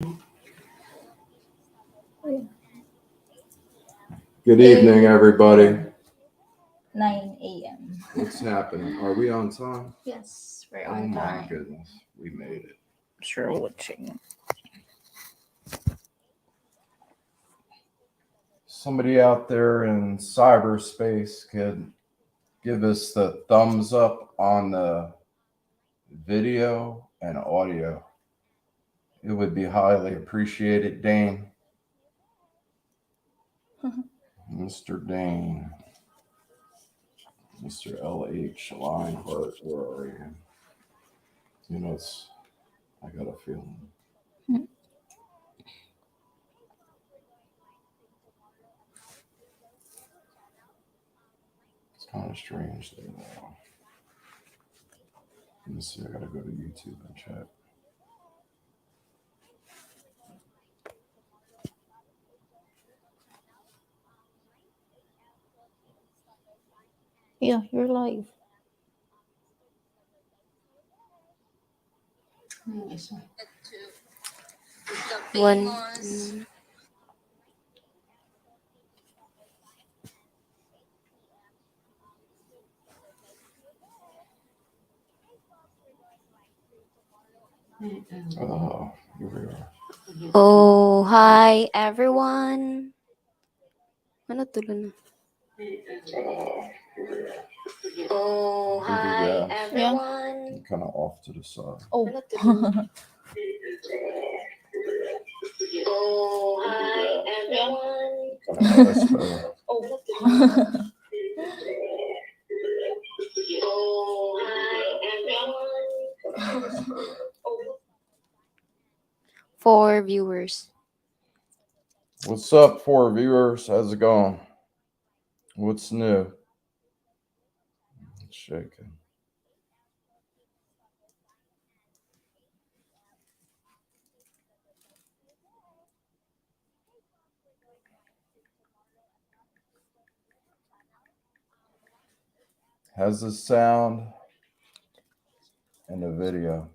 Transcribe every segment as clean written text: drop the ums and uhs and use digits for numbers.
Good evening, everybody. 9 a.m. What's happening? Are we on time? Yes, we're Oh on my time. goodness, we made it. Sure, watching. Somebody out there in cyberspace could give us the thumbs up on the video and audio. It would be highly appreciated, Dane. Mr. Dane. Mr. L.H. Lionheart, where are you? You know, I got a feeling. It's kind of strange that let me see, I gotta go to YouTube and check. Yeah, you're live. One. Oh, here we are. Oh, hi everyone. Ano tulo na? Oh, hi everyone. I'm kind of off to the side. Oh. Ano tulo na? Oh, hi everyone. That's better. Oh, ano tulo na? Oh, hi everyone. For viewers. What's up, for viewers? How's it going? What's new? It's shaking. How's the sound and the video?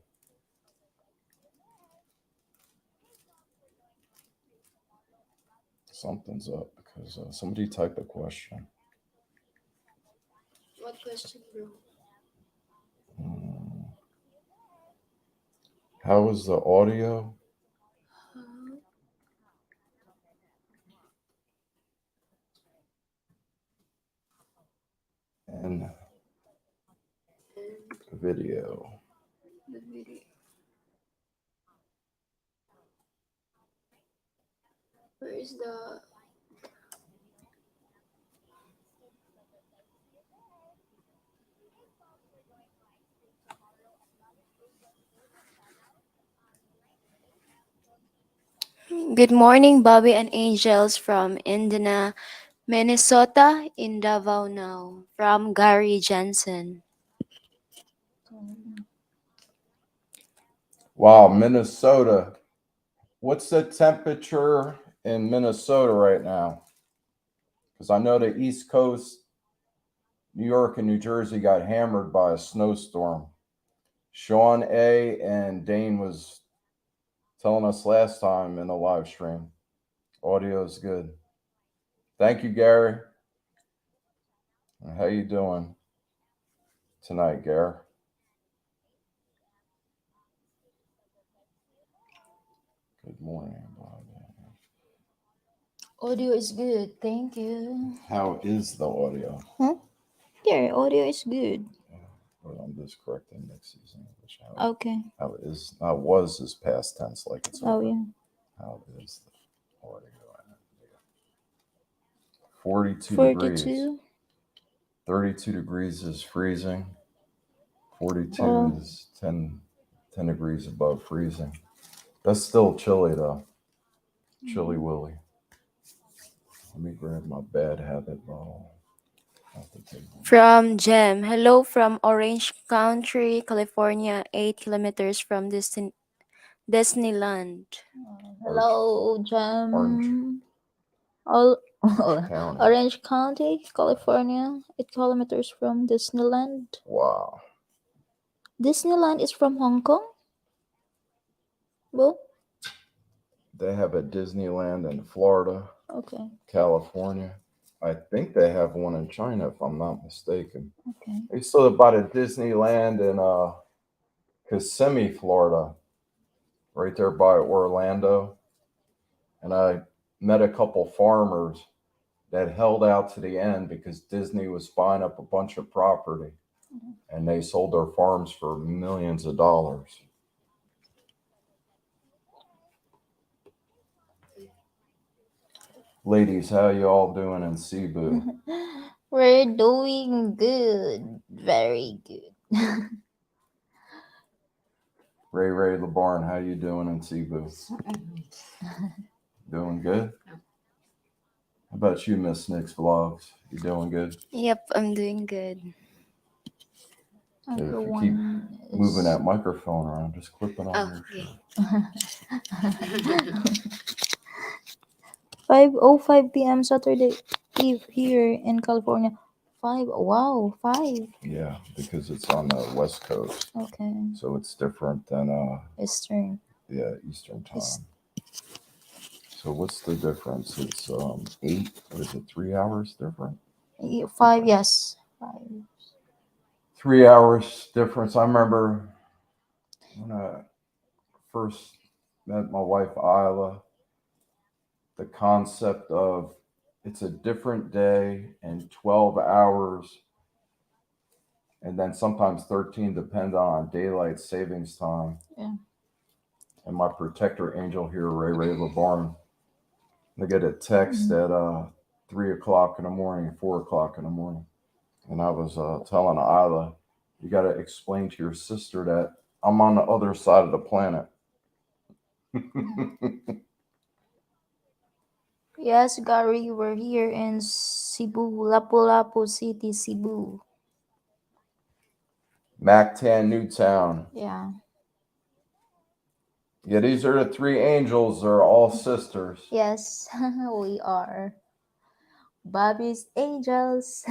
Something's up because somebody typed a question. What question, bro? How is the audio? And the video. The video. Where is the... Good morning, Bobby and Angels from Indiana, Minnesota, in Davao now, from Gary Jensen. Wow, Minnesota. What's the temperature in Minnesota right now? Because I know the East Coast, New York and New Jersey got hammered by a snowstorm. Sean A. and Dane was telling us last time in the live stream. Audio is good. Thank you, Gary. How you doing tonight, Gary? Good morning. Audio is good. Thank you. How is the audio? Yeah, audio is good. Well, I'm just correcting Nixie's English. Okay. How was is past tense, like it's over. Oh, yeah. How is the audio? 42 degrees. 42. 32 degrees is freezing. 42 Wow. is 10 degrees above freezing. That's still chilly, though. Chilly Willy. Let me grab my bad habit bottle off the table. From Jem. Hello from Orange County, California, 8 kilometers from Disneyland. Hello, Jam. Orange. County. Orange County, California, 8 kilometers from Disneyland. Wow. Disneyland is from Hong Kong? Bo? they have a Disneyland in Florida, Okay. California. I think they have one in China, if I'm not mistaken. Okay. I used to bought a Disneyland in Kissimmee, Florida, right there by Orlando. And I met a couple farmers that held out to the end because Disney was buying up a bunch of property, and they sold their farms for millions of dollars. Ladies, how you all doing in Cebu? We're doing good. Very good. Ray LeBarn, how you doing in Cebu? Doing good? How about you, Miss Nick's Vlogs? You doing good? Yep, I'm doing good. If you Everyone keep is... moving that microphone around, just clip it on Oh, your okay. shirt. 5:05 p.m. Saturday Eve here in California. 5. Wow, 5. Yeah, because it's on the West Coast, Okay. so it's different than Eastern. Eastern time. It's- So what's the difference? It's 8. What is it? 3 hours different? 5. Yes. 5. 3 hours difference. I remember when I first met my wife Isla, the concept of it's a different day and 12 hours, and then sometimes 13, depend on daylight savings time. Yeah. And my protector angel here, Ray LeBarn, I get a text at 3 o'clock in the morning, 4 o'clock in the morning. And I was telling Isla, you got to explain to your sister that I'm on the other side of the planet. Yes, Gary, we're here in Cebu, Lapu-Lapu City, Cebu. Mactan, Newtown. Yeah. Yeah, these are the 3 angels. They're all sisters. Yes, we are Bobby's angels.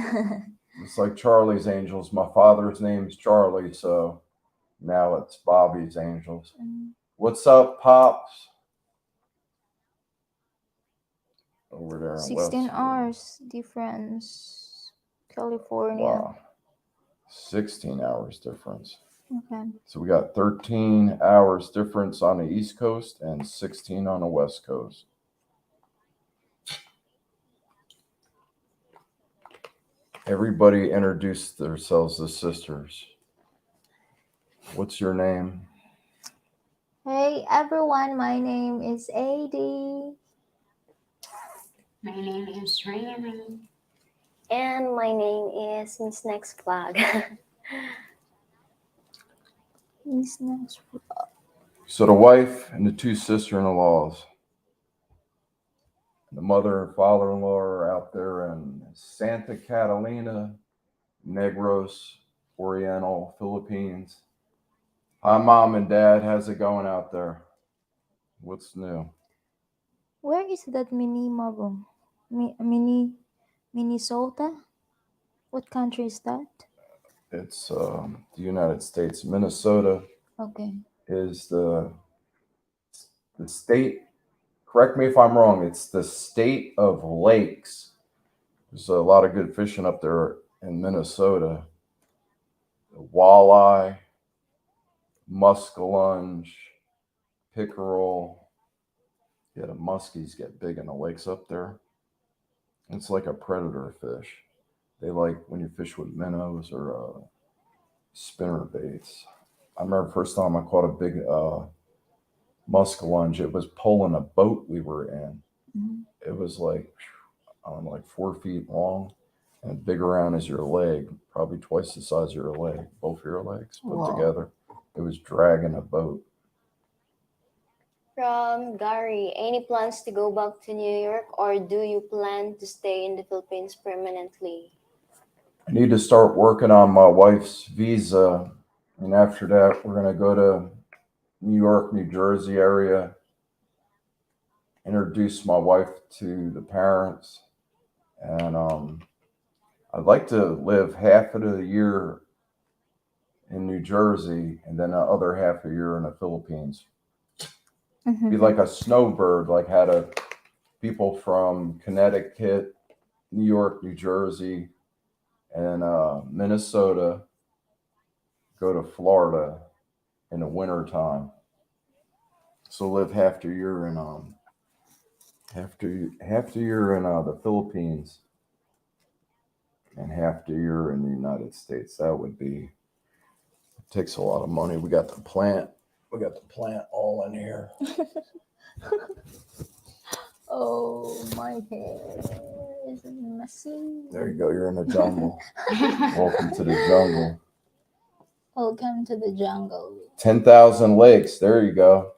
It's like Charlie's Angels. My father's name's Charlie, so now it's Bobby's Angels. What's up, Pops? Over there in 16 West. hours difference. California. Wow. 16 hours difference. Okay. So we got 13 hours difference on the East Coast and 16 on the West Coast. Everybody introduced themselves as sisters. What's your name? Hey everyone, my name is AD. My name is Rayami. And my name is Miss Next Flag. He's next. So the wife and the 2 sister-in-laws, the mother and father-in-law are out there in Santa Catalina, Negros, Oriental, Philippines. Hi, Mom and Dad. How's it going out there? What's new? Where is that Minimagum? Minnesota? What country is that? It's the United States. Minnesota Okay. is the state. Correct me if I'm wrong. It's the state of lakes. There's a lot of good fishing up there in Minnesota. Walleye, muskellunge, pickerel. Yeah, the muskies get big in the lakes up there. It's like a predator fish. They like when you fish with minnows or spinner baits. I remember first time I caught a big muskellunge. It was pulling a boat we were in. Mm-hmm. It was like, I don't know, like 4 feet long and big around as your leg, probably twice the size of your leg, both your legs put Wow. together. It was dragging a boat. From Gary, any plans to go back to New York, or do you plan to stay in the Philippines permanently? I need to start working on my wife's visa. And after that, we're going to go to New York, New Jersey area, introduce my wife to the parents. And I'd like to live half of the year in New Jersey and then the other half of the year in the Philippines. Be like a snowbird, like had a people from Connecticut, New York, New Jersey, and Minnesota go to Florida in the wintertime. So live half the year in half the year in the Philippines and half the year in the United States. That would be takes a lot of money. We got the plant all in here. Oh, my hair is messy. There you go. You're in the jungle. Welcome to the jungle. Welcome to the jungle. 10,000 lakes. There you go.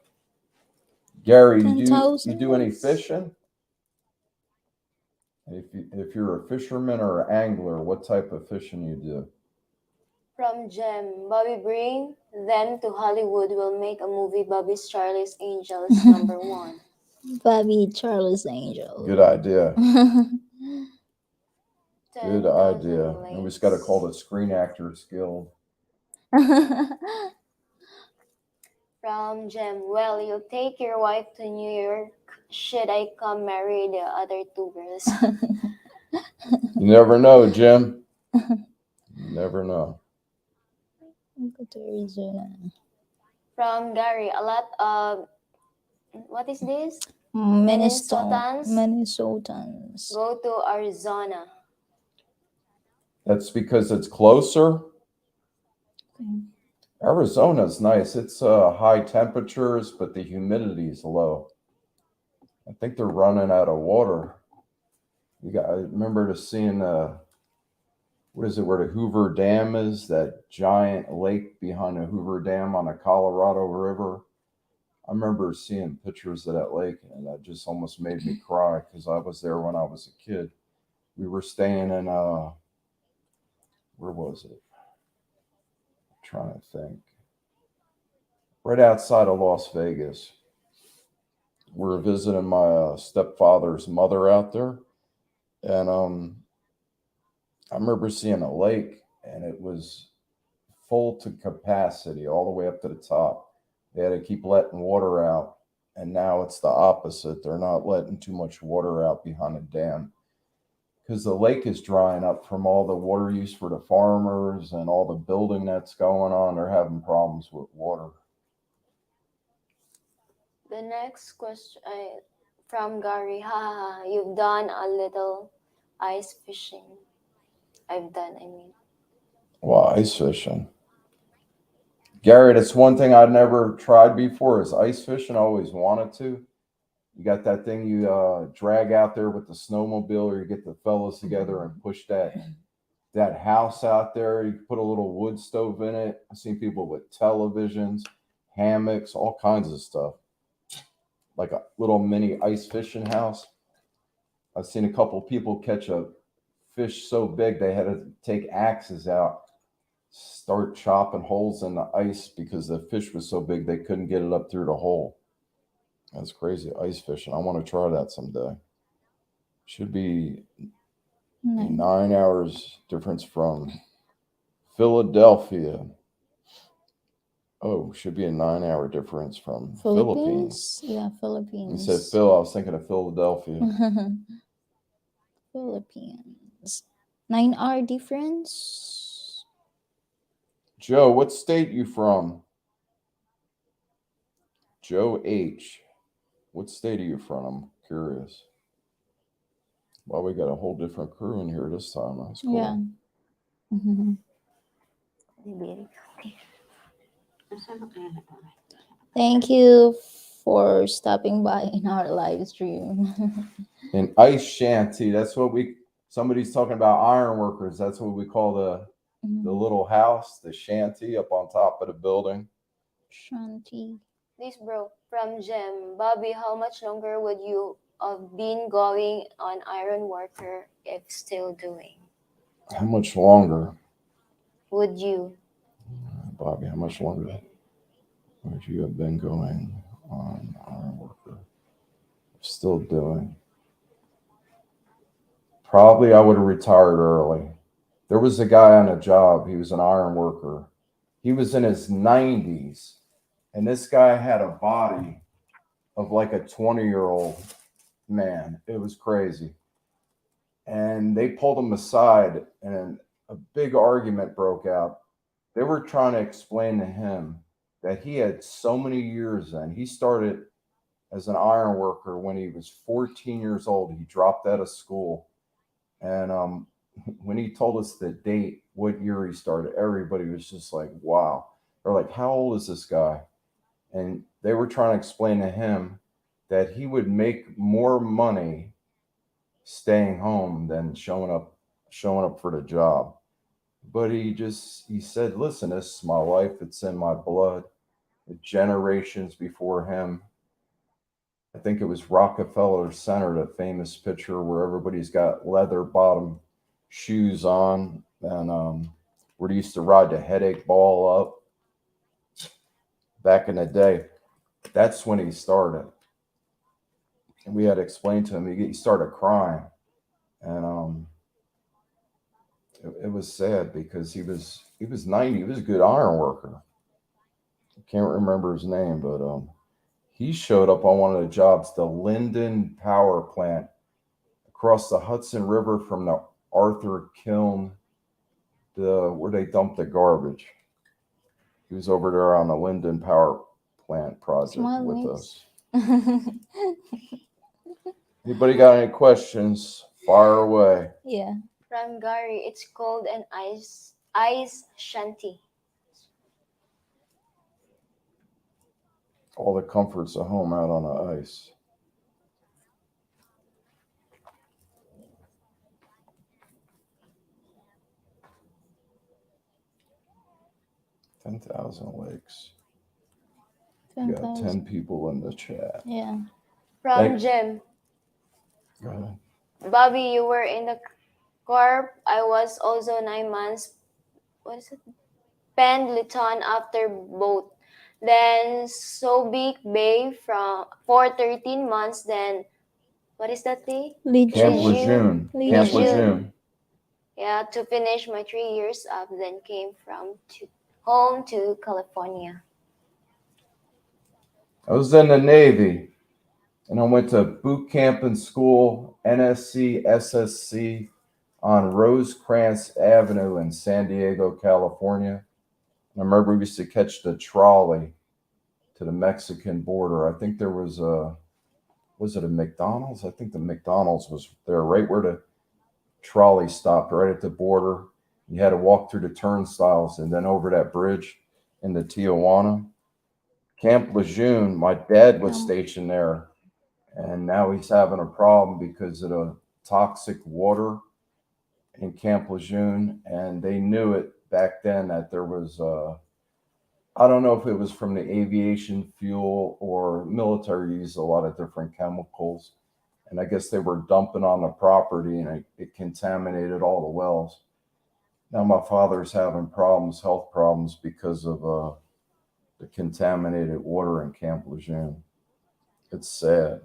Gary, you do 10,000 any lakes. fishing? If you're a fisherman or an angler, what type of fishing you do? From Jem, Bobby bring them to Hollywood. We'll make a movie, Bobby's Charlie's Angels #1. Bobby Charles Angel. Good idea. 10,000 Good idea. And we just got to likes. call the Screen Actors Guild. From Jem, well, you'll take your wife to New York. Should I come marry the other two girls? You never know, Jim. You never know. Go to Arizona. From Gary, a lot of, what is this? Minnesotans Go to Arizona. That's because it's closer. Okay. Arizona's nice. It's high temperatures, but the humidity is low. I think they're running out of water. I remember seeing what is it, where the Hoover Dam is, that giant lake behind the Hoover Dam on the Colorado River. I remember seeing pictures of that lake, and that just almost made me cry because I was there when I was a kid. We were staying in, where was it? I'm trying to think. Right outside of Las Vegas. We were visiting my stepfather's mother out there, and I remember seeing a lake, and it was full to capacity all the way up to the top. They had to keep letting water out, and now it's the opposite. They're not letting too much water out behind the dam because the lake is drying up from all the water use for the farmers and all the building that's going on. They're having problems with water. The next question from Gary, you've done a little ice fishing. Well, ice fishing. Gary, that's one thing I'd never tried before is ice fishing. I always wanted to. You got that thing you drag out there with the snowmobile, or you get the fellas together and push that house out there. You put a little wood stove in it. I've seen people with televisions, hammocks, all kinds of stuff. Like a little mini ice fishing house. I've seen a couple people catch a fish so big they had to take axes out, start chopping holes in the ice because the fish was so big they couldn't get it up through the hole. That's crazy, ice fishing. I want to try that someday. Should be 9 hours difference from Philadelphia. Oh, should be a 9-hour difference from Philippines. Yeah, Philippines. You said Phil, I was thinking of Philadelphia. Philippines. 9-hour difference. Joe, what state you from? Joe H. What state are you from? I'm curious. Well, we got a whole different crew in here this time. That's cool. Yeah. Thank you for stopping by in our live stream. An ice shanty. That's what somebody's talking about iron workers. That's what we call the little house, the shanty up on top of the building. Shanty. This bro from Jem, Bobby, how much longer would you have been going on iron worker if still doing? How much longer? Would you? Bobby, how much longer would you have been going on iron worker? Still doing? Probably I would have retired early. There was a guy on a job. He was an iron worker. He was in his 90s. And this guy had a body of like a 20-year-old man. It was crazy. And they pulled him aside, and a big argument broke out. They were trying to explain to him that he had so many years in. He started as an iron worker when he was 14 years old. He dropped out of school. And when he told us the date, what year he started, everybody was just like, wow. They're like, how old is this guy? And they were trying to explain to him that he would make more money staying home than showing up for the job. But he said, listen, this is my life, it's in my blood. The generations before him. I think it was Rockefeller Center, the famous picture where everybody's got leather bottom shoes on, and where they used to ride the headache ball up back in the day. That's when he started. And we had to explain to him, he started crying. And it was sad because he was 90. He was a good iron worker. I can't remember his name, but he showed up on one of the jobs, the Linden Power Plant, across the Hudson River from the Arthur Kiln, where they dump the garbage. He was over there on the Linden Power Plant project Smile, with Mix. us. Anybody got any questions? Fire away. Yeah. From Gary, it's called an ice shanty. All the comforts of home out on the ice. $10,000 likes. We got 10,000. 10 people in the chat. Yeah. From Thank- Jim, Go ahead. Bobby, you were in the corp. I was also 9 months. What is it? Penn Luton after both. Then Sobik Bay for 13 months. Then what is that day? Camp Lejeune. Lejeune. Camp Lejeune. Lejeune. Yeah, to finish my 3 years up. Then came home to California. I was in the Navy, and I went to boot camp in school, NSC, SSC, on Rosecrans Avenue in San Diego, California. And I remember we used to catch the trolley to the Mexican border. I think there was it a McDonald's? I think the McDonald's was there, right where the trolley stopped, right at the border. You had to walk through the turnstiles and then over that bridge into Tijuana. Camp Lejeune, my dad was stationed there, and now he's having a problem because of the toxic water in Camp Lejeune. And they knew it back then that there was, I don't know if it was from the aviation fuel or military used a lot of different chemicals. And I guess they were dumping on the property, and it contaminated all the wells. Now my father's having health problems because of the contaminated water in Camp Lejeune. It's sad.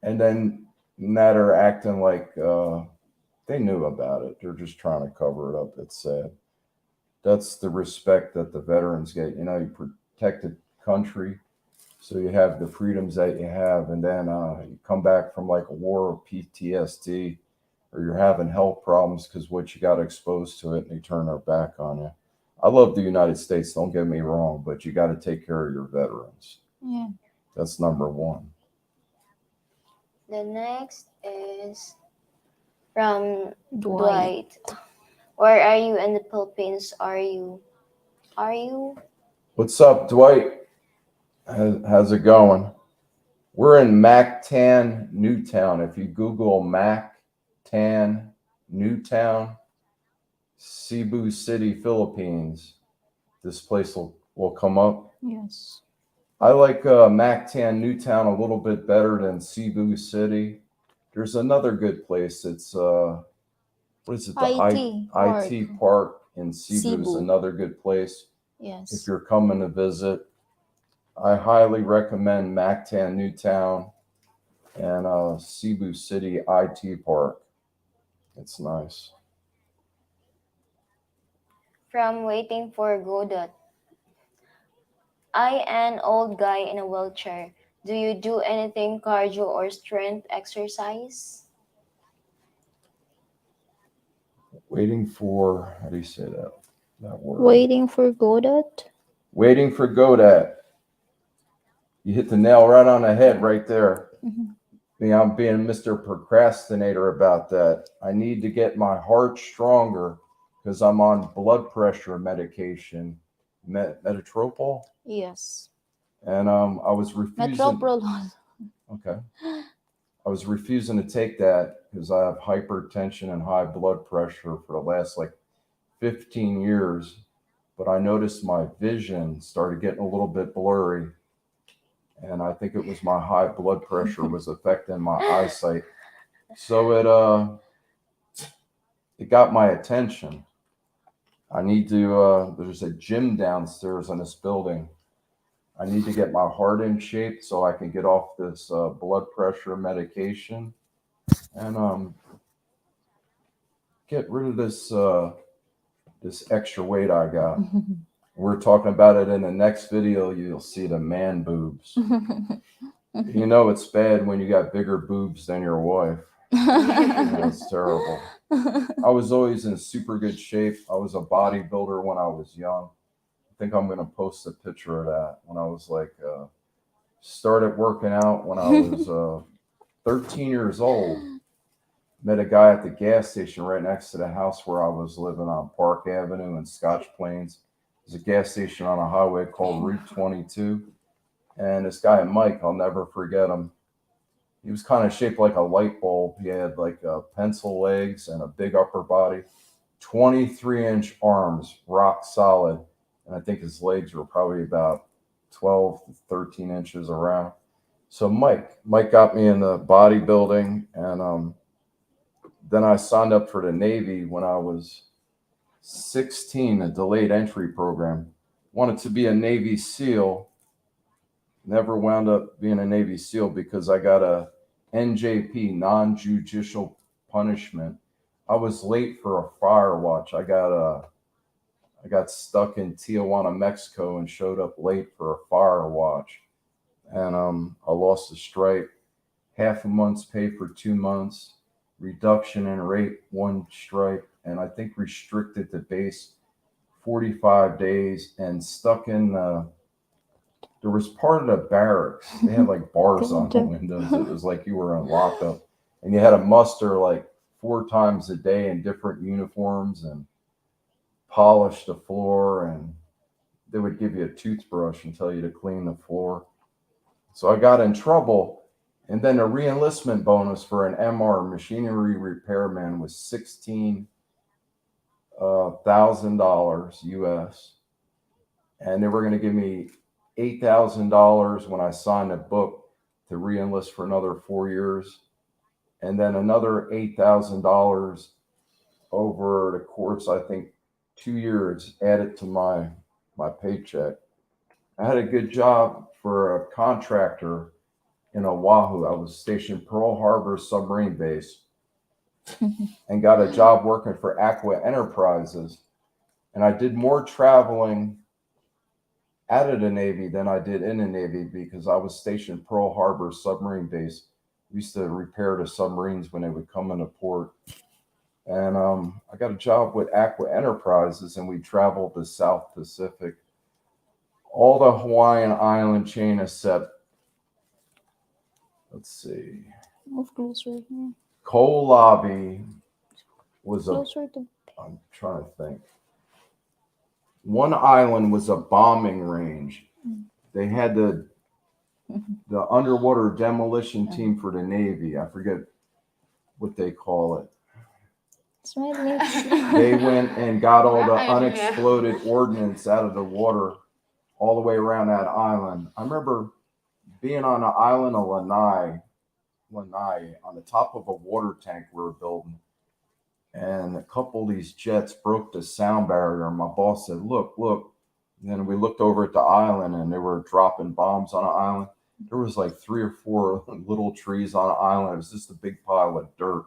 And then now they're acting like they knew about it. They're just trying to cover it up. It's sad. That's the respect that the veterans get. You know, you protect the country, so you have the freedoms that you have, and then you come back from like a war or PTSD, or you're having health problems because what you got exposed to it, and they turn their back on you. I love the United States, don't get me wrong, but you got to take care of your veterans. Yeah. That's number one. The next is from Dwight. Dwight. Where are you in the Philippines? Are you? What's up, Dwight? How's it going? We're in Mactan, Newtown. If you Google Mactan, Newtown, Cebu City, Philippines, this place will come up. Yes. I like Mactan, Newtown a little bit better than Cebu City. There's another good place. It's what is it? The IT Park in Cebu is another good place. Yes. If you're coming to visit, I highly recommend Mactan, Newtown, and Cebu City IT Park. It's nice. From Waiting for Godot. I an old guy in a wheelchair. Do you do anything cardio or strength exercise? Waiting for, how do you say that word? Waiting for Godot. Waiting for Godot. You hit the nail right on the head right there. Mhm. Yeah, I'm being Mr. Procrastinator about that. I need to get my heart stronger because I'm on blood pressure medication, Metropol, Yes. and I was refusing. Metroprolol. Okay, I was refusing to take that because I have hypertension and high blood pressure for the last like 15 years. But I noticed my vision started getting a little bit blurry, and I think it was my high blood pressure was affecting my eyesight. So it got my attention. I need to there's a gym downstairs in this building. I need to get my heart in shape so I can get off this blood pressure medication and get rid of this extra weight I got. We're talking about it in the next video. You'll see the man boobs. You know it's bad when you got bigger boobs than your wife. It's terrible. I was always in super good shape. I was a bodybuilder when I was young. I think I'm going to post a picture of that when I was like, started working out when I was 13 years old. Met a guy at the gas station right next to the house where I was living on Park Avenue in Scotch Plains. There's a gas station on a highway called Route 22. And this guy, Mike, I'll never forget him. He was kind of shaped like a light bulb. He had like pencil legs and a big upper body, 23-inch arms, rock solid. And I think his legs were probably about 12 to 13 inches around. So Mike got me into bodybuilding, and then I signed up for the Navy when I was 16, a delayed entry program. Wanted to be a Navy SEAL. Never wound up being a Navy SEAL because I got a NJP, non-judicial punishment. I was late for a fire watch. I got stuck in Tijuana, Mexico, and showed up late for a fire watch, and I lost a stripe. Half a month's pay for 2 months, reduction in rate 1 stripe, and I think restricted to base 45 days, and stuck in there was part of the barracks. They had like bars on the windows. It was like you were in lockup, and you had to muster like 4 times a day in different uniforms and polish the floor. And they would give you a toothbrush and tell you to clean the floor. So I got in trouble. And then a re-enlistment bonus for an MR, machinery repairman, was $16,000 US. And they were going to give me $8,000 when I signed a book to re-enlist for another 4 years, and then another $8,000 over the course, I think 2 years, added to my paycheck. I had a good job for a contractor in Oahu. I was stationed Pearl Harbor submarine base and got a job working for Aqua Enterprises, and I did more traveling out of the Navy than I did in the Navy because I was stationed Pearl Harbor submarine base. We used to repair the submarines when they would come into port. And I got a job with Aqua Enterprises, and we traveled the South Pacific, all the Hawaiian island chain except, let's see, Move closer here. Kohlrabi was Closer to. I'm trying to think. One island was a bombing range. They had the underwater demolition team for the Navy. I forget what they call it. Smile lips. They went and got all the unexploded ordnance out of the water all the way around that island. I remember being on the island of Lanai on the top of a water tank we were building. And a couple of these jets broke the sound barrier. And my boss said, look. And then we looked over at the island, and they were dropping bombs on the island. There was like 3 or 4 little trees on the island. It was just a big pile of dirt.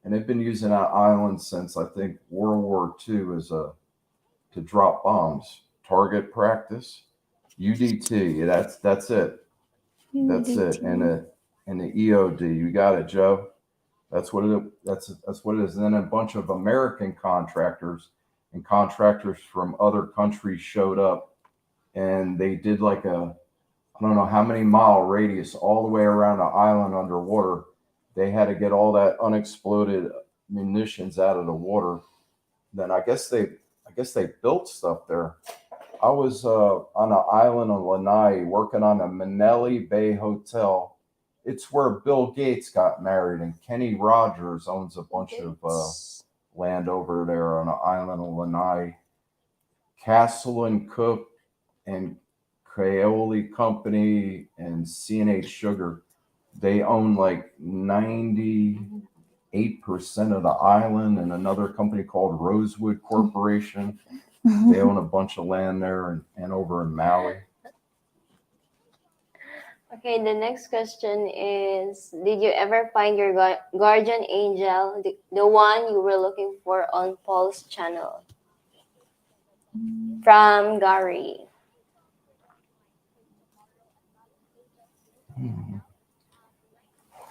And they've been using that island since, I think, World War II to drop bombs. Target practice, UDT. That's it. That's it. And the EOD. You got it, Joe. That's what it is. And then a bunch of American contractors and contractors from other countries showed up, and they did like I don't know how many mile radius all the way around the island underwater. They had to get all that unexploded munitions out of the water. Then I guess they built stuff there. I was on an island on Lanai working on a Manelli Bay Hotel. It's where Bill Gates got married, and Kenny Rogers owns a bunch of land over there on an island of Lanai. Castle and Cook and Craoli Company and C&H Sugar, they own like 98% of the island, and another company called Rosewood Corporation. They own a bunch of land there and over in Maui. Okay, the next question is, did you ever find your guardian angel, the one you were looking for on Paul's channel? From Gary.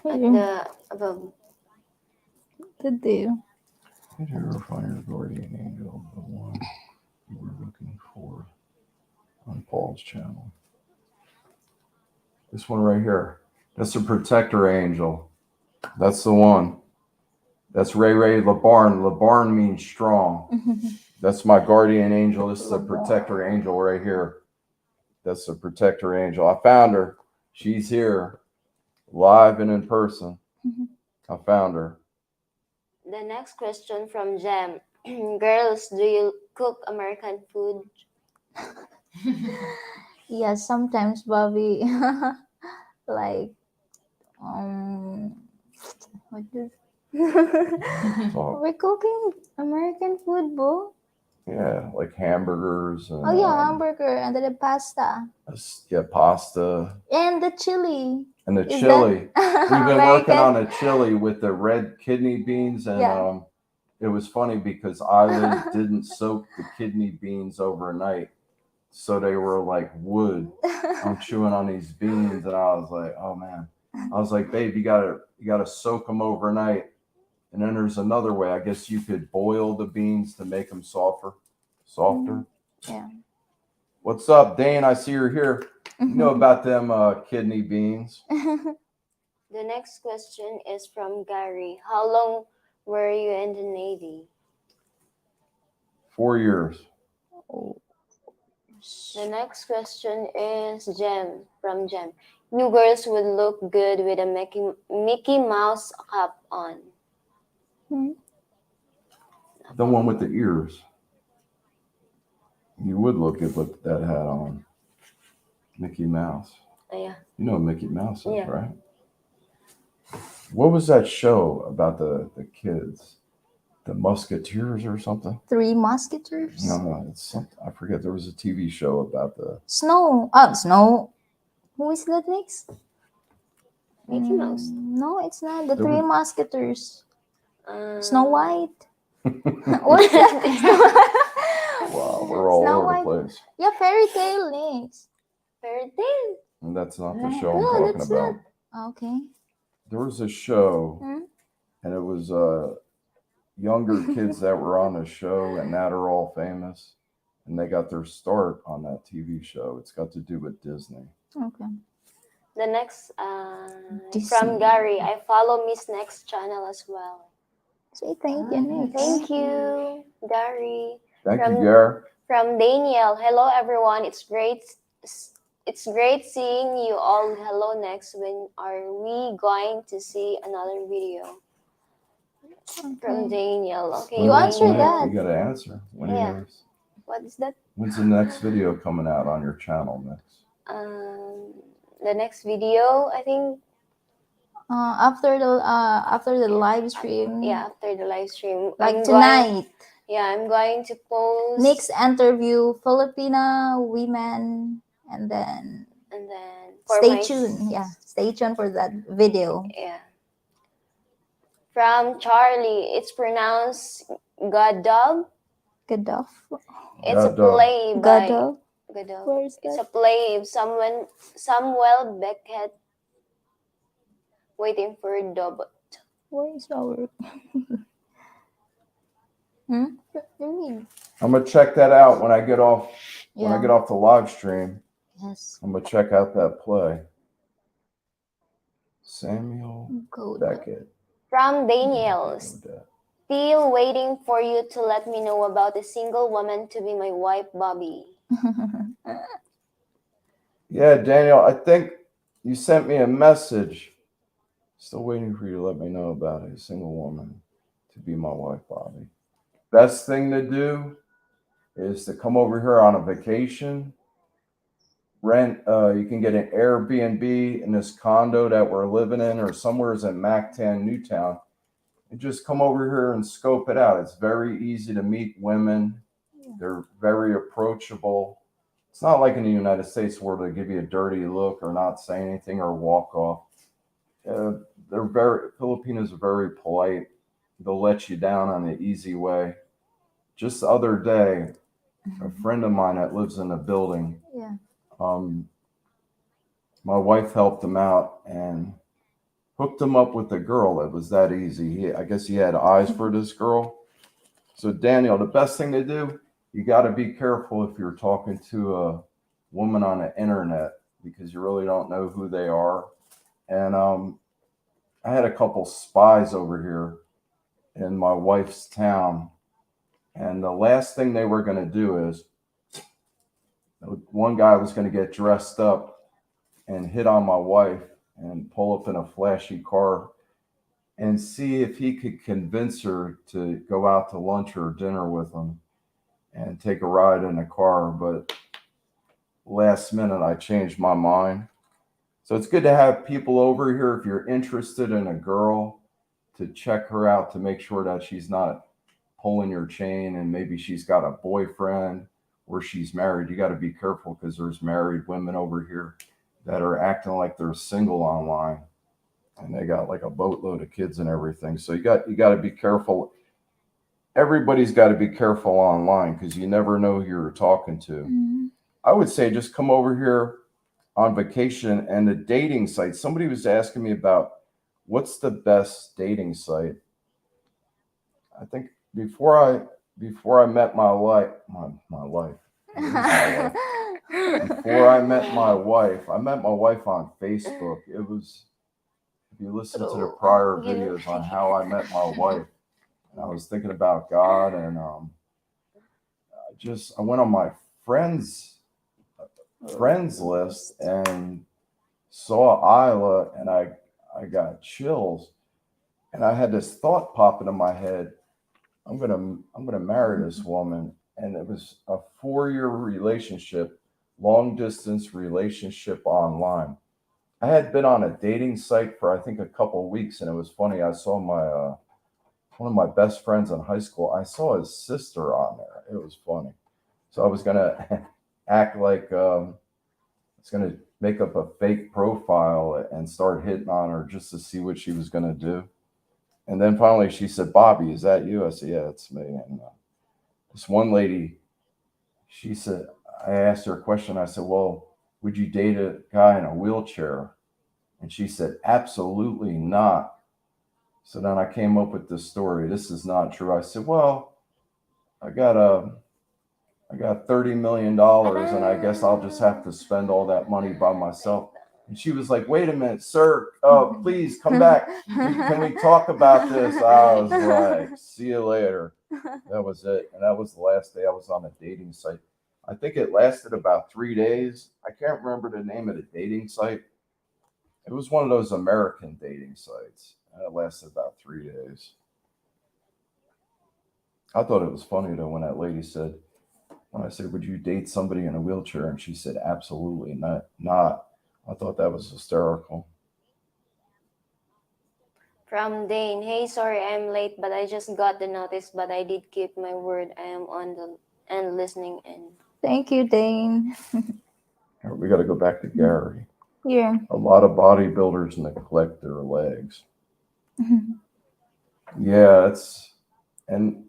At the above. Did you? Did you ever find your guardian angel, the one you were looking for on Paul's channel? This one right here. That's a protector angel. That's the one. That's Ray LeBarn. LeBarn means strong. That's my guardian angel. This is a protector angel right here. That's a protector angel. I found her. She's here, live and in person. I found her. The next question from Jem. Girls, do you cook American food? Yeah, sometimes, Bobby. Like, what is So, we're cooking American food, bro. yeah, like hamburgers and Oh yeah, hamburger and then the pasta pasta and the chili. and the Is chili. that We've been working American? on a chili with the red kidney beans, and Yeah. it was funny because Isla didn't soak the kidney beans overnight, so they were like wood. I'm chewing on these beans, and I was like, oh man. I was like, babe, you gotta soak them overnight. And then there's another way. I guess you could boil the beans to make them softer. Yeah. What's up, Dane? I see you're here. You know about them kidney beans. The next question is from Gary. How long were you in the Navy? 4 years. The next question is from Jem. You girls would look good with a Mickey Mouse cap on. The one with the ears. You would look good with that hat on. Mickey Mouse. Yeah. You know what Mickey Mouse is, Yeah. right? What was that show about the kids? The Musketeers or something? Three Musketeers. No, it's something. I forget. There was a TV show about the Snow. Snow. Who is that next? Mickey Mouse. No, it's not. The There Three was- Musketeers. Snow White. Wow, What is that? we're all Snow over White. the place. Yeah, fairy tale next. Fairy tale. And that's not the show I'm No, talking that's about. Okay. There was a show, and it was younger kids that were on the show, and now they're all famous, and they got their start on that TV show. It's got to do with Disney. Okay. The next Disney. from Gary. I follow Miss Next channel as well. Say thank you next. Thank you, Gary. Thank you, Gary. From Daniel. Hello everyone. It's great seeing you all. Hello next. When are we going to see another video? From Daniel. Okay. You answer Daniel. that. You got to answer. What is that? When's the next video coming out on your channel next? The next video, I think. After the live stream. Yeah, after the live stream. Like tonight. I'm going to post. Next interview Filipina women, and then stay tuned. Yeah, stay tuned for that video. Yeah. From Charlie, it's pronounced Godov. Godov. It's a Godov. play by Godov. Where's It's a that? play. If Samuel Beckett waiting for Dobot. Where is our? I'm gonna check that out when I get off. When I Yeah. get off the live stream, Yes. I'm gonna check out that play. Samuel Go. Beckett. From Daniels. Still waiting for you to let me know about a single woman to be my wife, Bobby. Yeah, Daniel, I think you sent me a message. Still waiting for you to let me know about a single woman to be my wife, Bobby. Best thing to do is to come over here on a vacation. Rent, you can get an Airbnb in this condo that we're living in, or somewhere's in Mactan, Newtown. And just come over here and scope it out. It's very easy to meet women. They're very approachable. It's not like in the United States where they give you a dirty look or not say anything or walk off. Filipinos are very polite. They'll let you down on the easy way. Just the other day, a friend of mine that lives in a building, my wife helped him out and hooked him up with a girl. It was that easy. I guess he had eyes for this girl. So Daniel, the best thing to do, you got to be careful if you're talking to a woman on the internet, because you really don't know who they are. And I had a couple spies over here in my wife's town, and the last thing they were going to do is, one guy was going to get dressed up and hit on my wife and pull up in a flashy car and see if he could convince her to go out to lunch or dinner with him and take a ride in a car. But last minute, I changed my mind. So it's good to have people over here, if you're interested in a girl, to check her out to make sure that she's not pulling your chain and maybe she's got a boyfriend or she's married. You got to be careful, because there's married women over here that are acting like they're single online, and they got like a boatload of kids and everything. So you got to be careful. Everybody's got to be careful online, because you never know who you're talking to. I would say just come over here on vacation. And the dating site, somebody was asking me about what's the best dating site. I think before I met my wife, before I met my wife on Facebook. It was, if you listen to the prior videos on how I met my wife, and I was thinking about God, and I went on my friends list and saw Isla, and I got chills, and I had this thought pop into my head. I'm gonna marry this woman. And it was a 4-year relationship, long distance relationship online. I had been on a dating site for I think a couple of weeks, and it was funny. I saw my one of my best friends in high school. I saw his sister on there. It was funny. So I was gonna act like I was gonna make up a fake profile and start hitting on her just to see what she was gonna do. And then finally she said, "Bobby, is that you?" I said, "Yeah, it's me." And this one lady, she said, I asked her a question. I said, "Well, would you date a guy in a wheelchair?" And she said, "Absolutely not." So then I came up with this story. This is not true. I said, "Well, I got $30 million, and I guess I'll just have to spend all that money by myself." And she was like, "Wait a minute, sir. Please come back. Can we talk about this?" I was like, "See you later." That was it. And that was the last day I was on a dating site. I think it lasted about 3 days. I can't remember the name of the dating site. It was one of those American dating sites. And it lasted about 3 days. I thought it was funny though when that lady said, when I said, "Would you date somebody in a wheelchair?" And she said, "Absolutely not." I thought that was hysterical. From Dane, hey, sorry I'm late, but I just got the notice, but I did keep my word. I am on the and listening in. Thank you, Dane. We got to go back to Gary. Yeah. A lot of bodybuilders neglect their legs. Yeah, and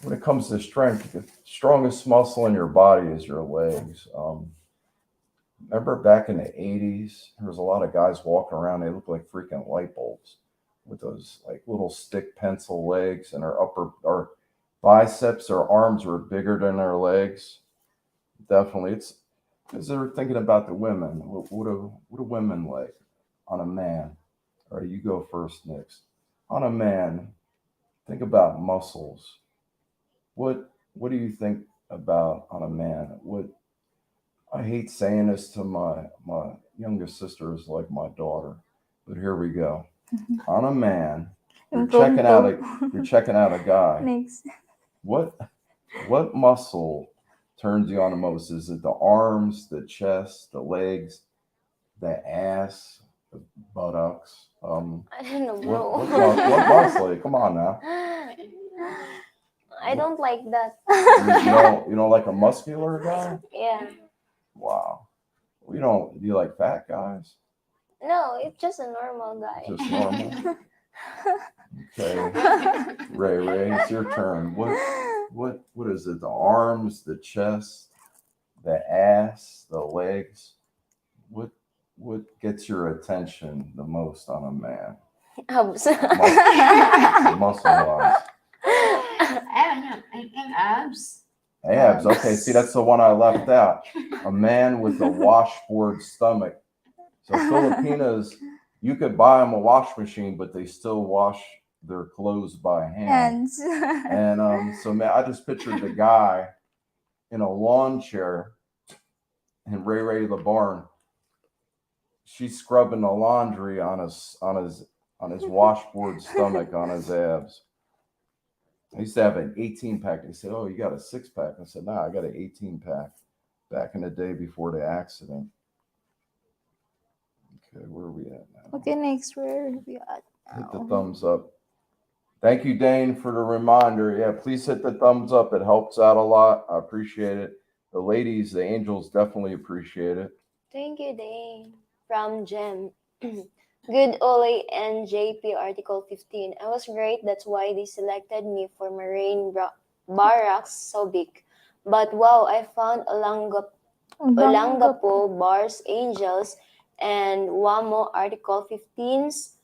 when it comes to strength, the strongest muscle in your body is your legs. Remember back in the 80s, there was a lot of guys walking around, they looked like freaking light bulbs with those like little stick pencil legs, and our biceps or arms were bigger than their legs. Definitely. It's because they're thinking about the women. What do women like on a man? All right, you go first, next. On a man, think about muscles. What do you think about on a man? What I hate saying this to my youngest sister is like my daughter, but here we go. On a man, you're checking out a guy. Next. What muscle turns you on the most? Is it the arms, the chest, the legs, the ass, the buttocks? I don't know, bro. What muscle? Come on now. I don't like that. You don't like a muscular guy? Yeah. Wow. Do you like fat guys? No, it's just a normal guy. Just normal. Okay. Ray, it's your turn. What is it? The arms, the chest, the ass, the legs? What gets your attention the most on a man? Abs. Muscle wise. I think abs. Abs. Okay, see, that's the one I left out. A man with a washboard stomach. So Filipinas, you could buy them a wash machine, but they still wash their clothes by hand. Hands. And so man, I just pictured the guy in a lawn chair, and Ray the barn. She's scrubbing the laundry on his washboard stomach on his abs. I used to have an 18-pack. They said, "Oh, you got a 6-pack?" I said, "Nah, I got an 18-pack." Back in the day before the accident. Okay, where are we at now? Okay, next, where are we at Hit the now? thumbs up. Thank you, Dane, for the reminder. Yeah, please hit the thumbs up. It helps out a lot. I appreciate it. The ladies, the angels definitely appreciate it. Thank you, Dane. From Jem. Good Ole and JP Article 15. I was great. That's why they selected me for Marine Barracks Sobik. But wow, I found Olongapo, Bars, Angels, and Wamo Article 15's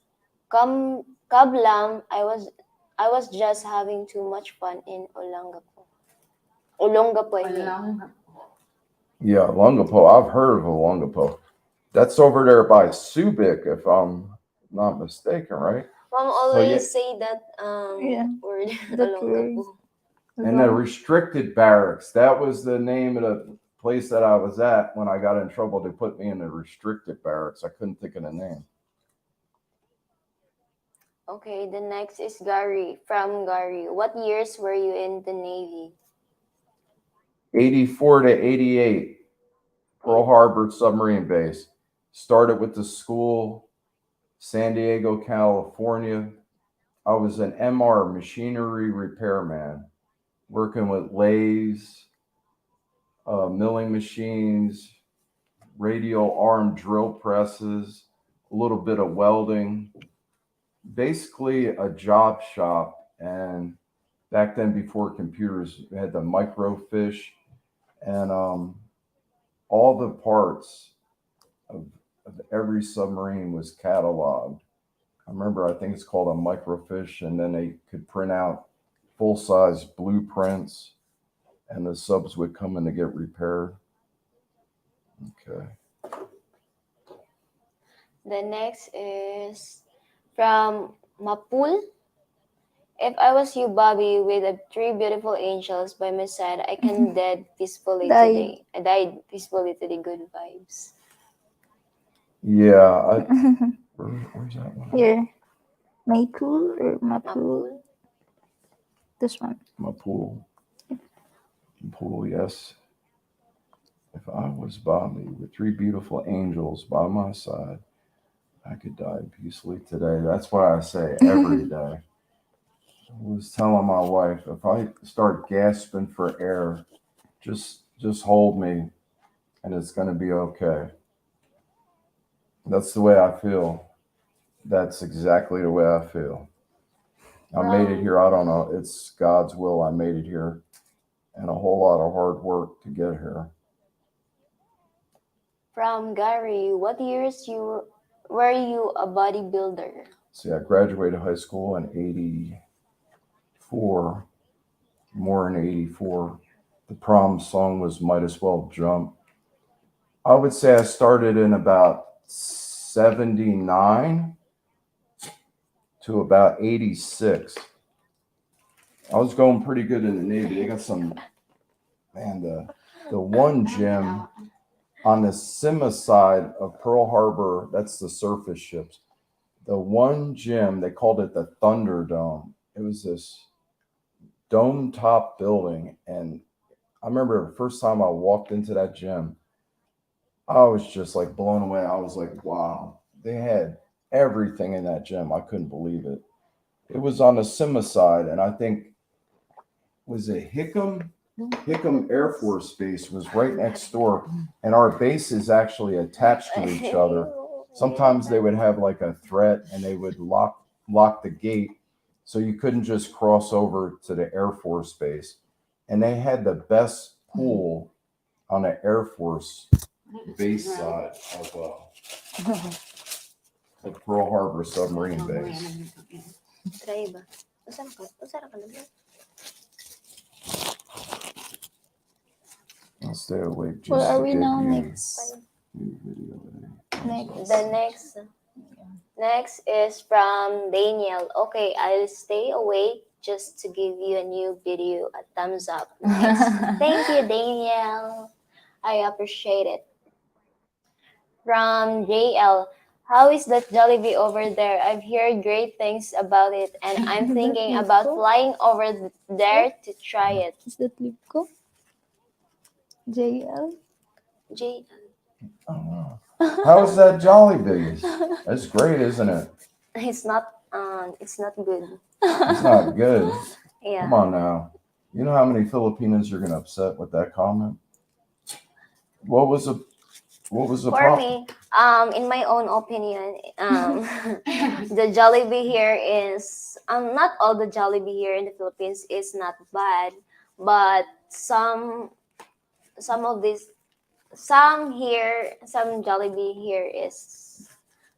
Kablam. I was just having too much fun in Olongapo. Olongapo, I mean. Yeah, Olongapo. I've heard of Olongapo. That's over there by Subic, if I'm not mistaken, right? Mom always say that word, that word. Olongapo. And the restricted barracks. That was the name of the place that I was at when I got in trouble. They put me in the restricted barracks. I couldn't think of the name. Okay, the next is Gary. From Gary. What years were you in the Navy? 84 to 88, Pearl Harbor submarine base. Started with the school, San Diego, California. I was an MR, machinery repairman, working with lathes, milling machines, radial arm drill presses, a little bit of welding, basically a job shop. And back then, before computers, we had the microfiche, and all the parts of every submarine was cataloged. I remember, I think it's called a microfiche, and then they could print out full-size blueprints, and the subs would come in to get repaired. Okay. The next is from Mapul. If I was you, Bobby, with the 3 beautiful angels by my side, I can dead peacefully today. I died peacefully today. Good vibes. Yeah. Where's that one? Here. Mapul or Mapul? This one. Mapul, yes. If I was Bobby with 3 beautiful angels by my side, I could die peacefully today. That's why I say every day. I was telling my wife, if I start gasping for air, just hold me, and it's going to be okay. That's the way I feel. That's exactly the way I feel. I made it here. I don't know. It's God's will. I made it here, and a whole lot of hard work to get here. From Gary, what years were you a bodybuilder? See, I graduated high school in '84. More in '84. The prom song was "Might As Well Jump." I would say I started in about '79 to about '86. I was going pretty good in the Navy. They got some, man, the one gym on the Sima side of Pearl Harbor, that's the surface ships. The one gym, they called it the Thunderdome. It was this dome top building. And I remember the first time I walked into that gym, I was just like blown away. I was like, wow, they had everything in that gym. I couldn't believe it. It was on the Sima side, and I think, was it Hickam? Hickam Air Force Base was right next door, and our bases actually attached to each other. Sometimes they would have like a threat, and they would lock the gate, so you couldn't just cross over to the Air Force Base. And they had the best pool on the Air Force Base side of the Pearl Harbor submarine base. Try ba? Usa ka na. I'll stay awake just Where are to we give now? you Next. new video. Next. The next is from Daniel. Okay, I'll stay awake just to give you a new video a thumbs up. Nice. Thank you, Daniel. I appreciate it. From JL. How is that Jollibee over there? I've heard great things about it, and I'm thinking about flying over there to try it. Is that Lipco? JL? JL. Oh, wow. How's that Jollibee? That's great, isn't it? It's not good. It's not good. Yeah. Come on now. You know how many Filipinos you're gonna upset with that comment? What was the For problem? me, in my own opinion, the Jollibee here is not all the Jollibee here in the Philippines is not bad, but some of these some Jollibee here is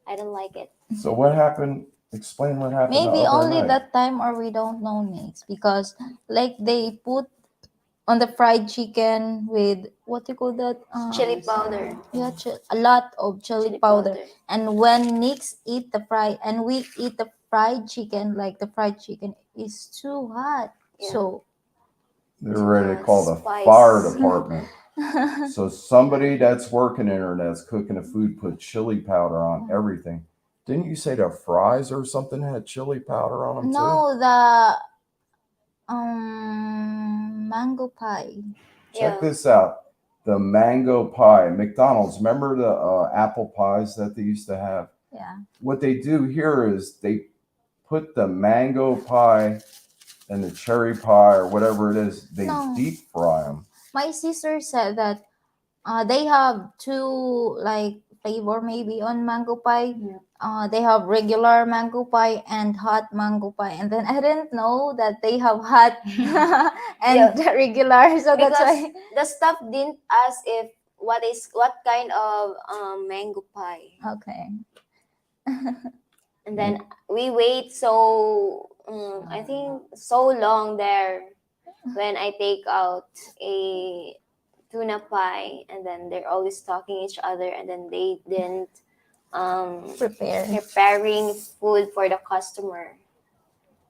I don't like it. So what happened? Explain what happened. Maybe the other only night. that time, or we don't know, Nix, because like they put on the fried chicken with what you call that? Chili powder. Yeah, a lot of chili powder. And when Nix eat the fry and we eat the fried chicken, like the fried chicken is too hot. Yeah. So They're ready to call the Spice. fire department. So somebody that's working in there that's cooking the food put chili powder on everything. Didn't you say the fries or something had chili powder on them too? no, the mango pie. Check this out. The mango pie. McDonald's, remember the apple pies that they used to have? Yeah. What they do here is they put the mango pie and the cherry pie or whatever it is, they deep fry them. My sister said that they have two like flavor maybe on mango pie. Yeah. They have regular mango pie and hot mango pie, and then I didn't know that they have hot and regular. So because that's why the staff didn't ask if what kind of mango pie. Okay. And then we wait so I think so long there when I take out a tuna pie, and then they're always talking each other, and then they didn't preparing food for the customer.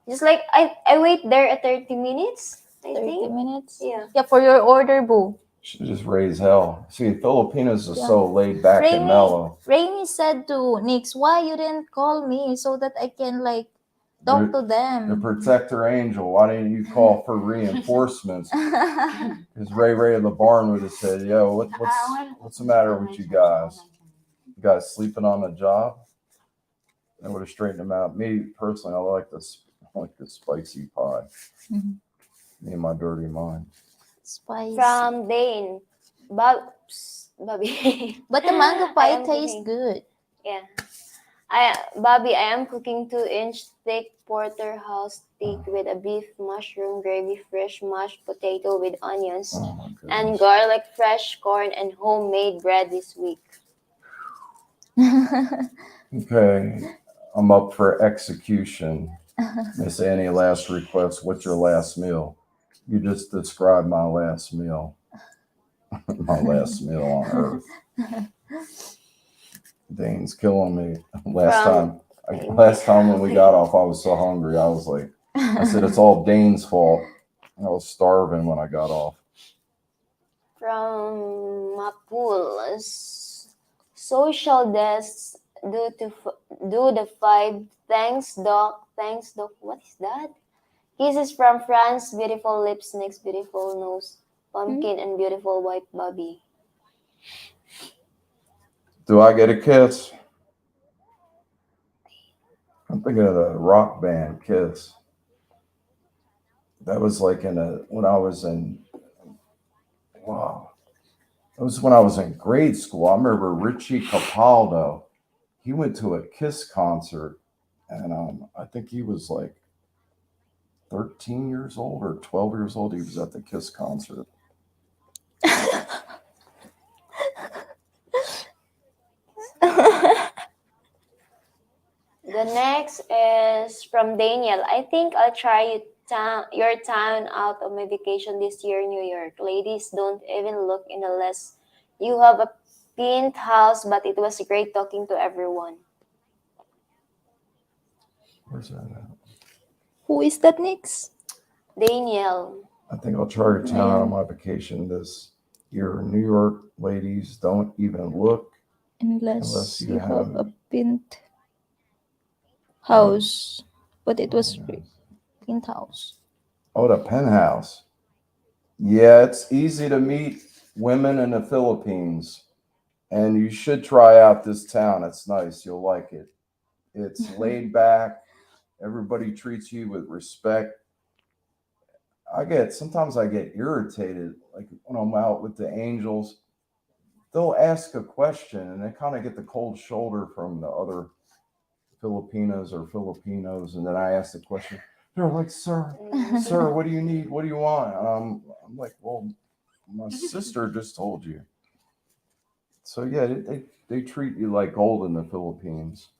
Just like I wait there at 30 minutes. 30 minutes? Yeah. Yeah, for your order, boo. Should just raise hell. See, Filipinos are so laid back and mellow. Raimi said to Nix, why you didn't call me so that I can like talk to them? The protector angel. Why didn't you call for reinforcements? Because Ray of the barn would have said, "Yo, what's the matter with you guys? You guys sleeping on the job?" I would have straightened them out. Me personally, I like the spicy pie. Mm-hmm. Me and my dirty mind. Spicy. From Dane, Bobby. But the mango pie tastes good. Yeah. Bobby, I am cooking 2-inch thick porterhouse steak with a beef mushroom gravy, fresh mashed potato with onions Oh my and goodness. garlic, fresh corn, and homemade bread this week. Okay, I'm up for execution. Miss Annie, last request. What's your last meal? You just described my last meal. My last meal on earth. Dane's killing me. Last From- time when we got off, I was so hungry. I was like, I said it's all Dane's fault. I was starving when I got off. From Mapul, social desks do the 5. Thanks, Doc. Thanks, Doc. What is that? Kisses from France. Beautiful lips, next beautiful nose. Pumpkin and beautiful white Bobby. Do I get a kiss? I'm thinking of the rock band Kiss. That was like when I was in, wow. It was when I was in grade school. I remember Richie Capaldo. He went to a Kiss concert, and I think he was like 13 years old or 12 years old. He was at the Kiss concert. The next is from Daniel. I think I'll try your town out of my vacation this year, New York. Ladies, don't even look in the list. You have a pint house, but it was great talking to everyone. Where's that at? Who is that next? Daniel. I think I'll try your town out on my vacation this year. New York ladies, don't even look Unless you you have have- a pint house. But it was pint house. Oh, the penthouse. Yeah, it's easy to meet women in the Philippines. And you should try out this town. It's nice. You'll like it. It's laid back. Everybody treats you with respect. Sometimes I get irritated, like when I'm out with the angels, they'll ask a question and they kind of get the cold shoulder from the other Filipinas or Filipinos. And then I ask the question. They're like, sir, what do you need? What do you want? I'm like, well, my sister just told you. So yeah, they treat you like gold in the Philippines.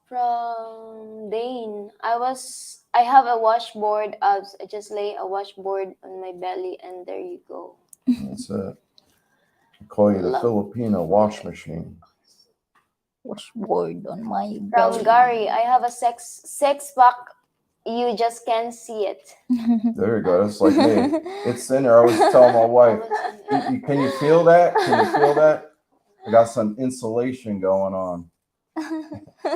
From Dane. I have a washboard abs. I just lay a washboard on my belly and there you go. That's it. I call you the Love. Filipino wash machine. Washboard on my From belly. Gary, I have a six pack. You just can't see it. There you go. It's like me. It's in there. I always tell my wife, can you feel that? Can you feel that? I got some insulation going on.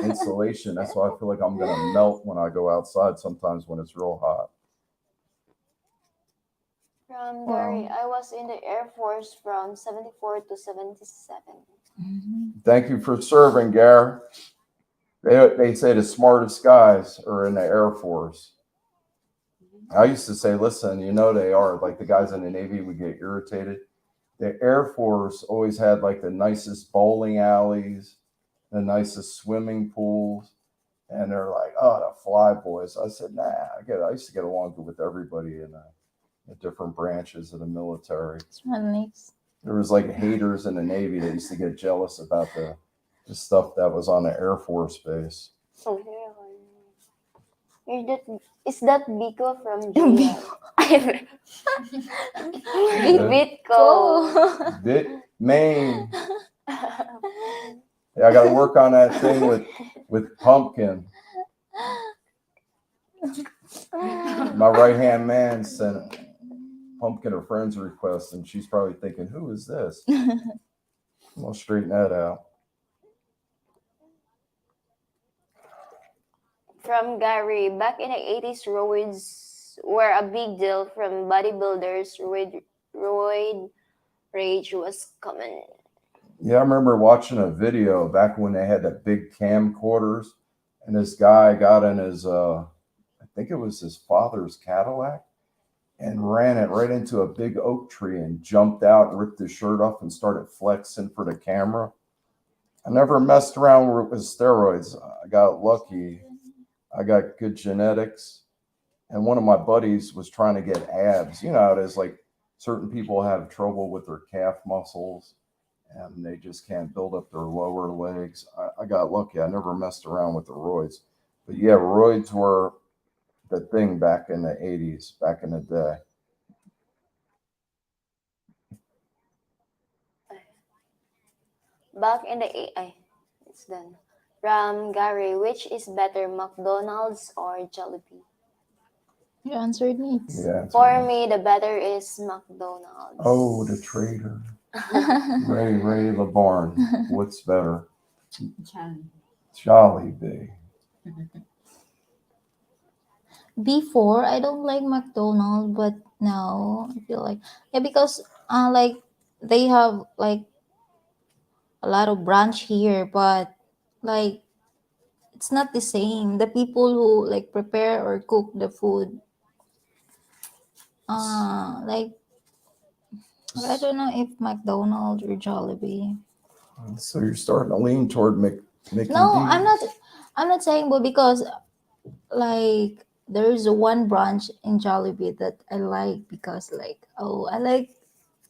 Insulation. That's why I feel like I'm going to melt when I go outside sometimes when it's real hot. From Gary, I was in the Air Force from 74 to 77. Thank you for serving, Gare. They say the smartest guys are in the Air Force. I used to say, listen, they are. Like the guys in the Navy would get irritated. The Air Force always had like the nicest bowling alleys, the nicest swimming pools. And they're like, oh, the fly boys. I said, nah, I used to get along with everybody in the different branches of the military. There was like haters in the Navy that used to get jealous about the stuff that was on the Air Force base. Oh, is that Biko from Gia? Bitco. Maine. Yeah, I got to work on that thing with Pumpkin. My right-hand man sent Pumpkin a friend's request, and she's probably thinking, who is this? I'll straighten that out. From Gary, back in the 80s, roids were a big deal. From bodybuilders, roid rage was common. Yeah, I remember watching a video back when they had the big camcorders, and this guy got in his, I think it was his father's Cadillac, and ran it right into a big oak tree and jumped out, ripped his shirt off, and started flexing for the camera. I never messed around with steroids. I got lucky. I got good genetics. And one of my buddies was trying to get abs. You know how it is, like certain people have trouble with their calf muscles and they just can't build up their lower legs. I got lucky. I never messed around with the roids. But yeah, roids were the thing back in the 80s, back in the day. Back in the it's done. From Gary, which is better, McDonald's or Jollibee? You answered needs. Yeah. For me, the better is McDonald's. Oh, the traitor. Ray LeBarn. What's better? Jollibee. Before, I don't like McDonald's, but now I feel like, yeah, because like they have like a lot of branch here, but like it's not the same. The people who like prepare or cook the food, like I don't know if McDonald's or Jollibee. So you're starting to lean toward Mickey No, D's. I'm not saying, but because like there's one branch in Jollibee that I like because like, oh, I like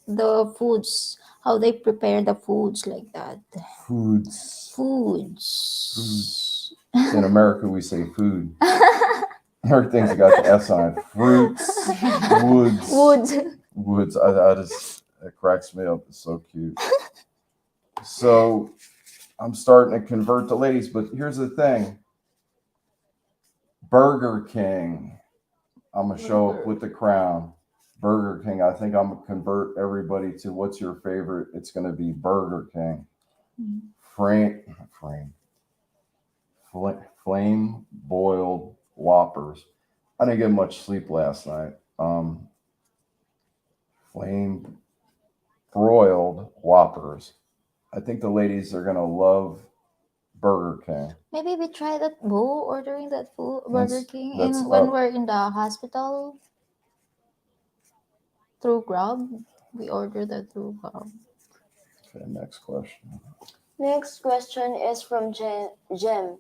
the foods, how they prepare the foods like that. Foods. Foods. In America, we say food. Everything's got the S on it. Fruits, woods. Woods. I just, it cracks me up. It's so cute. So I'm starting to convert the ladies, but here's the thing. Burger King. I'm going to show up with the crown. Burger King. I think I'm going to convert everybody to what's your favorite. It's going to be Burger King. Flame boiled Whoppers. I didn't get much sleep last night. Flame broiled Whoppers. I think the ladies are gonna love Burger King. Maybe we try that ordering that food Burger King that's when up. we're in the hospital through Grub. We order that through Grub. Okay, next question. Next question is from Jem.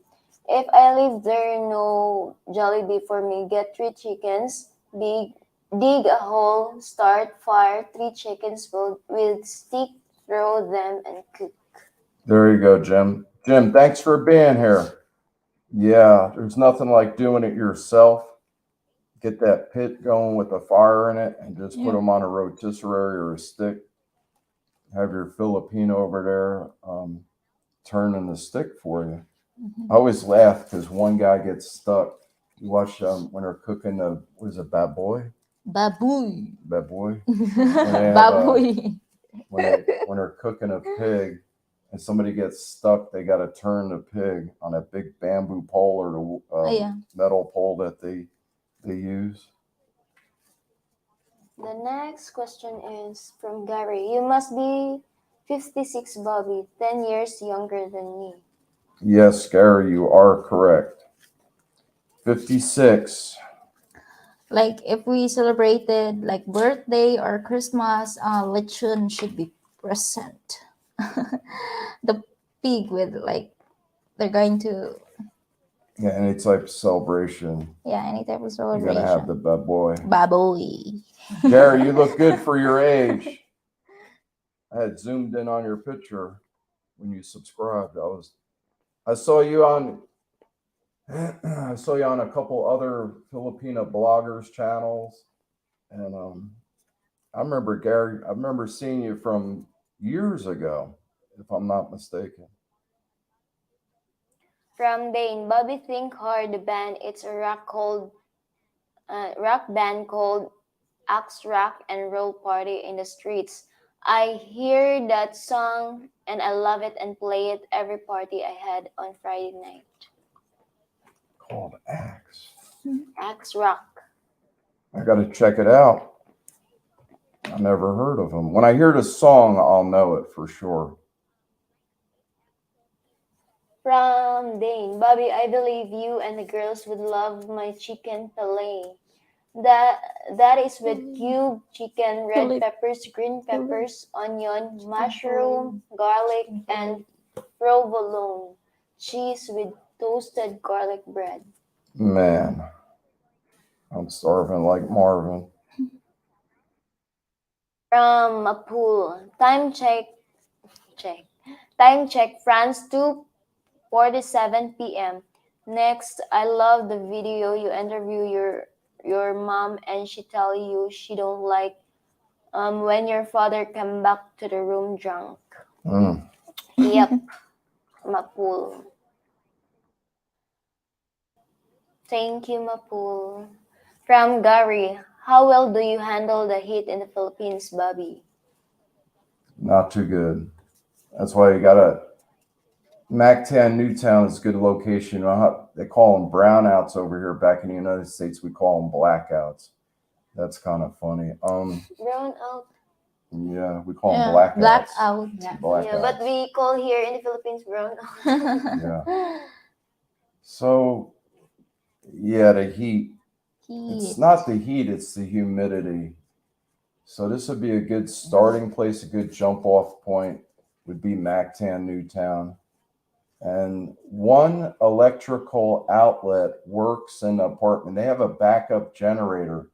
If I live there, no Jollibee for me. Get 3 chickens, dig a hole, start fire, 3 chickens with stick, throw them and cook. There you go, Jim. Jim, thanks for being here. Yeah, there's nothing like doing it yourself. Get that pit going with a fire in it and just put them on a rotisserie or a stick. Have your Filipino over there turning the stick for you. I always laugh because one guy gets stuck. You watch when they're cooking what is it, baboy? Baboy. Baboy. Baboy. When they're cooking a pig and somebody gets stuck, they got to turn the pig on a big bamboo pole or the metal pole that they use. The next question is from Gary. You must be 56, Bobby, 10 years younger than me. Yes, Gary, you are correct. 56. Like if we celebrated like birthday or Christmas, lechon should be present. The pig with like they're going to. Yeah, any type of celebration. Yeah, any type of You're celebration. gonna have the baboy. Baboy. Gary, you look good for your age. I had zoomed in on your picture when you subscribed. I saw you on a couple other Filipino bloggers channels, and I remember seeing you from years ago, if I'm not mistaken. From Dane, Bobby Think Hard, the band. It's a rock band called Axe Rock and Roll Party in the Streets. I hear that song and I love it and play it every party I had on Friday night. Called Axe. Axe Rock. I got to check it out. I never heard of them. When I hear the song, I'll know it for sure. From Dane, Bobby, I believe you and the girls would love my chicken fillet. That is with cubed chicken, red peppers, green peppers, onion, mushroom, garlic, and provolone cheese with toasted garlic bread. Man, I'm starving like Marvin. From a pool. Check. Time check, France 2:47 p.m. Next, I love the video you interview your mom and she tell you she don't like when your father come back to the room drunk. Mm. Yep, Mapul. Thank you, Mapul. From Gary, how well do you handle the heat in the Philippines, Bobby? Not too good. That's why you gotta. Mactan Newtown is a good location. You know how they call them brownouts over here. Back in the United States, we call them blackouts. That's kind of funny. Brown out. Yeah, we call them Yeah, blackouts. blackout. Yeah. Blackouts. Yeah, but we call here in the Philippines brown out. Yeah. So, yeah, the heat. It's Heat. not the heat, it's the humidity. So this would be a good starting place, a good jump off point would be Mactan Newtown. And one electrical outlet works in the apartment. They have a backup generator,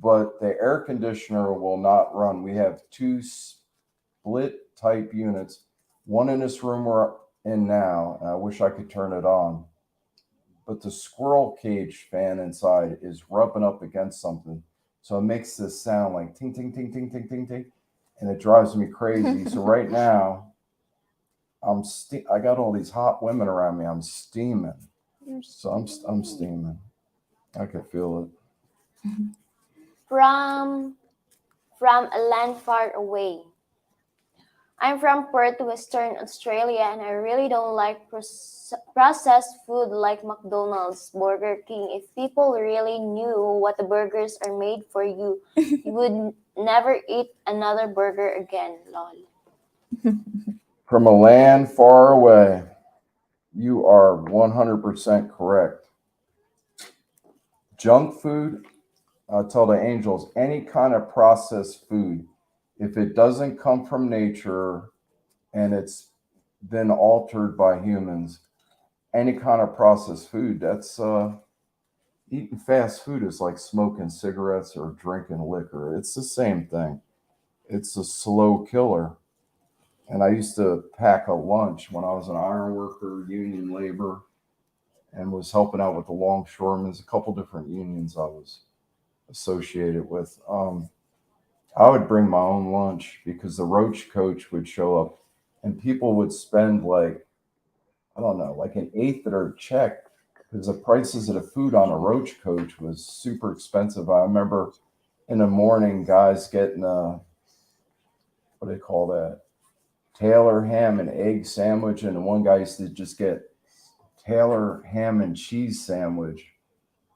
but the air conditioner will not run. We have two split type units, one in this room we're in now, and I wish I could turn it on. But the squirrel cage fan inside is rubbing up against something. So it makes this sound like ting, ting, ting, ting, ting, ting, ting. And it drives me crazy. So right now, I got all these hot women around me. I'm steaming. So I'm steaming. I can feel it. From a land far away. I'm from Perth, Western Australia, and I really don't like processed food like McDonald's, Burger King. If people really knew what the burgers are made for, you would never eat another burger again. Lol. From a land far away, you are 100% correct. Junk food, I tell the angels, any kind of processed food, if it doesn't come from nature and it's been altered by humans, any kind of processed food, that's eating fast food is like smoking cigarettes or drinking liquor. It's the same thing. It's a slow killer. And I used to pack a lunch when I was an iron worker, union labor, and was helping out with the longshoremen. There's a couple different unions I was associated with. I would bring my own lunch because the roach coach would show up and people would spend like, I don't know, like an eighth of their check because the prices of the food on a roach coach was super expensive. I remember in the morning, guys getting what do they call that? Taylor ham and egg sandwich. And one guy used to just get Taylor ham and cheese sandwich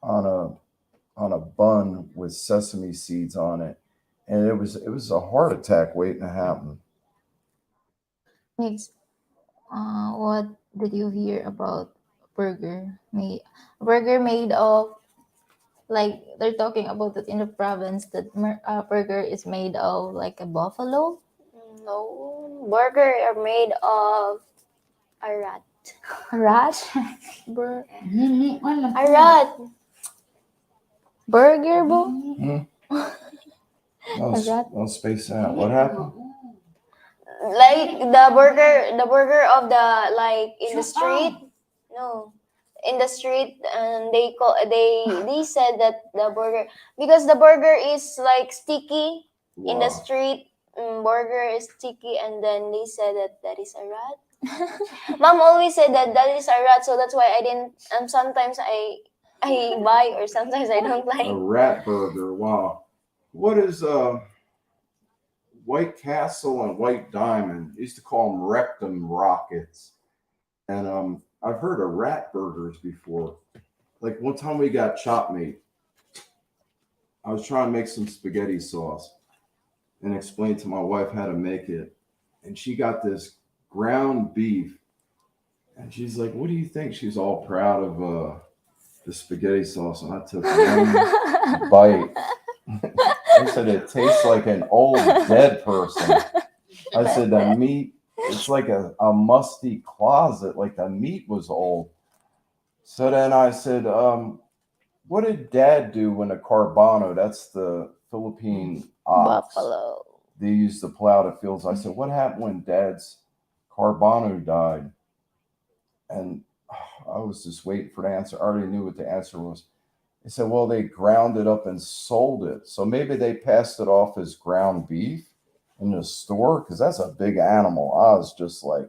on a bun with sesame seeds on it. And it was a heart attack waiting to happen. Next, what did you hear about burger made of, like they're talking about it in the province that burger is made of like a buffalo. No, burger are made of a rat. A rat. A rat. Burger bo. Don't space out. What happened? Like the burger of the like in the street. No, in the street, and they said that the burger, because the burger is like sticky in the Wow. street. Burger is sticky, and then they said that is a rat. Mom always said that is a rat, so that's why I didn't. Sometimes I buy, or sometimes I don't like. A rat burger. Wow. What is White Castle and White Diamond? Used to call them rectum rockets. And I've heard of rat burgers before. Like one time we got chop meat. I was trying to make some spaghetti sauce and explain to my wife how to make it. And she got this ground beef. And she's like, what do you think? She's all proud of the spaghetti sauce. And I took one bite. I said, it tastes like an old dead person. I said, the meat it's like a musty closet, like the meat was old. So then I said, what did Dad do when the carbano, that's the Philippine ox, Buffalo. they used to plow the fields? I said, what happened when Dad's carbano died? And I was just waiting for the answer. I already knew what the answer was. They said, well, they ground it up and sold it. So maybe they passed it off as ground beef in the store because that's a big animal. I was just like,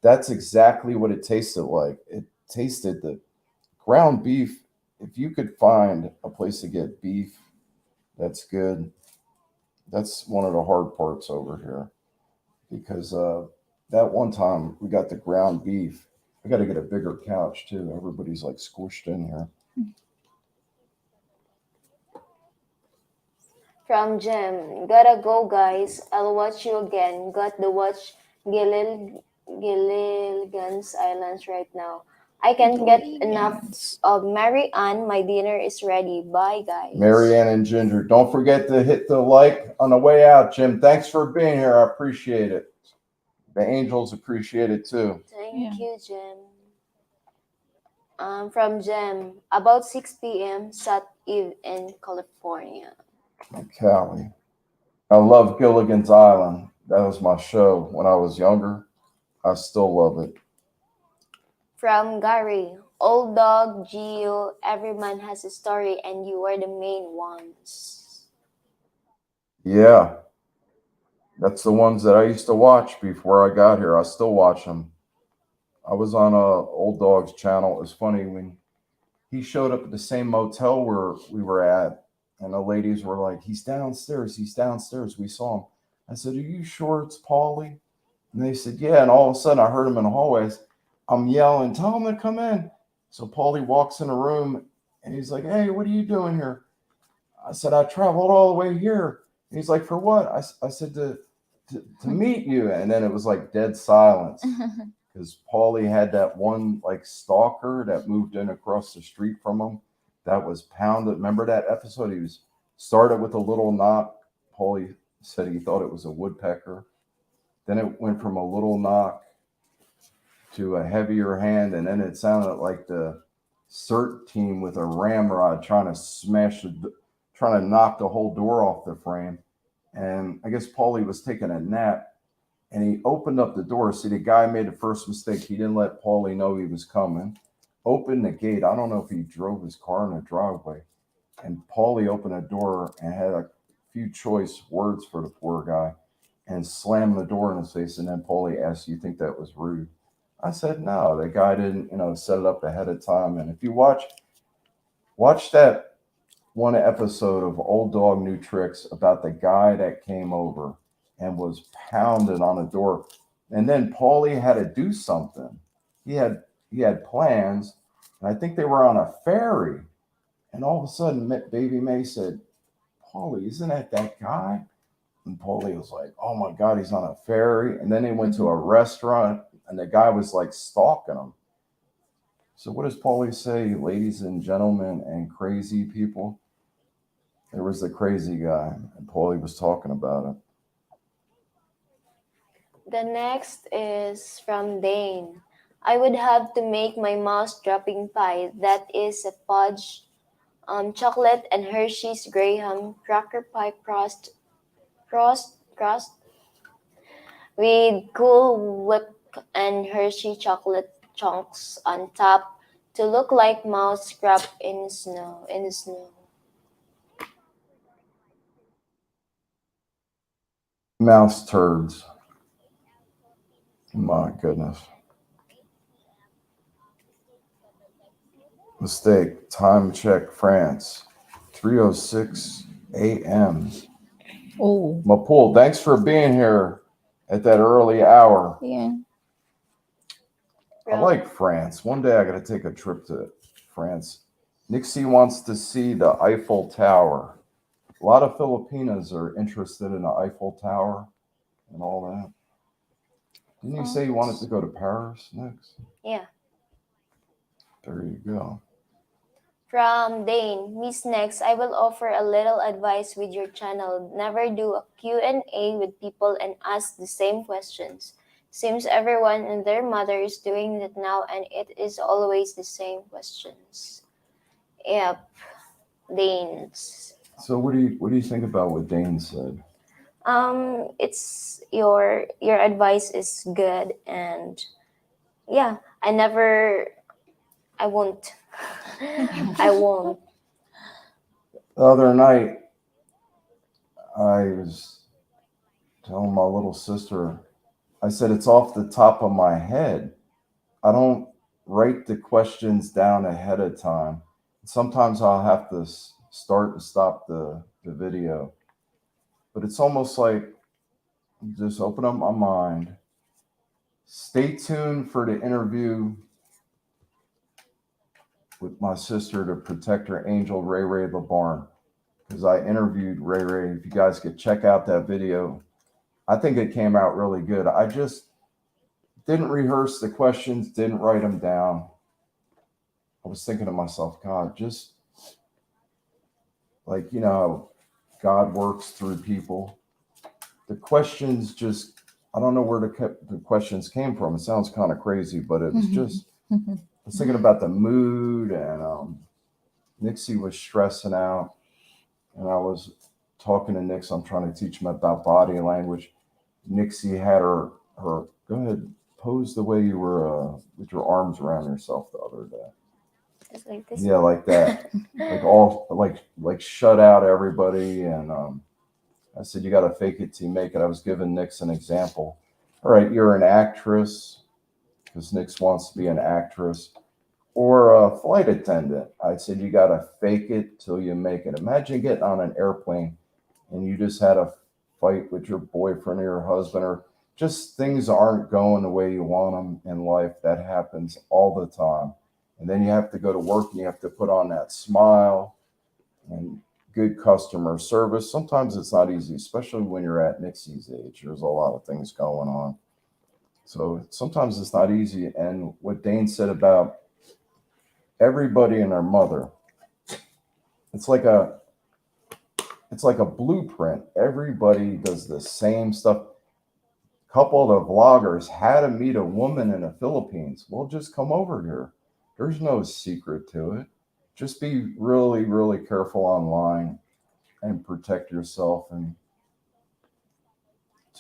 that's exactly what it tasted like. It tasted the ground beef. If you could find a place to get beef that's good, that's one of the hard parts over here because that one time we got the ground beef. I got to get a bigger couch too. Everybody's like squished in here. From Jem, gotta go, guys. I'll watch you again. Got to watch Gilligan's Islands right now. I can't get enough of Mary Ann. My dinner is ready. Bye, guys. Marianne and Ginger, don't forget to hit the like on the way out, Jim. Thanks for being here. I appreciate it. The angels appreciate it too. Thank you, Jem. From Jem, about 6 p.m. Sat Eve in California. Cali. I love Gilligan's Island. That was my show when I was younger. I still love it. From Gary, Old Dog, Gio, every man has a story and you are the main ones. Yeah, that's the ones that I used to watch before I got here. I still watch them. I was on Old Dog's channel. It was funny when he showed up at the same motel where we were at, and the ladies were like, "He's downstairs. He's downstairs. We saw him." I said, "Are you sure it's Paulie?" And they said, "Yeah." And all of a sudden, I heard him in the hallways. I'm yelling, "Tell him to come in." So Paulie walks in the room, and he's like, "Hey, what are you doing here?" I said, "I traveled all the way here." And he's like, "For what?" I said, to meet you. And then it was like dead silence because Paulie had that one like stalker that moved in across the street from him that was pounded. Remember that episode? He was started with a little knock. Paulie said he thought it was a woodpecker. Then it went from a little knock to a heavier hand, and then it sounded like the CERT team with a ramrod trying to knock the whole door off the frame. And I guess Paulie was taking a nap, and he opened up the door. See, the guy made the first mistake. He didn't let Paulie know he was coming. Opened the gate. I don't know if he drove his car in the driveway. And Paulie opened the door and had a few choice words for the poor guy and slammed the door in his face. And then Paulie asked, "You think that was rude?" I said, "No, the guy didn't, set it up ahead of time." And if you watch that one episode of Old Dog New Tricks about the guy that came over and was pounding on the door. And then Paulie had to do something. He had plans, and I think they were on a ferry. And all of a sudden, Baby May said, "Paulie, isn't that guy?" And Paulie was like, "Oh my God, he's on a ferry." And then they went to a restaurant, and the guy was like stalking him. So what does Paulie say, ladies and gentlemen and crazy people? There was the crazy guy, and Paulie was talking about it. The next is from Dane. I would have to make my mouse dropping pie. That is a fudge, chocolate and Hershey's Graham cracker pie crust with Cool Whip and Hershey chocolate chunks on top to look like mouse scrap in snow. In the snow. Mouse turds. My goodness. Mistake. Time check, France. 3:06 a.m. Oh, Mapul, thanks for being here at that early hour. yeah. I like France. One day I got to take a trip to France. Nixie wants to see the Eiffel Tower. A lot of Filipinas are interested in the Eiffel Tower and all that. Didn't you say you wanted to go to Paris next? Yeah. There you go. From Dane, Miss Next, I will offer a little advice with your channel. Never do a Q&A with people and ask the same questions. Seems everyone and their mother is doing it now, and it is always the same questions. Yep, Danes. So what do you think about what Dane said? It's your advice is good, and yeah, I won't. I won't. The other night, I was telling my little sister, I said, it's off the top of my head. I don't write the questions down ahead of time. Sometimes I'll have to start and stop the video. But it's almost like just open up my mind. Stay tuned for the interview with my sister to protect her angel, Ray Ray the Barn, because I interviewed Ray Ray. If you guys could check out that video, I think it came out really good. I just didn't rehearse the questions, didn't write them down. I was thinking to myself, God, just like, you know, God works through people. The questions just, I don't know where the questions came from. It sounds kind of crazy, but it was just, I was thinking about the mood, and Nixie was stressing out, and I was talking to Nix. I'm trying to teach him about body language. Nixie had her go ahead, pose the way you were with your arms around yourself the other day. Just like this. Yeah, like that. Like all like shut out everybody. And I said, you got to fake it till you make it. I was giving Nix an example. All right, you're an actress, because Nix wants to be an actress, or a flight attendant. I said, you got to fake it till you make it. Imagine getting on an airplane and you just had a fight with your boyfriend or your husband, or just things aren't going the way you want them in life. That happens all the time. And then you have to go to work and you have to put on that smile and good customer service. Sometimes it's not easy, especially when you're at Nixie's age. There's a lot of things going on. So sometimes it's not easy. And what Dane said about everybody and their mother, it's like a blueprint. Everybody does the same stuff. A couple of the vloggers had to meet a woman in the Philippines. Well, just come over here. There's no secret to it. Just be really, really careful online and protect yourself, and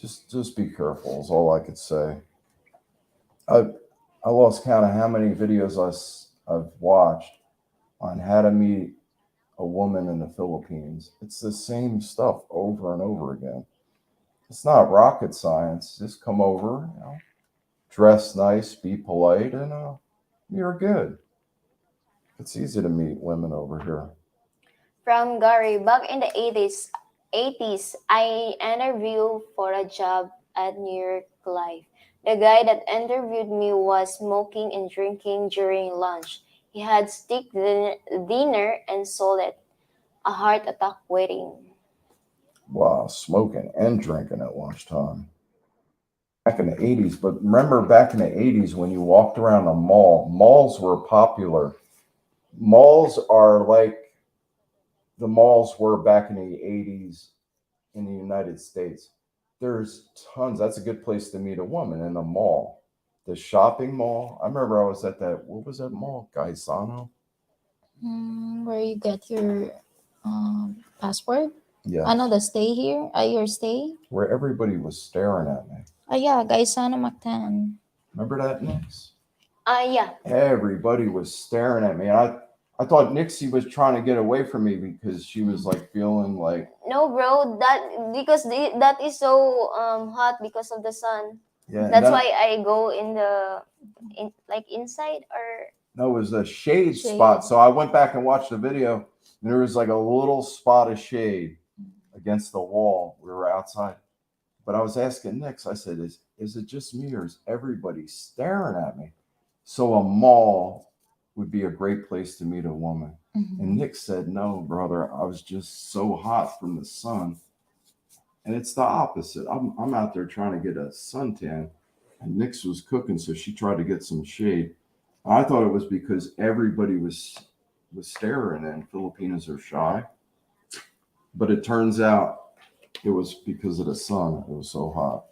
just be careful is all I could say. I lost count of how many videos I've watched on how to meet a woman in the Philippines. It's the same stuff over and over again. It's not rocket science. Just come over, you know, dress nice, be polite, and you're good. It's easy to meet women over here. From Gary, back in the 80s, I interviewed for a job at New York Life. The guy that interviewed me was smoking and drinking during lunch. He had steak dinner and sold it. A heart attack waiting. Wow, smoking and drinking at lunchtime. Back in the 80s, but remember back in the 80s when you walked around a mall, malls were popular. Malls are like the malls were back in the 80s in the United States. There's tons. That's a good place to meet a woman, in a mall. The shopping mall. I remember I was at that, what was that mall? Gaisano? Where you get your passport? Yeah. I know the stay here. Your stay? Where everybody was staring at me. Yeah, Gaisano Mactan. Remember that, Nix? Yeah. Everybody was staring at me. I thought Nixie was trying to get away from me because she was like feeling like. No, bro. That is so hot because of the sun. Yeah. That's why I go inside or. No, it was a shade spot. So I went back and watched the video, and there was like a little spot of shade against the wall. We were outside. But I was asking Nix, I said, is it just me, or is everybody staring at me? So a mall would be a great place to meet a woman. Mm-hmm. And Nix said, no, brother, I was just so hot from the sun. And it's the opposite. I'm out there trying to get a suntan, and Nix was cooking, so she tried to get some shade. I thought it was because everybody was staring, and Filipinos are shy. But it turns out it was because of the sun. It was so hot.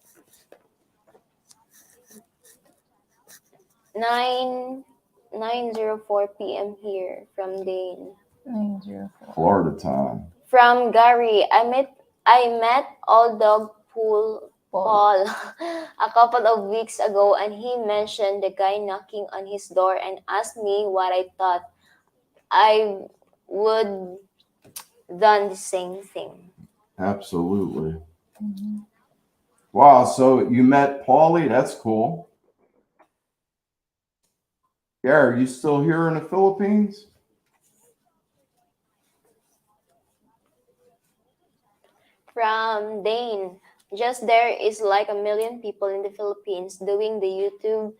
9:04 p.m. here from Dane. 904. Florida time. From Gary, I met Old Dog Paul a couple of weeks ago, and he mentioned the guy knocking on his door and asked me what I thought. I would done the same thing. Absolutely. Mhm. Wow. So you met Paulie? That's cool. Yeah. Are you still here in the Philippines? From Dane, just there is like a million people in the Philippines doing the YouTube,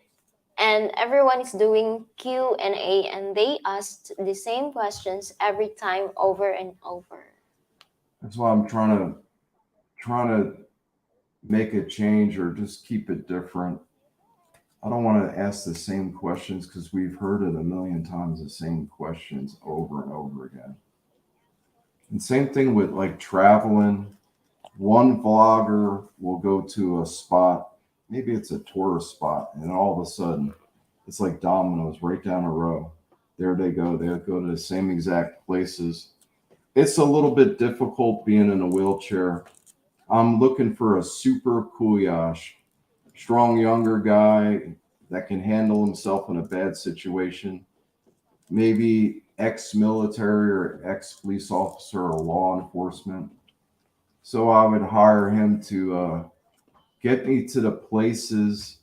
and everyone is doing Q&A, and they asked the same questions every time over and over. That's why I'm trying to make a change or just keep it different. I don't want to ask the same questions because we've heard it a million times, the same questions over and over again. And same thing with like traveling. One vlogger will go to a spot, maybe it's a tourist spot, and all of a sudden it's like dominoes right down a row. There they go. They go to the same exact places. It's a little bit difficult being in a wheelchair. I'm looking for a super kuyash, strong younger guy that can handle himself in a bad situation. Maybe ex-military or ex-police officer or law enforcement. So I would hire him to get me to the places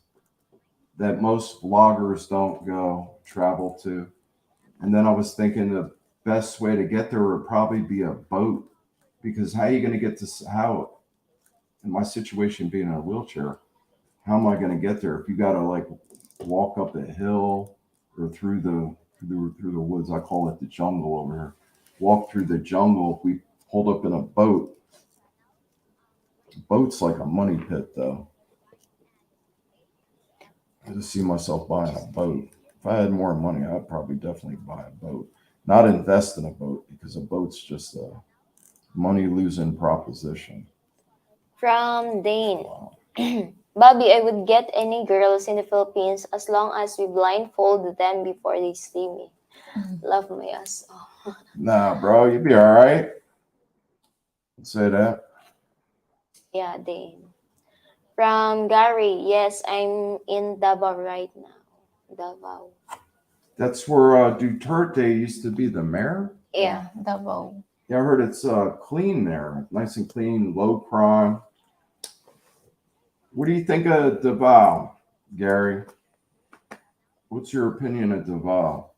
that most vloggers don't go, travel to. And then I was thinking the best way to get there would probably be a boat, because how are you going to get to, how, in my situation being in a wheelchair, how am I going to get there if you got to like walk up a hill or through the woods? I call it the jungle over here. Walk through the jungle. If we pulled up in a boat, boat's like a money pit though. I just see myself buying a boat. If I had more money, I'd probably definitely buy a boat. Not invest in a boat, because a boat's just a money losing proposition. From Dane, Bobby, I would get any girls in the Philippines as long as we blindfold them before they see me. Love my ass off. Nah, bro, you'd be all right. Say that. Yeah, Dane. From Gary, yes, I'm in Davao right now. Davao. That's where Duterte used to be the mayor. Yeah. Davao. Yeah, I heard it's clean there, nice and clean, low crime. What do you think of Davao, Gary? What's your opinion of Davao?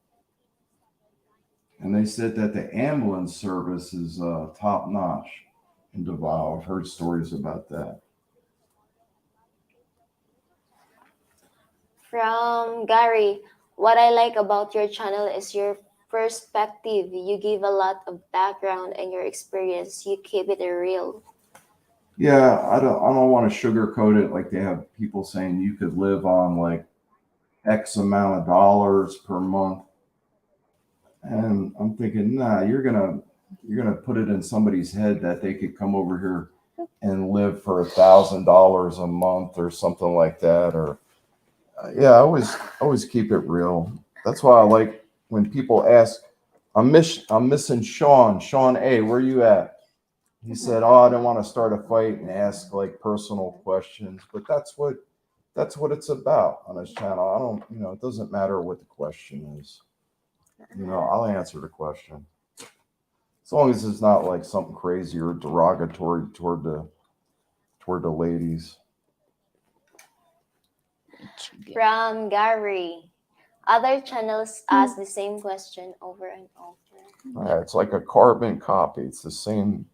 And they said that the ambulance service is top notch in Davao. I've heard stories about that. From Gary, what I like about your channel is your perspective. You give a lot of background and your experience. You keep it real. Yeah, I don't want to sugarcoat it like they have people saying you could live on like X amount of dollars per month. And I'm thinking, nah, you're gonna put it in somebody's head that they could come over here and live for $1,000 a month or something like that. Or yeah, I always keep it real. That's why I like when people ask, I'm missing Sean. Sean A, where you at? He said, "Oh, I don't want to start a fight and ask like personal questions." But that's what it's about on his channel. I don't, it doesn't matter what the question is. I'll answer the question as long as it's not like something crazy or derogatory toward the ladies. From Gary, other channels ask the same question over and over. It's like a carbon copy. It's the same.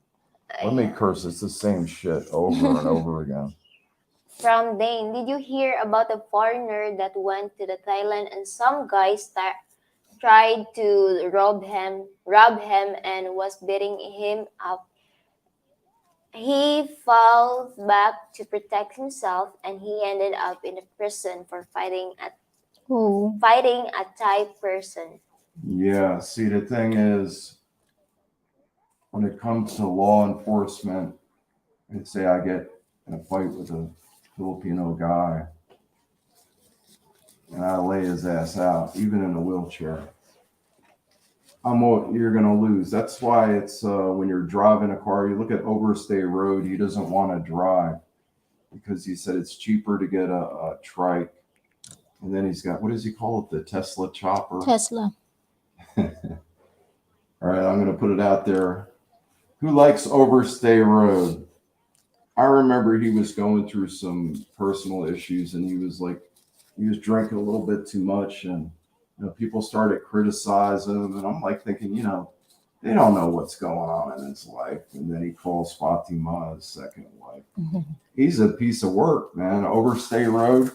Let me curse. It's the same shit over and over again. From Dane, did you hear about a foreigner that went to the Thailand and some guys tried to rob him and was beating him up? He fought back to protect himself, and he ended up in a prison for fighting a Thai person. Yeah. See, the thing is, when it comes to law enforcement, let's say I get in a fight with a Filipino guy, and I lay his ass out, even in a wheelchair. You're gonna lose. That's why it's when you're driving a car, you look at Overstay Road. He doesn't want to drive because he said it's cheaper to get a trike. And then he's got, what does he call it? The Tesla chopper. Tesla. All right, I'm gonna put it out there. Who likes Overstay Road? I remember he was going through some personal issues, and he was drinking a little bit too much, and people started criticizing him, and I'm like thinking, they don't know what's going on in his life. And then he calls Fatima his second wife. He's a piece of work, man. Overstay Road.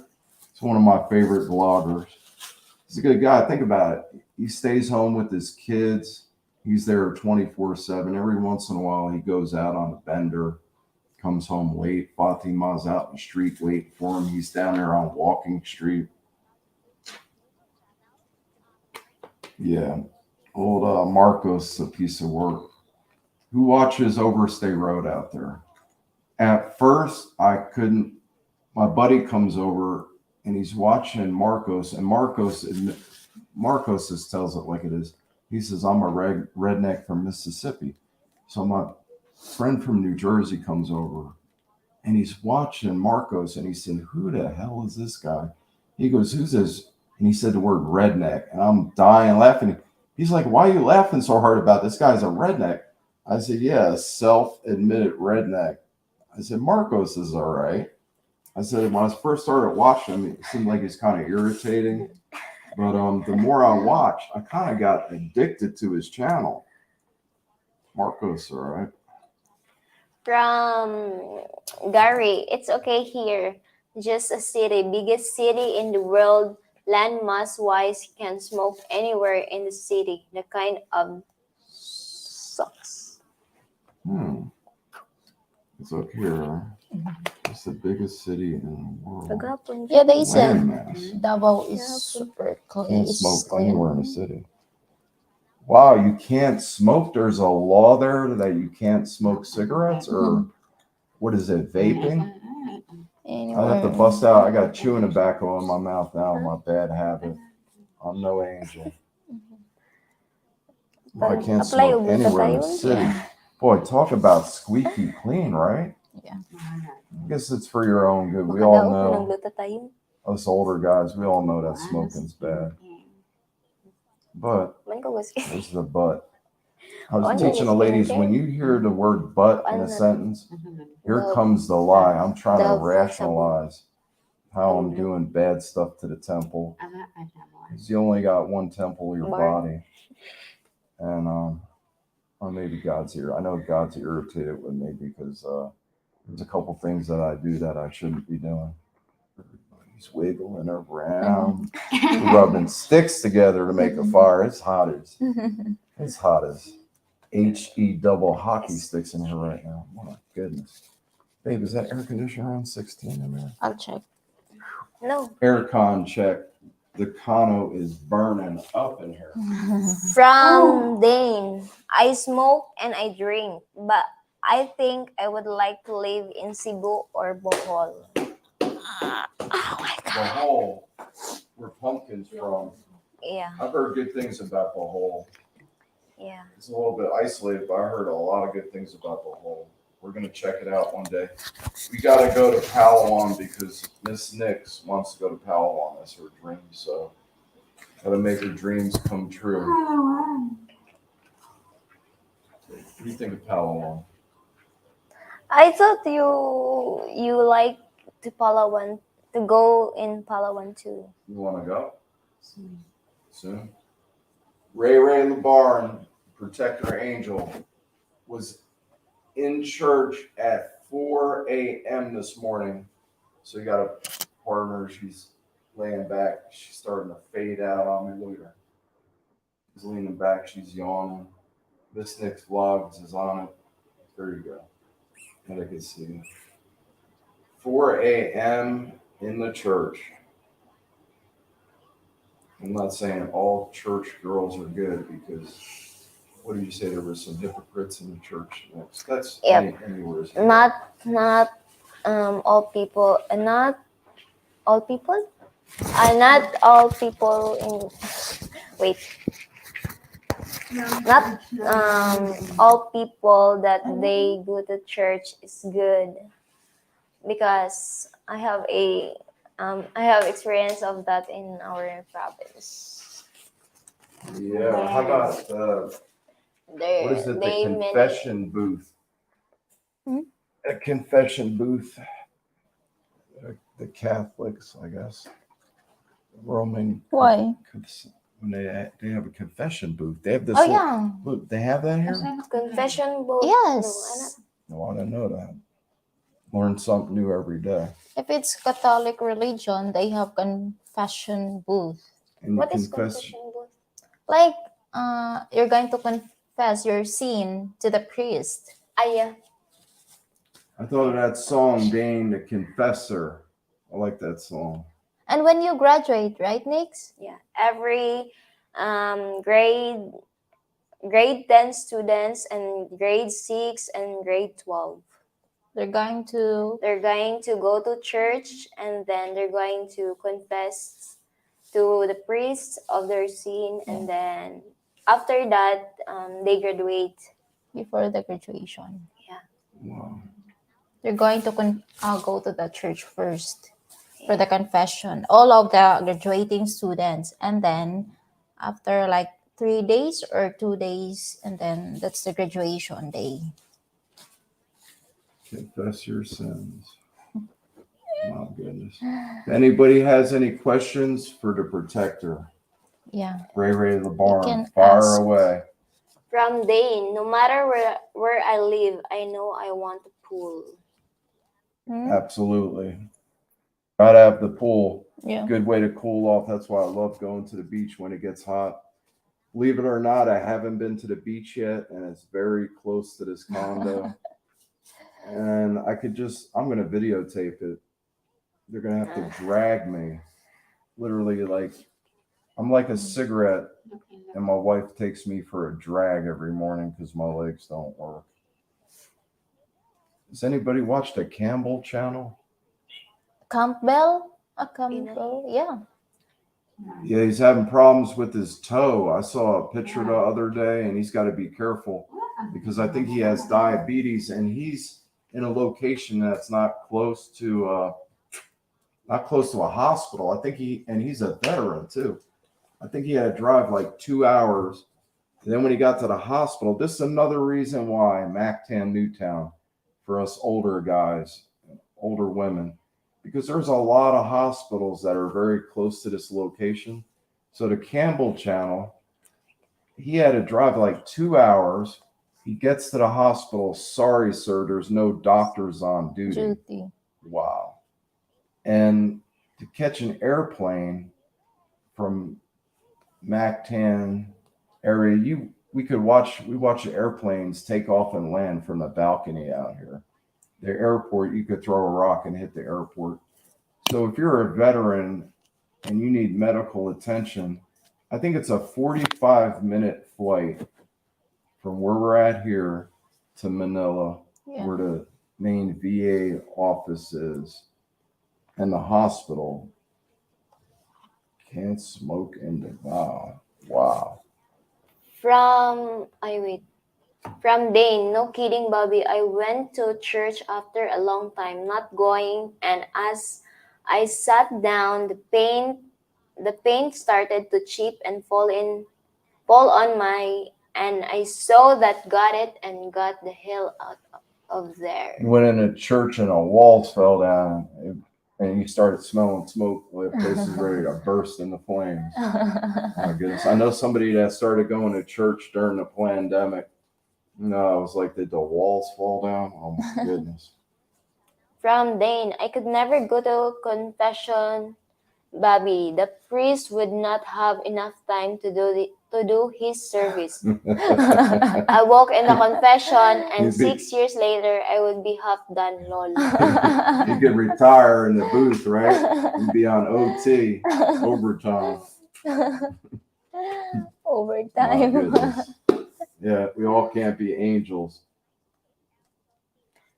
It's one of my favorite bloggers. He's a good guy. Think about it. He stays home with his kids. He's there 24/7. Every once in a while, he goes out on a bender, comes home late. Fatima's out in the street waiting for him. He's down there on Walking Street. Yeah, old Marcos, a piece of work. Who watches Overstay Road out there? At first, I couldn't. My buddy comes over and he's watching Marcos, and Marcos just tells it like it is. He says, "I'm a redneck from Mississippi." So my friend from New Jersey comes over and he's watching Marcos, and he said, "Who the hell is this guy?" He goes, "Who's this?" And he said the word redneck, and I'm dying laughing. He's like, "Why are you laughing so hard about this guy's a redneck?" I said, "Yeah, self-admitted redneck." I said, "Marcos is all right." I said, when I first started watching him, it seemed like he's kind of irritating. But the more I watched, I kind of got addicted to his channel. Marcos, all right. From Gary, it's okay here. Just a city, biggest city in the world. Landmass wise, can smoke anywhere in the city. The kind of sucks. It's up here. It's the biggest city in the world. Yeah, they said Landmass. Davao is super clean. Can't smoke anywhere in the city. Wow, you can't smoke. There's a law there that you can't smoke cigarettes, or what is it, vaping? I have to bust out. I got chewing tobacco in my mouth now, my bad habit. I'm no angel. I can't smoke anywhere in the city. Boy, talk about squeaky clean, right? Yeah. I guess it's for your own good. We all know, us older guys, we all know that smoking's bad. But, this is a but. I was teaching the ladies, when you hear the word but in a sentence, here comes the lie. I'm trying to rationalize how I'm doing bad stuff to the temple. Because you only got one temple, your body. And or maybe God's here. I know God's irritated with me because there's a couple things that I do that I shouldn't be doing. He's wiggling around, rubbing sticks together to make a fire. It's hot as HE double hockey sticks in here right now. My goodness. Babe, is that air conditioner on 16 in there? I'll check. No. Air con check. The Kano is burning up in here. From Dane, I smoke and I drink, but I think I would like to live in Cebu or Bohol. Oh my God. Bohol, where pumpkin's from. Yeah, I've heard good things about Bohol. yeah. It's a little bit isolated, but I heard a lot of good things about Bohol. We're going to check it out one day. We got to go to Palawan because Miss Nix wants to go to Palawan. That's her dream. So, got to make her dreams come true. What do you think of Palawan? I thought you like to Palawan, to go in Palawan too. You want to go? Soon. Ray in the barn, protector angel, was in church at 4 a.m. this morning. So you got a partner. She's laying back. She's starting to fade out on me. Look at her. She's leaning back. She's yawning. This next vlog is on it. There you go. And I can see it. 4 a.m. in the church. I'm not saying all church girls are good because what do you say? There were some hypocrites in the church. That's anywhere. Not all people, not all people. Not all people in wait, not all people that they go to church is good, because I have experience of that in our province. Yeah. How about what is it? The They confession booth. Hmm? A confession booth. The Catholics, I guess. Roman. Why? When they have a confession booth, they have this. Oh yeah. Look, they have that here. confession both. Yes. No, I didn't know that. Learn something new every day. If it's Catholic religion, they have confession booth. And What is confess. confession both? Like you're going to confess your sin to the priest. Yeah. I thought of that song, Dane the Confessor. I like that song. And when you graduate, right, Nix? Yeah. Every grade 10 students and grade 6 and grade 12. They're going to They're going to go to church, and then they're going to confess to the priest of their sin, and then after that they graduate. before the graduation. Wow. They're going to go to the church first for the confession. All of the graduating students, and then after like 3 days or 2 days, and then that's the graduation day. Confess your sins. My goodness. If anybody has any questions for the protector, Yeah. Ray the You Barn, can fire ask. away. From Dane, no matter where I live, I know I want a pool. Absolutely. Gotta have the pool. Yeah. Good way to cool off. That's why I love going to the beach when it gets hot. Believe it or not, I haven't been to the beach yet, and it's very close to this condo. And I'm going to videotape it. They're going to have to drag me. Literally, like, I'm like a cigarette, and my wife takes me for a drag every morning because my legs don't work. Has anybody watched the Campbell channel? Campbell? Campbell? Yeah. Yeah, he's having problems with his toe. I saw a picture the other day, and he's got to be careful because I think he has diabetes, and he's in a location that's not close to a hospital. I think he's a veteran too. I think he had to drive like 2 hours. And then when he got to the hospital, this is another reason why Mactan Newtown for us older guys, older women, because there's a lot of hospitals that are very close to this location. So the Campbell channel, he had to drive like 2 hours. He gets to the hospital. Sorry, sir, there's no doctors on duty. Wow. And to catch an airplane from Mactan area, we watch the airplanes take off and land from the balcony out here. The airport, you could throw a rock and hit the airport. So if you're a veteran and you need medical attention, I think it's a 45-minute flight from where we're at here to Manila, where the main VA office is, and the hospital. Can't smoke in the wow. From Dane, no kidding, Bobby. I went to church after a long time not going, and as I sat down, the paint started to chip and fall on my, and I saw that got it and got the hell out of there. You went into church and the walls fell down, and you started smelling smoke. The place is ready to burst into flames. My goodness. I know somebody that started going to church during the pandemic. No, it was like, did the walls fall down? Oh my goodness. From Dane, I could never go to confession, Bobby. The priest would not have enough time to do his service. I walk in the confession, and 6 years later, I would be half done, lol. You could retire in the booth, right? And be on OT, overtime. Overtime. My goodness. Yeah, we all can't be angels.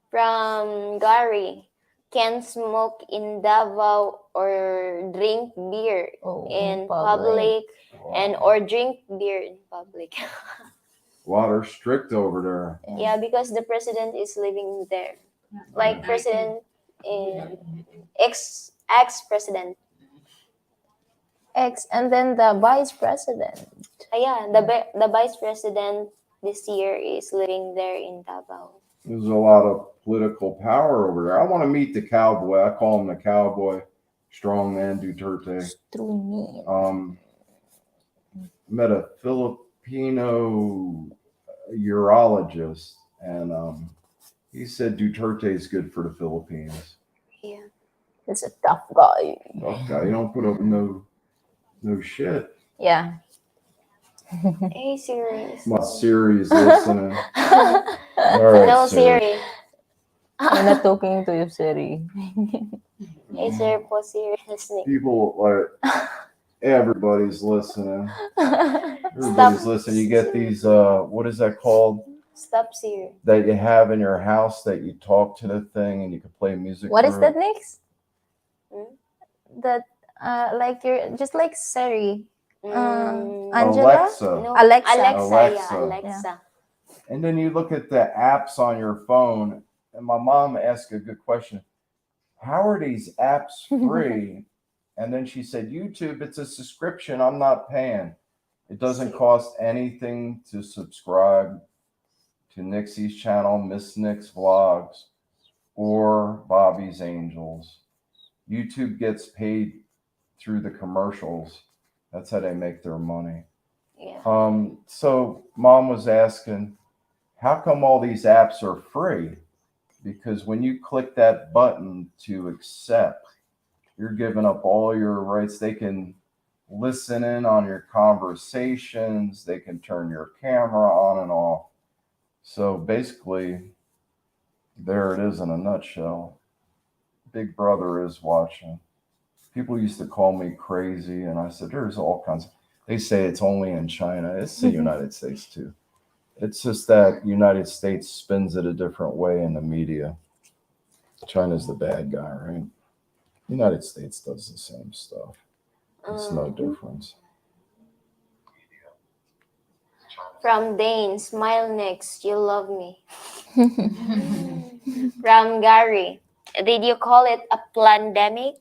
From Gary, can't smoke in Davao or drink beer in public and or drink beer in public. Wow, they're strict over there. Yeah, because the president is living there. Like president in ex-president. And then the vice president. Yeah, the vice president this year is living there in Davao. There's a lot of political power over there. I want to meet the cowboy. I call him the cowboy, strongman Duterte. Met a Filipino urologist, and he said Duterte is good for the Philippines. Yeah. He's a tough guy. Tough guy. You don't put up no shit. Yeah. Hey Siri. My Siri's listening. All right, No Siri. I'm not talking to you, Siri. Hey Siri po Siri listening. People like everybody's listening. Everybody's listening. You get these what is that called? Stop Siri. That you have in your house that you talk to the thing and you can play music. What is through that, it. Nix? That like you're just like Siri. Angela? Alexa. No, Alexa. Yeah, Alexa. Alexa. And then you look at the apps on your phone, and my mom asked a good question. How are these apps free? And then she said, YouTube, it's a subscription. I'm not paying. It doesn't cost anything to subscribe to Nixie's channel, Miss Nix Vlogs, or Bobby's Angels. YouTube gets paid through the commercials. That's how they make their money. Yeah. So mom was asking, how come all these apps are free? Because when you click that button to accept, you're giving up all your rights. They can listen in on your conversations. They can turn your camera on and off. So basically, there it is in a nutshell. Big Brother is watching. People used to call me crazy, and I said, there's all kinds. They say it's only in China. It's the United States too. It's just that United States spins it a different way in the media. China's the bad guy, right? United States does the same stuff. It's no difference. From Dane, smile next, you love me. From Gary, did you call it a pandemic?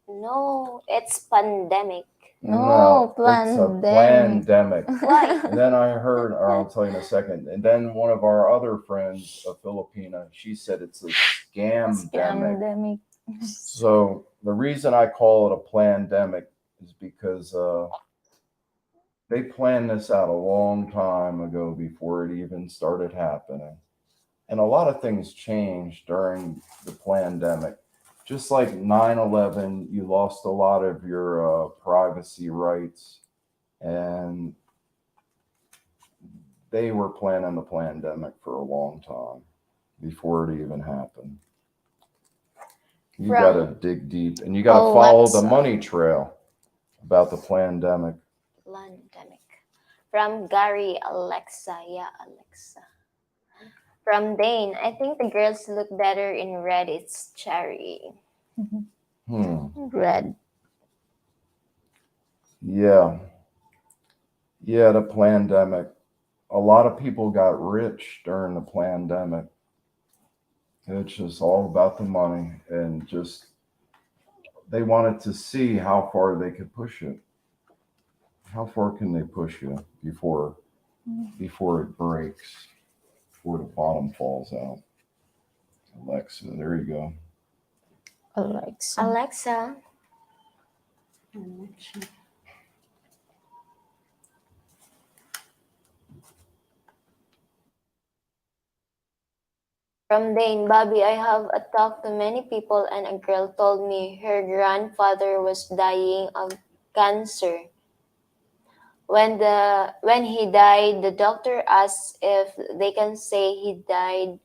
No, it's pandemic. No, It's a pandemic. pandemic. Why? And then I heard, or I'll tell you in a second. And then one of our other friends, a Filipina, she said it's a scam-demic. Scam-demic. So the reason I call it a pandemic is because they planned this out a long time ago before it even started happening. And a lot of things changed during the pandemic. Just like 9/11, you lost a lot of your privacy rights. And they were planning the pandemic for a long time before it even happened. You got to dig deep, and you got to follow the money trail about the pandemic. Pandemic. From Gary, Alexa. Yeah, Alexa. From Dane, I think the girls look better in red. It's cherry. Red. Yeah, the pandemic. A lot of people got rich during the pandemic. It's just all about the money, and just they wanted to see how far they could push it. How far can they push you before it breaks, before the bottom falls out? Alexa, there you go. Alexa. Alexa. From Dane, Bobby, I have talked to many people, and a girl told me her grandfather was dying of cancer. When he died, the doctor asked if they can say he died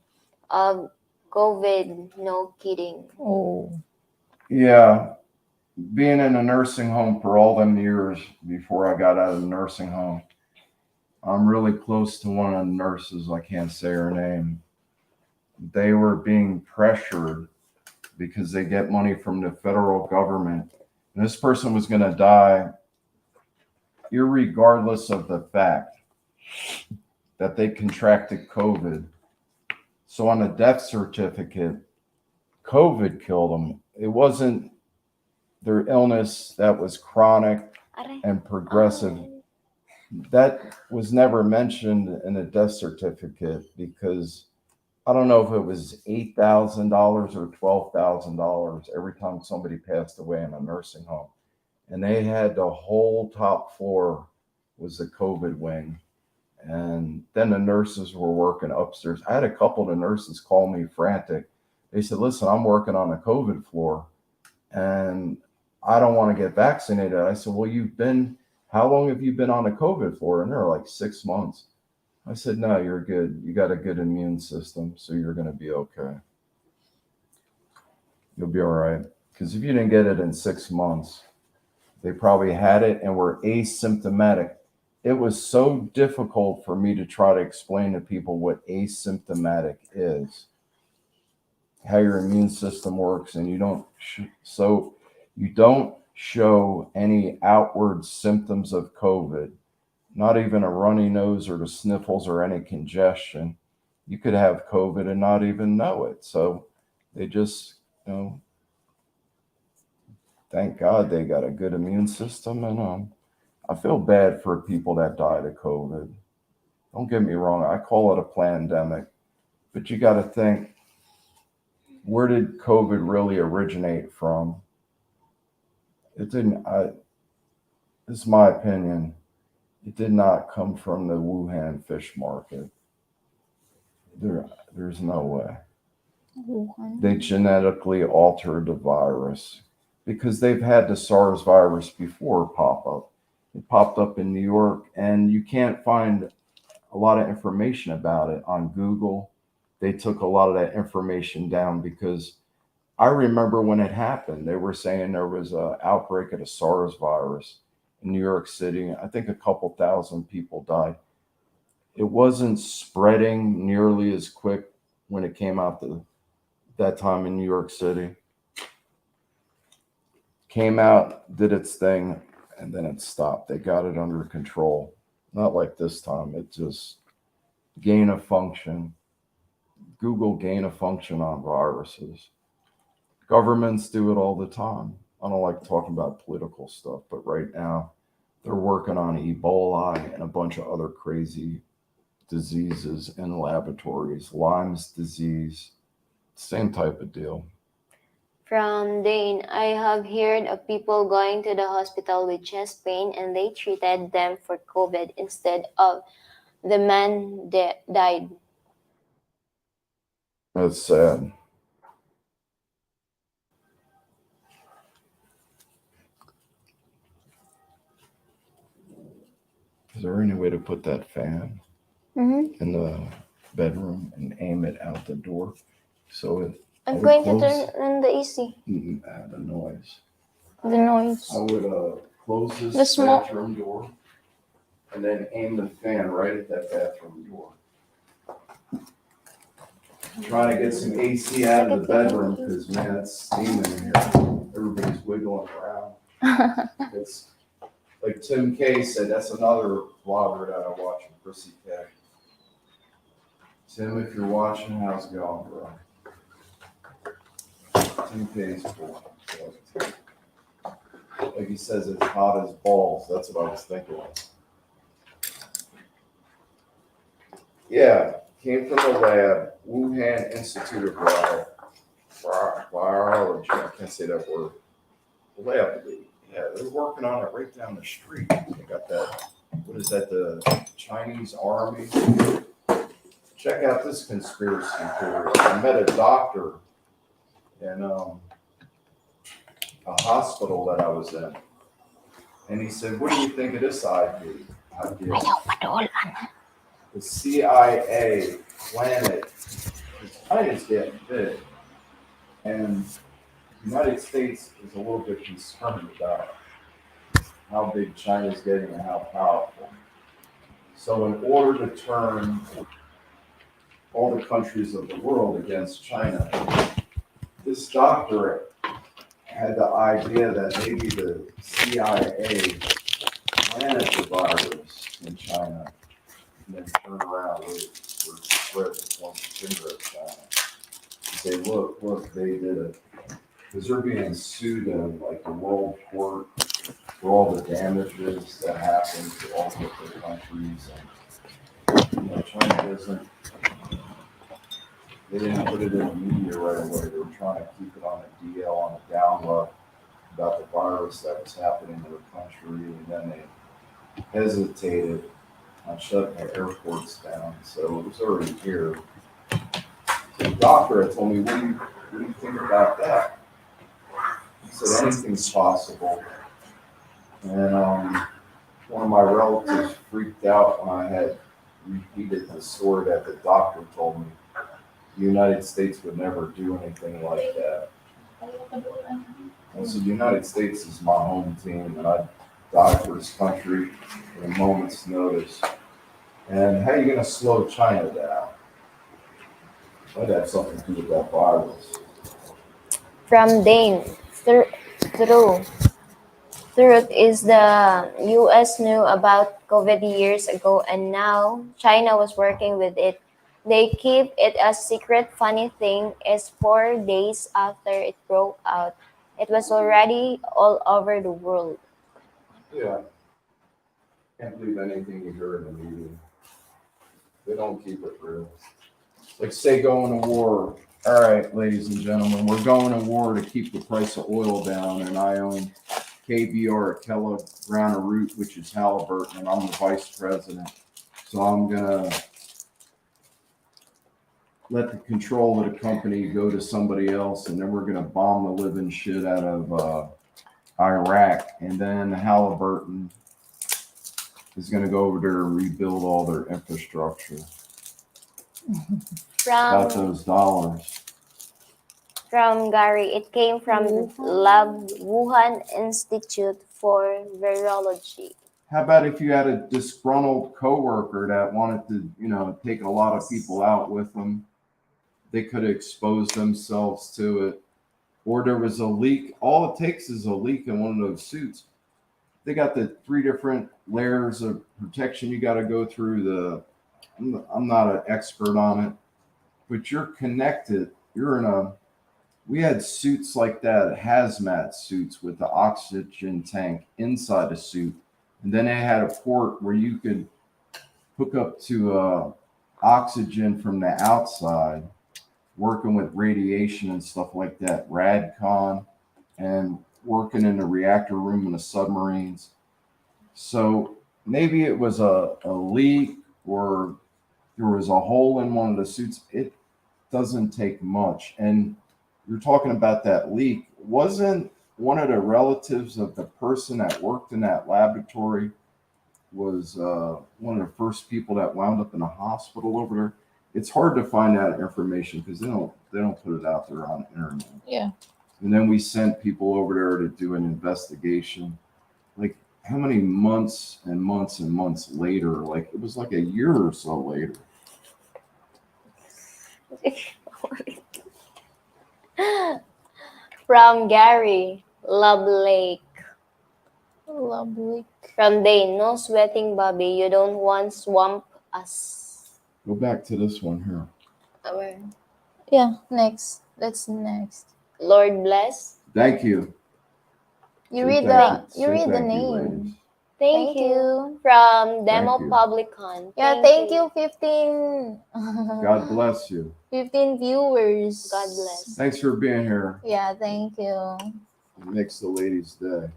of COVID. No kidding. Oh. Yeah, being in a nursing home for all them years before I got out of the nursing home, I'm really close to one of the nurses. I can't say her name. They were being pressured because they get money from the federal government. And this person was going to die irregardless of the fact that they contracted COVID. So on a death certificate, COVID killed them. It wasn't their illness that was chronic Aray. and progressive. That was never mentioned in a death certificate because I don't know if it was $8,000 or $12,000 every time somebody passed away in a nursing home. And they had the whole top floor was the COVID wing. And then the nurses were working upstairs. I had a couple of the nurses call me frantic. They said, listen, I'm working on the COVID floor and I don't want to get vaccinated. I said, well, how long have you been on the COVID floor? And they're like 6 months. I said, no, you're good. You got a good immune system, so you're going to be okay. You'll be all right. Because if you didn't get it in 6 months, they probably had it and were asymptomatic. It was so difficult for me to try to explain to people what asymptomatic is, how your immune system works, and you don't show any outward symptoms of COVID, not even a runny nose or the sniffles or any congestion. You could have COVID and not even know it. So they just, thank God they got a good immune system. And I feel bad for people that died of COVID. Don't get me wrong. I call it a pandemic, but you got to think, where did COVID really originate from? It didn't, this is my opinion. It did not come from the Wuhan fish market. There's no way. Wuhan. They genetically altered the virus because they've had the SARS virus before pop up. It popped up in New York, and you can't find a lot of information about it on Google. They took a lot of that information down because I remember when it happened, they were saying there was an outbreak of the SARS virus in New York City. I think a couple thousand people died. It wasn't spreading nearly as quick when it came out that time in New York City. Came out, did its thing, and then it stopped. They got it under control. Not like this time. It just gain of function. Google gain of function on viruses. Governments do it all the time. I don't like talking about political stuff, but right now they're working on Ebola and a bunch of other crazy diseases in laboratories. Lyme's disease, same type of deal. From Dane, I have heard of people going to the hospital with chest pain and they treated them for COVID instead of the man died. That's sad. Is there any way to put that fan in the bedroom and aim it out the door? So I'm going to turn on the AC. The noise. The noise. I would close The this smoke. bathroom door and then aim the fan right at that bathroom door. Trying to get some AC out of the bedroom because, man, it's steaming in here. Everybody's wiggling around. It's like Tim K said, that's another vlogger that I watch, Chrissy K. Tim, if you're watching, how's it going, bro? Tim K's cool. Like he says, it's hot as balls. That's what I was thinking. Yeah, came from the lab, Wuhan Institute of Virology. I can't say that word. Lab. Yeah, they're working on it right down the street. They got that. What is that? The Chinese army. Check out this conspiracy theory. I met a doctor in a hospital that I was in, and he said, "What do you think of this idea? The CIA planet, China's getting big, and the United States is a little bit concerned about how big China's getting and how powerful. So in order to turn all the countries of the world against China, this doctor had the idea that maybe the CIA planted the virus in China and then turned around with spread the point finger at China. Say, look, they did it. Because they're being sued in like the world court for all the damages that happened to all different countries. And China doesn't, they didn't put it in the media right away. They were trying to keep it on a DL, on a down low about the virus that was happening in their country. And then they hesitated on shutting their airports down. So it was already here. So the doctor had told me, what do you think about that? He said, anything's possible. And one of my relatives freaked out when I had repeated the story that the doctor told me. The United States would never do anything like that. And so the United States is my home team, and I'd die for this country at a moment's notice. And how are you going to slow China down? Might have something to do with that virus. From Dane, truth is the US knew about COVID years ago and now China was working with it. They keep it a secret. Funny thing is 4 days after it broke out, it was already all over the world. Yeah. Can't believe anything you hear in the media. They don't keep it real. Like say going to war. All right, ladies and gentlemen, we're going to war to keep the price of oil down, and I own KBR at Kellogg Brown & Root, which is Halliburton, and I'm the vice president. So I'm gonna let the control of the company go to somebody else, and then we're gonna bomb the living shit out of Iraq, and then Halliburton is gonna go over there and rebuild all their infrastructure. About those dollars. From Gary, it came from Lab Wuhan Institute for Virology. How about if you had a disgruntled coworker that wanted to, take a lot of people out with them? They could expose themselves to it. Or there was a leak. All it takes is a leak in one of those suits. They got the 3 different layers of protection you got to go through. I'm not an expert on it, but you're connected. We had suits like that, hazmat suits with the oxygen tank inside the suit. And then they had a port where you could hook up to oxygen from the outside, working with radiation and stuff like that, RadCon, and working in the reactor room in the submarines. So maybe it was a leak or there was a hole in one of the suits. It doesn't take much. And you're talking about that leak. Wasn't one of the relatives of the person that worked in that laboratory was one of the first people that wound up in a hospital over there? It's hard to find that information because they don't put it out there on the internet. Yeah. And then we sent people over there to do an investigation. Like how many months and months and months later? Like it was like a year or so later. From Gary, Love Lake. Lovely. From Dane, no sweating, Bobby. You don't want swamp us. Go back to this one here. Where? Yeah, next. That's next. Lord bless. Thank you. You Say read thank the you. Say name. thank you, ladies. Thank you. From Demo Thank you. Publicon. Yeah, thank you 15 God bless you. 15 viewers. God bless. Thanks for being here. Yeah, thank you. It makes the ladies' day.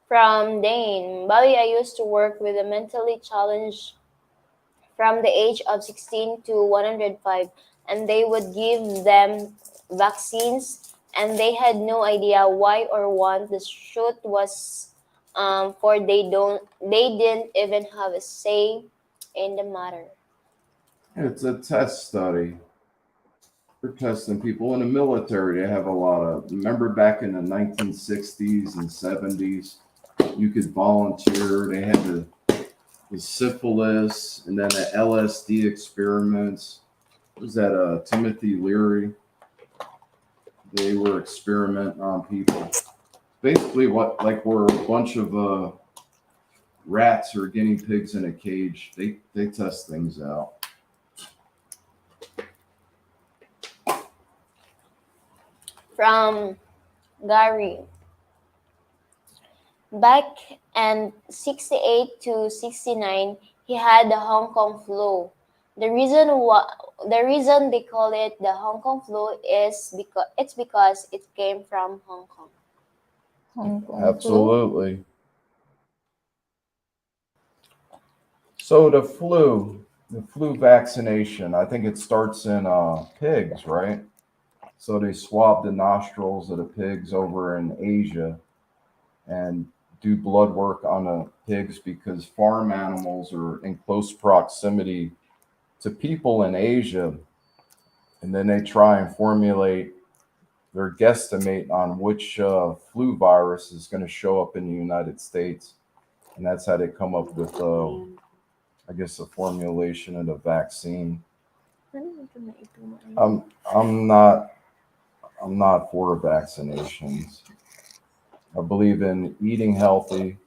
From Dane, Bobby, I used to work with a mentally challenged from the age of 16 to 105, and they would give them vaccines, and they had no idea why or what the shoot was for. They didn't even have a say in the matter. It's a test study. They're testing people in the military. They have a lot of, remember back in the 1960s and 70s, you could volunteer. They had the syphilis and then the LSD experiments. Was that Timothy Leary? they were experimenting on people. Basically, like we're a bunch of rats or guinea pigs in a cage. They test things out. From Gary. Back in 68 to 69, he had the Hong Kong flu. The reason they call it the Hong Kong flu is because it came from Hong Kong. Hong Kong flu. Absolutely. So the flu vaccination, I think it starts in pigs, right? So they swab the nostrils of the pigs over in Asia and do blood work on the pigs because farm animals are in close proximity to people in Asia. And then they try and formulate their guesstimate on which flu virus is going to show up in the United States. And that's how they come up with, I guess, the formulation of the vaccine. I'm not for vaccinations. I believe in eating healthy.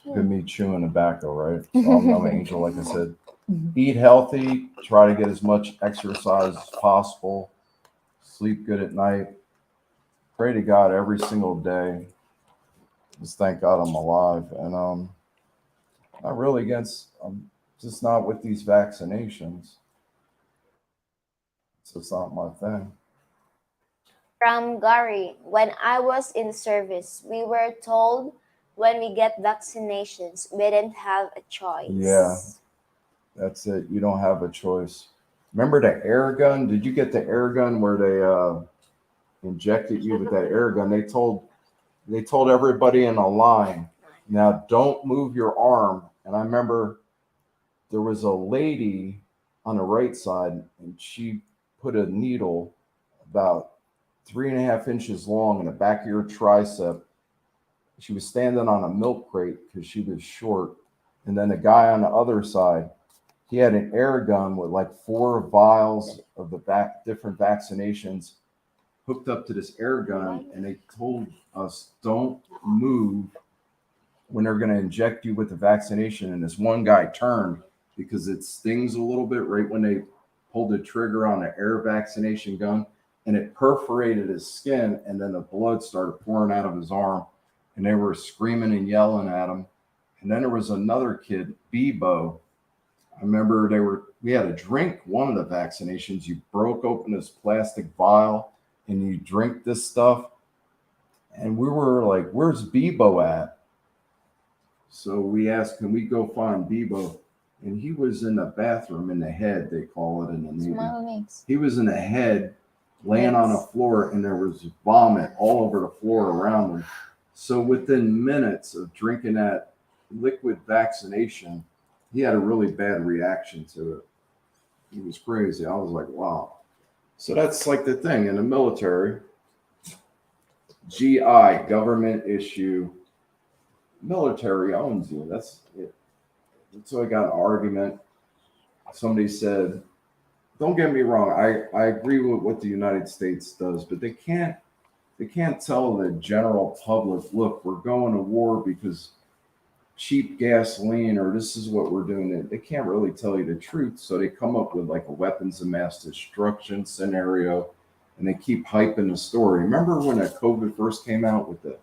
Good me chewing tobacco, right? So I'm an angel, like I said. Eat healthy. Try to get as much exercise as possible. Sleep good at night. Pray to God every single day. Just thank God I'm alive. And not really against. I'm just not with these vaccinations. It's just not my thing. From Gary. When I was in service, we were told when we get vaccinations, we didn't have a choice. Yeah. That's it. You don't have a choice. Remember the air gun? Did you get the air gun where they injected you with that air gun? They told everybody in a line, now don't move your arm. And I remember there was a lady on the right side, and she put a needle about 3.5 inches long in the back of your tricep. She was standing on a milk crate because she was short. And then the guy on the other side, he had an air gun with like 4 vials of the different vaccinations hooked up to this air gun, and they told us don't move when they're going to inject you with the vaccination. And this one guy turned because it stings a little bit right when they pulled the trigger on the air vaccination gun, and it perforated his skin, and then the blood started pouring out of his arm, and they were screaming and yelling at him. And then there was another kid, Bebo. I remember we had to drink one of the vaccinations. You broke open this plastic vial and you drink this stuff. And we were like, where's Bebo at? So we asked, can we go find Bebo? And he was in the bathroom in the head, they call it in the Navy. He was in the head, laying on the floor, and there was vomit all over the floor around him. So within minutes of drinking that liquid vaccination, he had a really bad reaction to it. It was crazy. I was like, wow. So that's like the thing in the military. GI, government issue. Military owns you. That's it. So I got an argument. Somebody said, don't get me wrong, I agree with what the United States does, but they can't tell the general public, look, we're going to war because cheap gasoline, or this is what we're doing. They can't really tell you the truth. So they come up with like a weapons of mass destruction scenario, and they keep hyping the story. Remember when the COVID first came out with the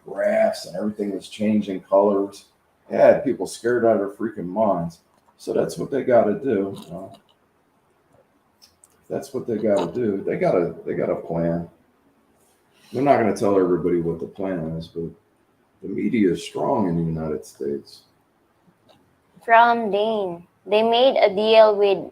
graphs and everything was changing colors? It had people scared out of their freaking minds. So that's what they got to do. That's what they got to do. They got a plan. They're not going to tell everybody what the plan is, but the media is strong in the United States. From Dane. They made a deal with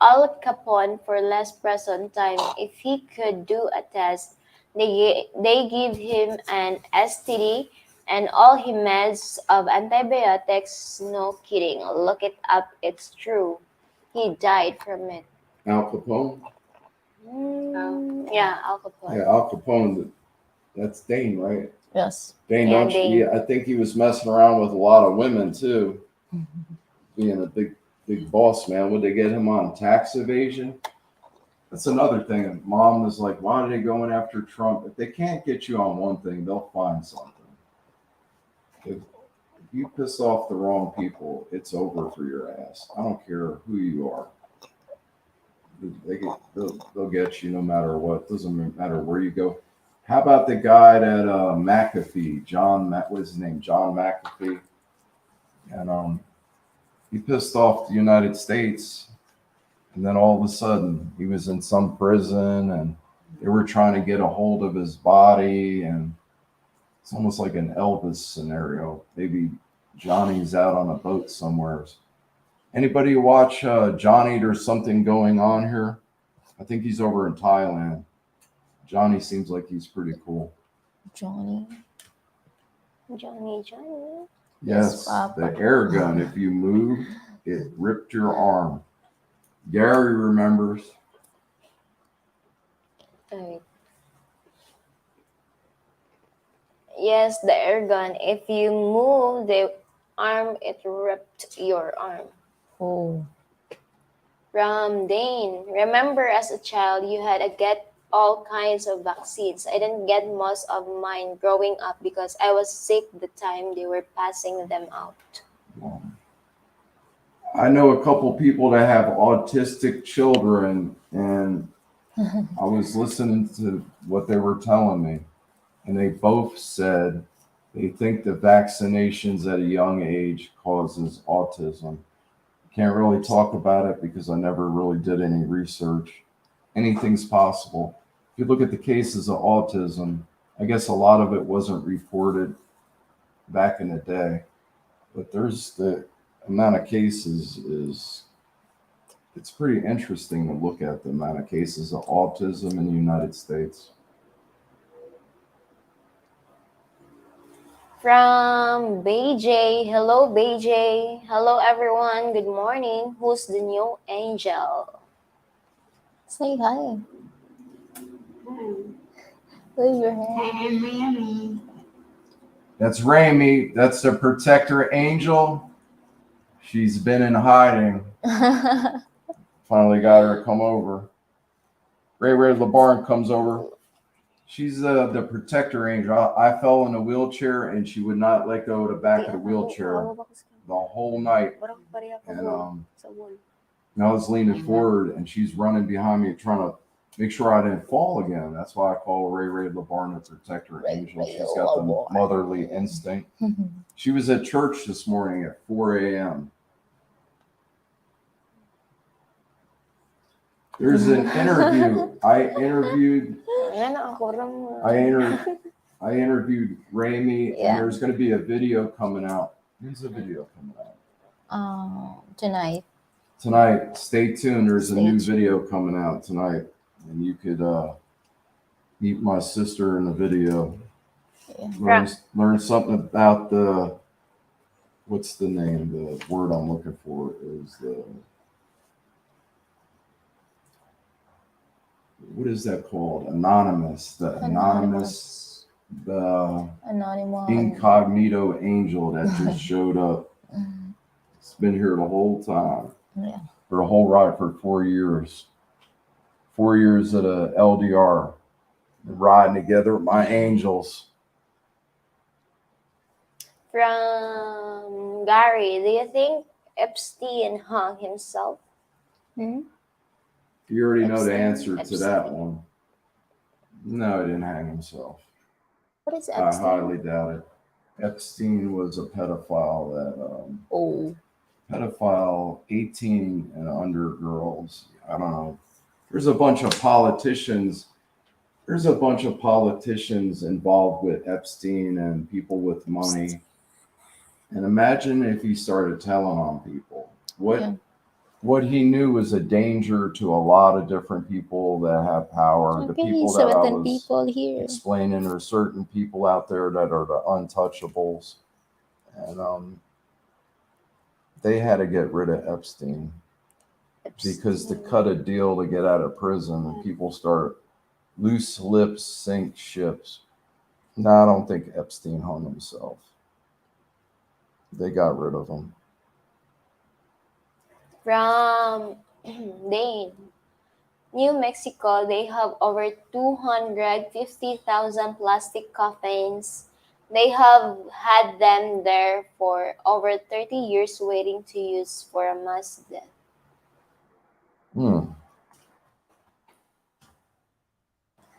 Al Capone for less prison time. If he could do a test, they give him an STD and all he meds of antibiotics. No kidding. Look it up. It's true. He died from it. Al Capone? Yeah, Al Capone. Yeah, Al Capone. That's Dane, right? Yes. Dane, Yeah, don't you? Dane. Yeah, I think he was messing around with a lot of women too. Being a big boss man. Would they get him on tax evasion? That's another thing. Mom was like, why are they going after Trump? If they can't get you on one thing, they'll find something. If you piss off the wrong people, it's over for your ass. I don't care who you are. They'll get you no matter what. Doesn't matter where you go. How about the guy that McAfee, what's his name? John McAfee. And he pissed off the United States. And then all of a sudden, he was in some prison and they were trying to get a hold of his body. And it's almost like an Elvis scenario. Maybe Johnny's out on a boat somewhere. Anybody watch Johnny? There's something going on here. I think he's over in Thailand. Johnny seems like he's pretty cool. Johnny. Johnny. Yes, the air gun. If you moved, it ripped your arm. Gary remembers. Alright. Yes, the air gun. If you move the arm, it ripped your arm. Oh. From Dane, remember as a child you had to get all kinds of vaccines. I didn't get most of mine growing up because I was sick the time they were passing them out. I know a couple people that have autistic children, and I was listening to what they were telling me, and they both said they think the vaccinations at a young age causes autism. Can't really talk about it because I never really did any research. Anything's possible. If you look at the cases of autism, I guess a lot of it wasn't reported back in the day, but there's the amount of cases it's pretty interesting to look at the amount of cases of autism in the United States. From BJ, hello BJ, hello everyone, good morning. Who's the new angel? Say hi. Hmm. Wave your hand. Hey, Mammy. That's Rami. That's the protector angel. She's been in hiding. Finally got her to come over. Ray LeBarn comes over. She's the protector angel. I fell in a wheelchair and she would not let go of the back of the wheelchair the whole night. And I was leaning forward and she's running behind me trying to make sure I didn't fall again. That's why I call Ray LeBarn the protector angel. She's got the motherly instinct. She was at church this morning at 4 a.m. There's an interview. I interviewed Rami, Yeah. and there's going to be a video coming out. When's the video coming out? Tonight. Tonight. Stay tuned. There's a Stay new tuned. video coming out tonight, and you could meet my sister in the video. Yeah. Learn something about the. What's the name? The word I'm looking for is the. What is that called? Anonymous. The anonymous. The Anonymous. incognito angel that just showed up. It's been here the whole time. Yeah. For a whole ride for 4 years. 4 years at a LDR. Riding together with my angels. From Gary, do you think Epstein hung himself? Hmm? You already know the Epstein. answer to that one. No, he didn't hang himself. What is I Epstein? highly doubt it. Epstein was a pedophile that pedophile 18 and under girls. I don't know. There's a bunch of politicians. There's a bunch of politicians involved with Epstein and people with money. And imagine if he started telling on people. What he knew was a danger to a lot of different people that have power. The Okay, people that I 17 was people here. explaining, there are certain people out there that are the untouchables. And they had to get rid of Epstein because to cut a deal to get out of prison and people start loose lips sink ships. No, I don't think Epstein hung himself. They got rid of him. From Dane, New Mexico, they have over 250,000 plastic coffins. They have had them there for over 30 years waiting to use for a mass death.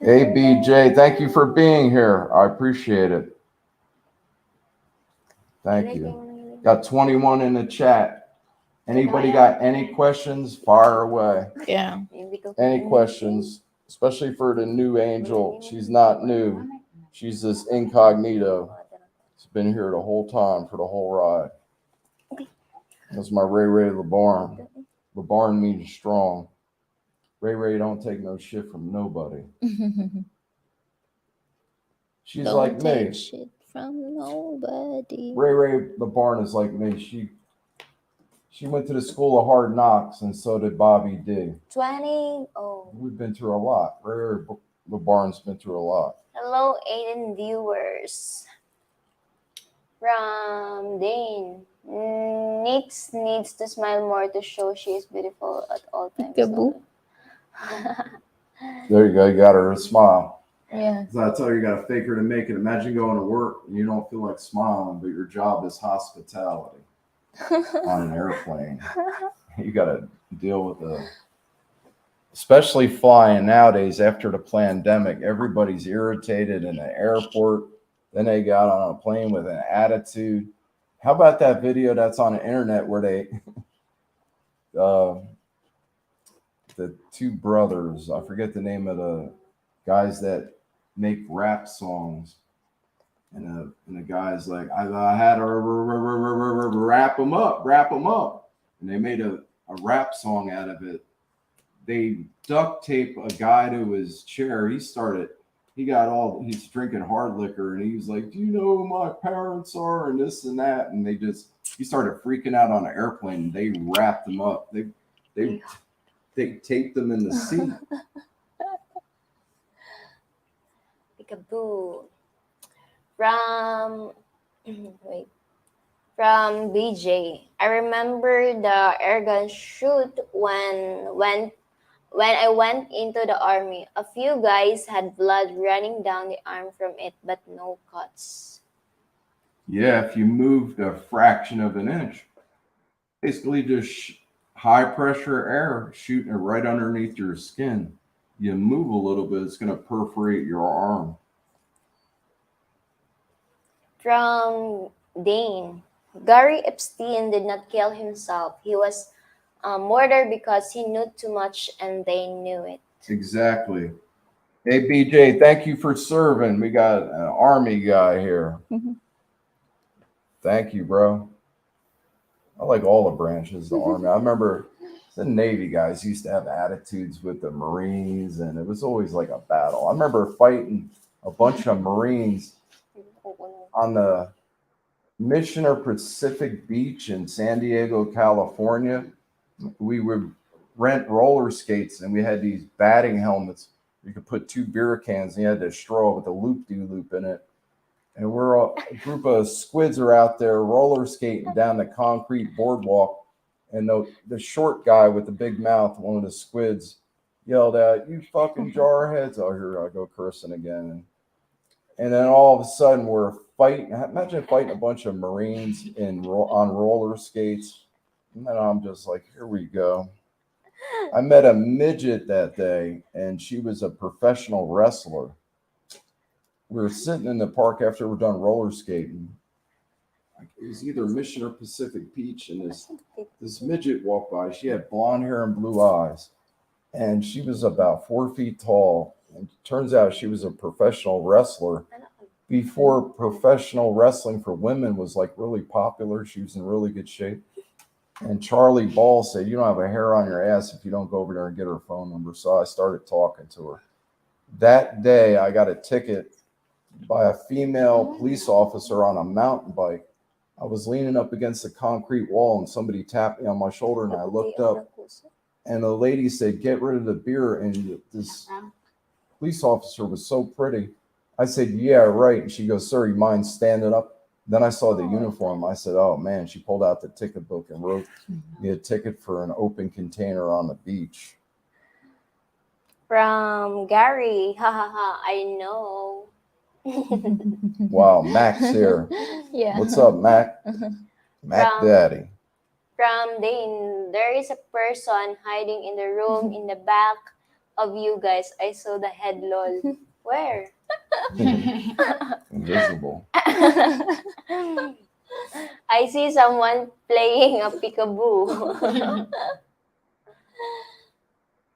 ABJ, thank you for being here. I appreciate it. Thank you. Got 21 in the chat. Anybody got any questions? Fire away. Yeah. Any questions, especially for the new angel? She's not new. She's this incognito. She's been here the whole time for the whole ride. That's my Ray LeBarn. LeBarn means strong. Ray don't take no shit from nobody. She's Don't like take me. shit from nobody. Ray LeBarn is like me. She went to the school of hard knocks, and so did Bobby D. 20. Oh. We've been through a lot. Ray LeBarn's been through a lot. Hello, Aiden viewers. From Dane. Nix needs to smile more to show she is beautiful at all times. Peekaboo. There you go. You got her to smile. Yeah. So I tell you, you got to fake her to make it. Imagine going to work and you don't feel like smiling, but your job is hospitality on an airplane. You got to deal with especially flying nowadays after the pandemic. Everybody's irritated in the airport. Then they got on a plane with an attitude. How about that video that's on the internet where they, the two brothers, I forget the name of the guys that make rap songs. And the guy's like, I had to wrap them up. And they made a rap song out of it. They duct tape a guy to his chair. He's drinking hard liquor, and he was like, do you know who my parents are, and this and that, and he started freaking out on an airplane, and they wrapped him up. They taped them in the seat. Peekaboo. From BJ. I remember the airgun shoot when I went into the army. A few guys had blood running down the arm from it, but no cuts. Yeah, if you moved a fraction of an inch, basically just high pressure air shooting it right underneath your skin. You move a little bit, it's going to perforate your arm. From Dane. Gary Epstein did not kill himself. He was murdered because he knew too much and they knew it. Exactly. Hey, BJ, thank you for serving. We got an army guy here. Mm-hmm. Thank you, bro. I like all the branches of the army. I remember the Navy guys used to have attitudes with the Marines, and it was always like a battle. I remember fighting a bunch of Marines on the Missioner Pacific Beach in San Diego, California. We would rent roller skates, and we had these batting helmets. You could put 2 beer cans, and you had this straw with a loop-de-loop in it. And a group of squids are out there roller skating down the concrete boardwalk. And the short guy with the big mouth, one of the squids, yelled out, "You fucking jarheads." Oh, here I go cursing again. And then all of a sudden we're fighting. Imagine fighting a bunch of Marines on roller skates. And then I'm just like, here we go. I met a midget that day, and she was a professional wrestler. We were sitting in the park after we're done roller skating. It was either Mission or Pacific Beach, and this midget walked by. She had blonde hair and blue eyes, and she was about 4 feet tall. And it turns out she was a professional wrestler. Before professional wrestling for women was like really popular, she was in really good shape. And Charlie Ball said, "You don't have a hair on your ass if you don't go over there and get her phone number." So I started talking to her. That day, I got a ticket by a female police officer on a mountain bike. I was leaning up against the concrete wall, and somebody tapped me on my shoulder, and I looked up, and the lady said, "Get rid of the beer." And this police officer was so pretty. I said, "Yeah, right." And she goes, "Sir, you mind standing up?" Then I saw the uniform. I said, "Oh, man." She pulled out the ticket book and wrote me a ticket for an open container on the beach. From Gary. Ha ha ha. I know. Wow, Mac's here. Yeah. What's up, Mac? Mac From- Daddy. From Dane, there is a person hiding in the room in the back of you guys. I saw the head lol. Where? Invisible. I see someone playing a peekaboo.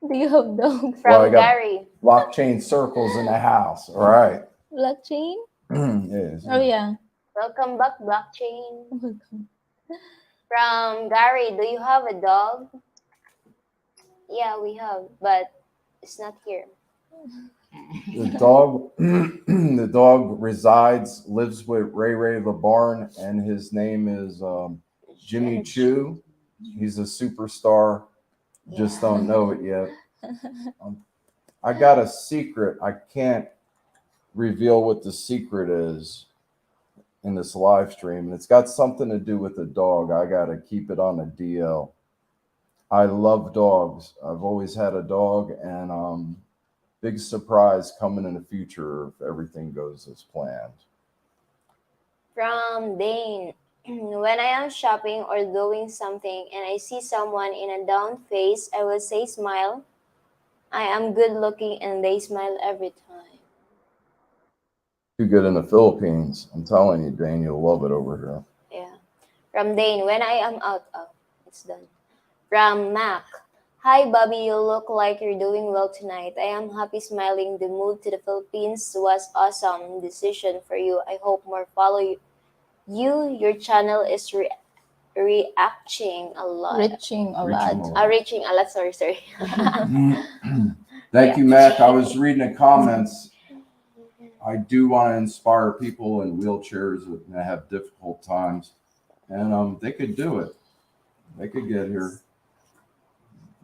Do you have dogs? From Well, I got- Gary. Blockchain circles in the house. All right. Blockchain? Yes. Oh yeah. Welcome back, Blockchain. Oh my God. From Gary, do you have a dog? Yeah, we have, but it's not here. The dog, the dog lives with Ray Ray the Barn, and his name is Jimmy Choo. He's a superstar. Just don't know it yet. I got a secret. I can't reveal what the secret is in this live stream. And it's got something to do with the dog. I got to keep it on the DL. I love dogs. I've always had a dog, and big surprise coming in the future if everything goes as planned. From Dane, when I am shopping or doing something and I see someone in a down face, I will say smile. I am good looking and they smile every time. Too good in the Philippines. I'm telling you, Dane, you'll love it over here. Yeah. From Dane, when I am out. Oh, it's done. From Mac. Hi, Bobby. You look like you're doing well tonight. I am happy smiling. The move to the Philippines was awesome decision for you. I hope more follow you. Your channel is reaching a lot. Reaching a lot. Reaching a lot. Sorry. Thank you, Mac. I was reading the comments. I do want to inspire people in wheelchairs that have difficult times, and they could do it. They could get here.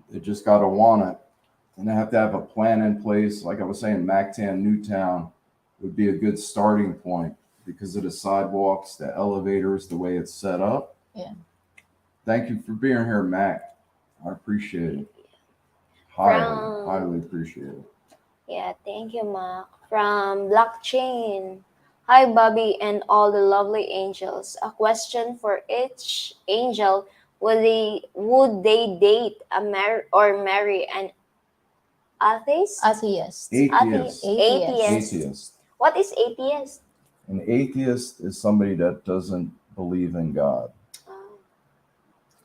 They just got to want it, and they have to have a plan in place. Like I was saying, Mactan Newtown would be a good starting point because of the sidewalks, the elevators, the way it's set up. Yeah. Thank you for being here, Mac. I appreciate it. Highly appreciate it. Yeah, thank you, Mac. From Blockchain. Hi, Bobby and all the lovely angels. A question for each angel. Would they date or marry an atheist? Atheist. Atheist. Atheist. Atheist. What is atheist? An atheist is somebody that doesn't believe in God. Oh.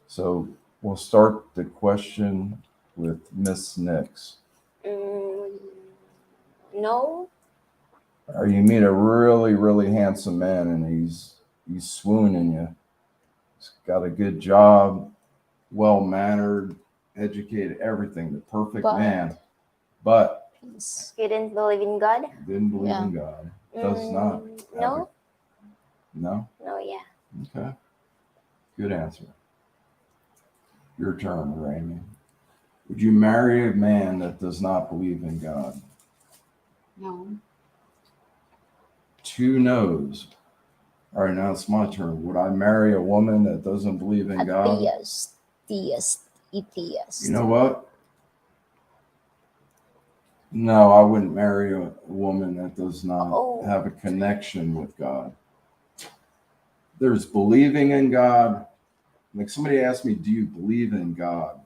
So we'll start the question with Miss Nix. No. Or you meet a really, really handsome man and he's swooning you. He's got a good job, well-mannered, educated, everything, the perfect man. But You didn't believe in God? didn't believe in God. Does not. No? No? No, yeah. Okay. Good answer. Your turn, Raymond. Would you marry a man that does not believe in God? No. 2 no's. All right, now it's my turn. Would I marry a woman that doesn't believe in God? Atheist. Atheist. You know what? No, I wouldn't marry a woman that does not have a connection with God. There's believing in God. Like somebody asked me, do you believe in God?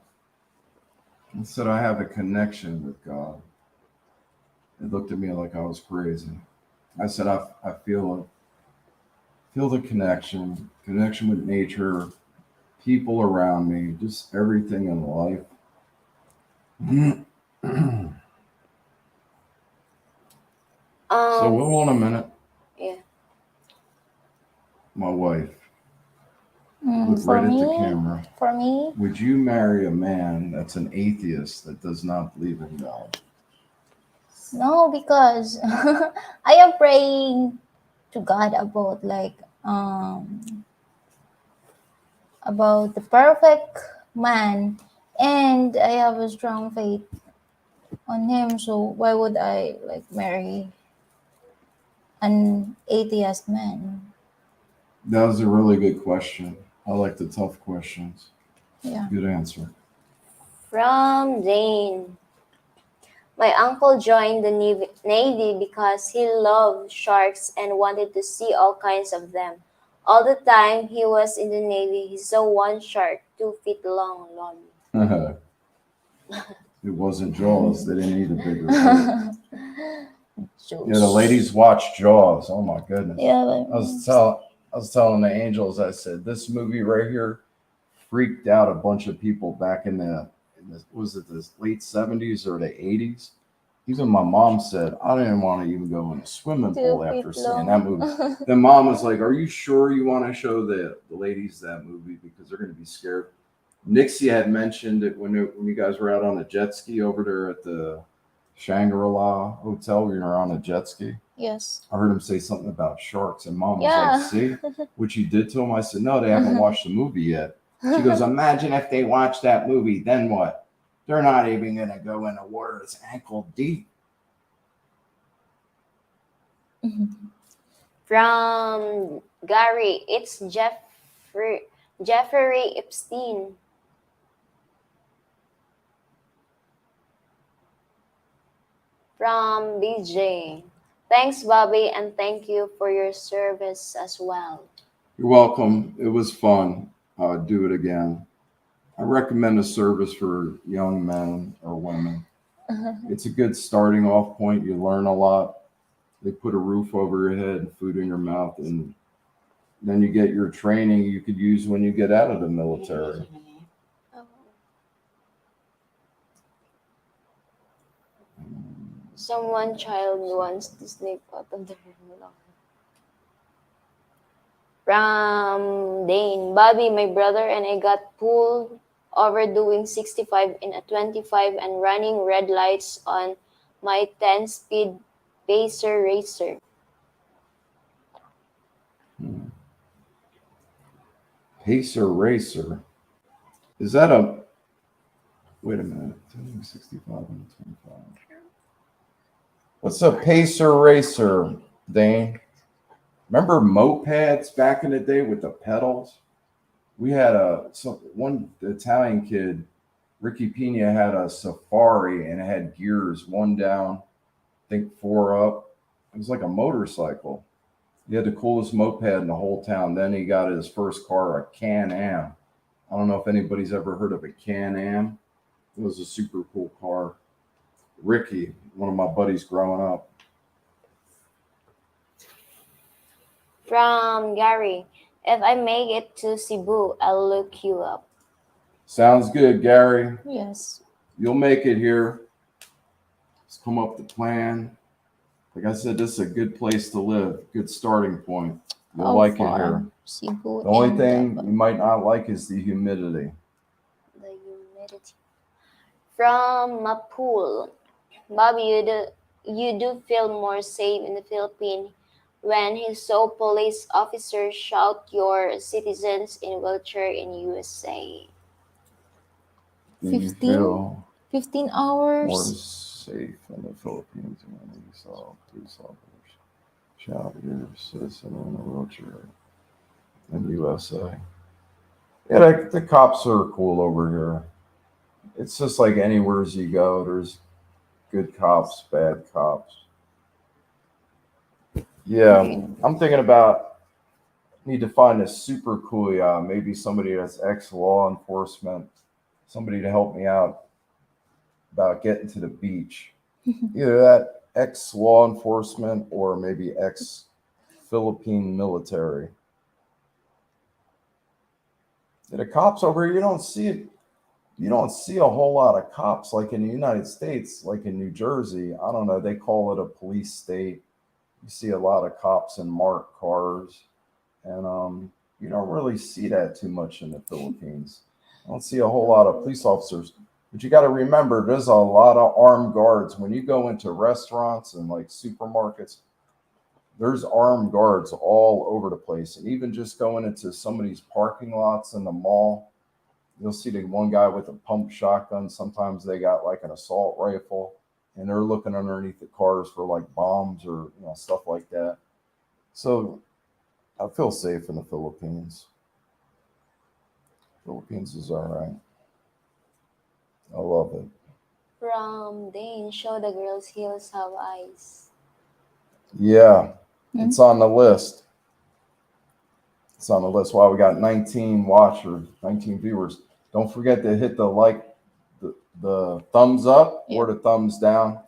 I said, I have a connection with God. They looked at me like I was crazy. I said, I feel the connection with nature, people around me, just everything in life. So hold on a minute. Yeah. My wife. Look For right at the me, camera. for me, Would you marry a man that's an atheist that does not believe in God? no, because I am praying to God about about the perfect man, and I have a strong faith on him. So why would I marry an atheist man? That was a really good question. I like the tough questions. Yeah. Good answer. From Jane. My uncle joined the Navy because he loved sharks and wanted to see all kinds of them. All the time he was in the Navy, he saw one shark 2 feet long. It wasn't Jaws. They didn't need a bigger boat. Yeah, the ladies watch Jaws. Oh my goodness. Yeah, I was telling the angels, I said, this movie right here freaked out a bunch of people back in the was it the late 70s or the 80s? Even my mom said, I didn't want to even go in a swimming pool 2 after feet seeing long. that movie. Then mom was like, are you sure you want to show the ladies that movie? Because they're going to be scared. Nixie had mentioned it when you guys were out on a jet ski over there at the Shangri-La Hotel. We were on a jet ski. Yes. I heard him say something about sharks, and mom was Yeah. like, see what you did to him? I said, no, they haven't watched the movie yet. She goes, imagine if they watch that movie, then what? They're not even going to go in the water that's ankle deep. From Gary, it's Jeffrey Epstein. From BJ. Thanks, Bobby, and thank you for your service as well. You're welcome. It was fun. Do it again. I recommend a service for young men or women. It's a good starting off point. You learn a lot. They put a roof over your head and food in your mouth, and then you get your training you could use when you get out of the military. Someone child wants to sneak out of the room. From Dane, Bobby, my brother and I got pulled over doing 65 in a 25 and running red lights on my 10-speed Pacer Racer. Pacer Racer. Is that a... Wait a minute. 65 and 25. What's a Pacer Racer, Dane? Remember mopeds back in the day with the pedals? We had one Italian kid, Ricky Pina, had a Safari and it had gears, one down, I think 4 up. It was like a motorcycle. He had the coolest moped in the whole town. Then he got his first car, a Can-Am. I don't know if anybody's ever heard of a Can-Am. It was a super cool car. Ricky, one of my buddies growing up. From Gary, if I make it to Cebu, I'll look you up. Sounds good, Gary. Yes. You'll make it here. Let's come up with a plan. Like I said, this is a good place to live. Good starting point. You'll How like it far? here. Cebu The only and thing Davao. you might not like is the humidity. The humidity. From Mapul, Bobby, you do feel more safe in the Philippines when he saw police officers shout your citizens in wheelchair in USA. Do you 15? feel 15 more hours. safe in the Philippines when you saw police officers shout your citizen in a wheelchair in the USA? Yeah, the cops are cool over here. It's just like anywhere as you go, there's good cops, bad cops. Yeah, I'm thinking about need to find a super cool maybe somebody that's ex-law enforcement, somebody to help me out about getting to the beach. Either that ex-law enforcement or maybe ex-Philippine military. The cops over here, you don't see it. You don't see a whole lot of cops like in the United States, like in New Jersey. I don't know. They call it a police state. You see a lot of cops in marked cars, and you don't really see that too much in the Philippines. I don't see a whole lot of police officers. But you got to remember, there's a lot of armed guards. When you go into restaurants and like supermarkets, there's armed guards all over the place. And even just going into some of these parking lots in the mall, you'll see the one guy with a pump shotgun. Sometimes they got like an assault rifle, and they're looking underneath the cars for like bombs or stuff like that. So I feel safe in the Philippines. Philippines is all right. I love it. From Dane, show the girls' heels have eyes. Yeah, it's on the list. It's on the list. Wow, we got 19 watchers, 19 viewers. Don't forget to hit the the thumbs up or the thumbs down,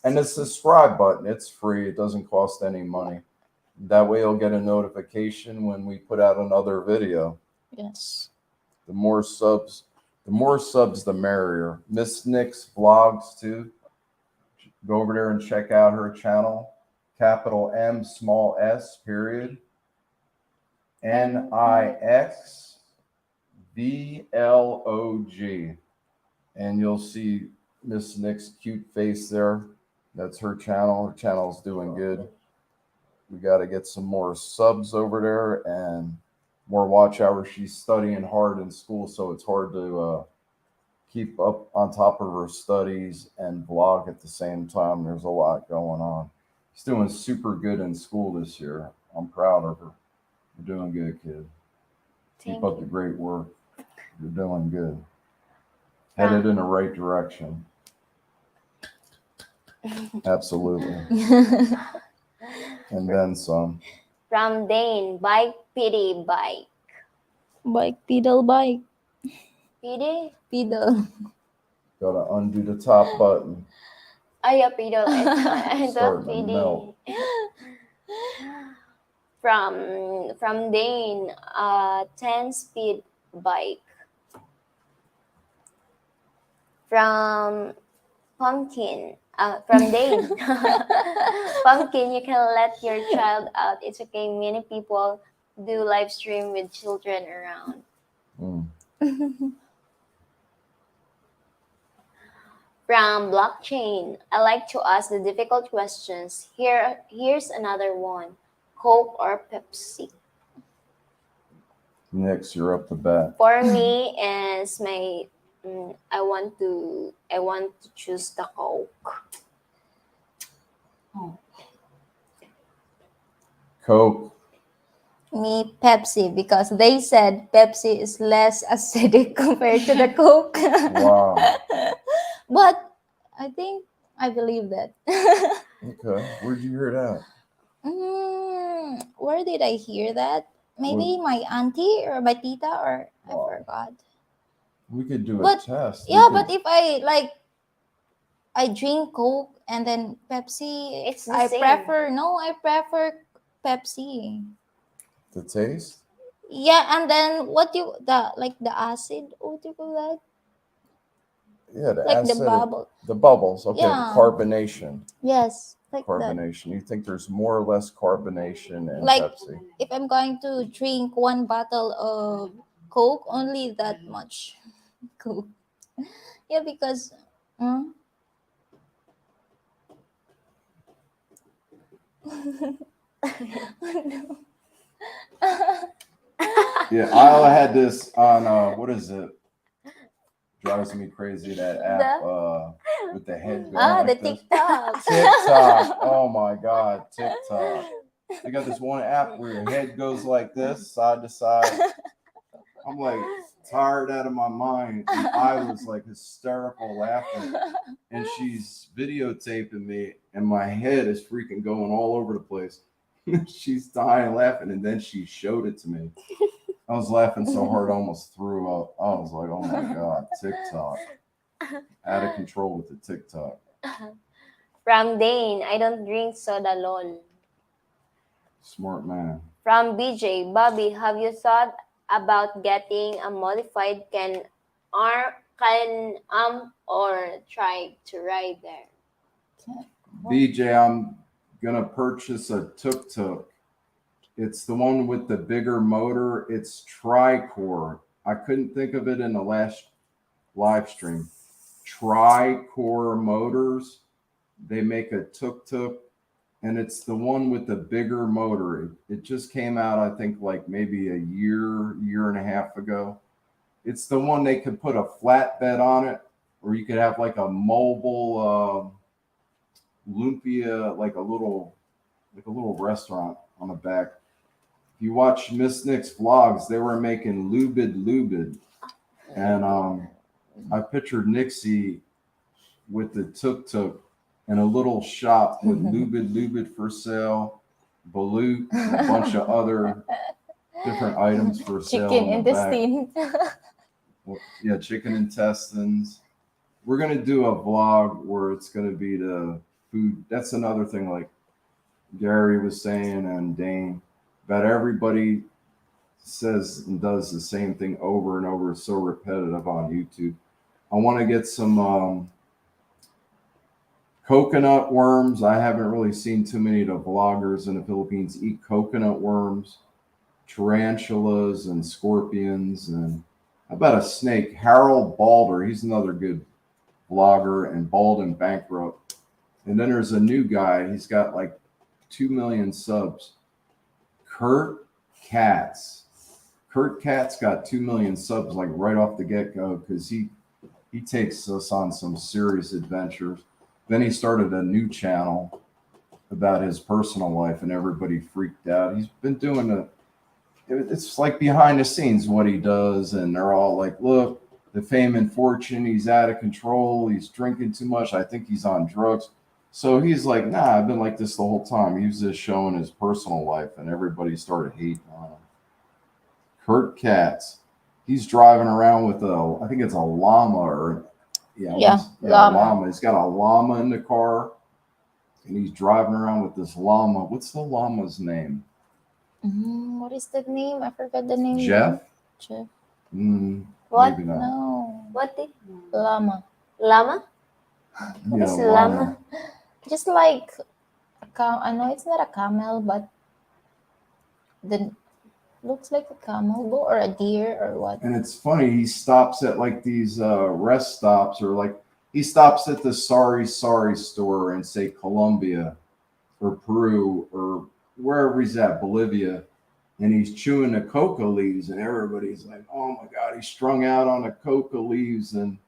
and the subscribe button. It's free. It doesn't cost any money. That way, you'll get a notification when we put out another video. Yes. The more subs, the merrier. Miss Nick's vlogs too. Go over there and check out her channel. Capital M, small s, period. NIXVLOG. And you'll see Miss Nick's cute face there. That's her channel. Her channel's doing good. We got to get some more subs over there and more watch hours. She's studying hard in school, so it's hard to keep up on top of her studies and vlog at the same time. There's a lot going on. She's doing super good in school this year. I'm proud of her. You're doing good, kid. Keep up the great work. You're doing good. Headed in the right direction. Absolutely. And then some. From Dane, bike pity bike. Bike, pedal, bike. Pity? Pedal. Gotta undo the top button. Ay, yeah, pedal. I thought Starting to pity. melt. From Dane, 10-speed bike. From Pumpkin, from Dane. Pumpkin, you can let your child out. It's okay. Many people do live stream with children around. From Blockchain, I like to ask the difficult questions. Here's another one. Coke or Pepsi? Next, you're up to bat. For me, is my I want to choose the Coke. Oh. Coke. Me, Pepsi, because they said Pepsi is less acidic compared to the Coke. Wow. But I think I believe that. Okay. Where'd you hear that? Where did I hear that? Maybe my auntie or my tita, or Wow. I forgot. We could do a But- test. Yeah, We but could- if I drink Coke and then Pepsi, It's the I same. prefer Pepsi. the taste? Yeah, and then the acid, what do you call that? Yeah, the Like acid. the bubble. The bubbles. Okay, Yeah. the carbonation. Yes, like that. Carbonation. You think there's more or less carbonation in Like- Pepsi? If I'm going to drink one bottle of Coke, only that much Coke. Yeah, because Yeah, I had this on what is it? Drives me crazy, that app with the head going the like this. TikTok. TikTok. Oh my God, TikTok. They got this one app where your head goes like this, side to side. I'm like tired out of my mind. And I was like hysterical laughing. And she's videotaping me, and my head is freaking going all over the place. She's dying laughing, and then she showed it to me. I was laughing so hard I almost threw up. I was like, oh my God, TikTok. Out of control with the TikTok. From Dane, I don't drink soda lol. Smart man. From BJ, Bobby, have you thought about getting a modified can or try to ride there? BJ, I'm gonna purchase a tuk-tuk. It's the one with the bigger motor. It's tri-core. I couldn't think of it in the last live stream. Tri-core motors. They make a tuk-tuk, and it's the one with the bigger motor. It just came out, I think, like maybe a year and a half ago. It's the one they could put a flatbed on it, or you could have like a mobile lumpia, like a little restaurant on the back. If you watch Miss Nick's vlogs, they were making lubid, and I pictured Nixie with the tuk-tuk in a little shop with lubid for sale, balut, and a bunch of other different items for sale. Chicken in the back. intestine. Well, yeah, chicken intestines. We're gonna do a vlog where it's gonna be the food. That's another thing, like Gary was saying and Dane, that everybody says and does the same thing over and over. It's so repetitive on YouTube. I want to get some coconut worms. I haven't really seen too many of the vloggers in the Philippines eat coconut worms, tarantulas and scorpions, and how about a snake? Harold Balder, he's another good vlogger, and Bald and Bankrupt. And then there's a new guy, he's got like 2 million subs. Kurt Katz. Kurt Katz got 2 million subs like right off the get-go because he takes us on some serious adventures. Then he started a new channel about his personal life and everybody freaked out. He's been doing it's like behind the scenes what he does, and they're all like, look, the fame and fortune, he's out of control, he's drinking too much, I think he's on drugs. So he's like, nah, I've been like this the whole time. He was just showing his personal life and everybody started hating on him. Kurt Katz, he's driving around with I think it's a llama or llama. He's got a llama in the car and he's driving around with this llama. What's the llama's name? What is the name? I forgot the name. Jeff? Jeff. What? Maybe not. No. What? Llama. Llama? Yeah, What's llama? Just like I know it's not a camel, but looks like a camel or a deer or what. And it's funny, he stops at like these rest stops, or like he stops at the sorry store in say Colombia or Peru or wherever he's at, Bolivia, and he's chewing the coca leaves and everybody's like, oh my God, he's strung out on the coca leaves. And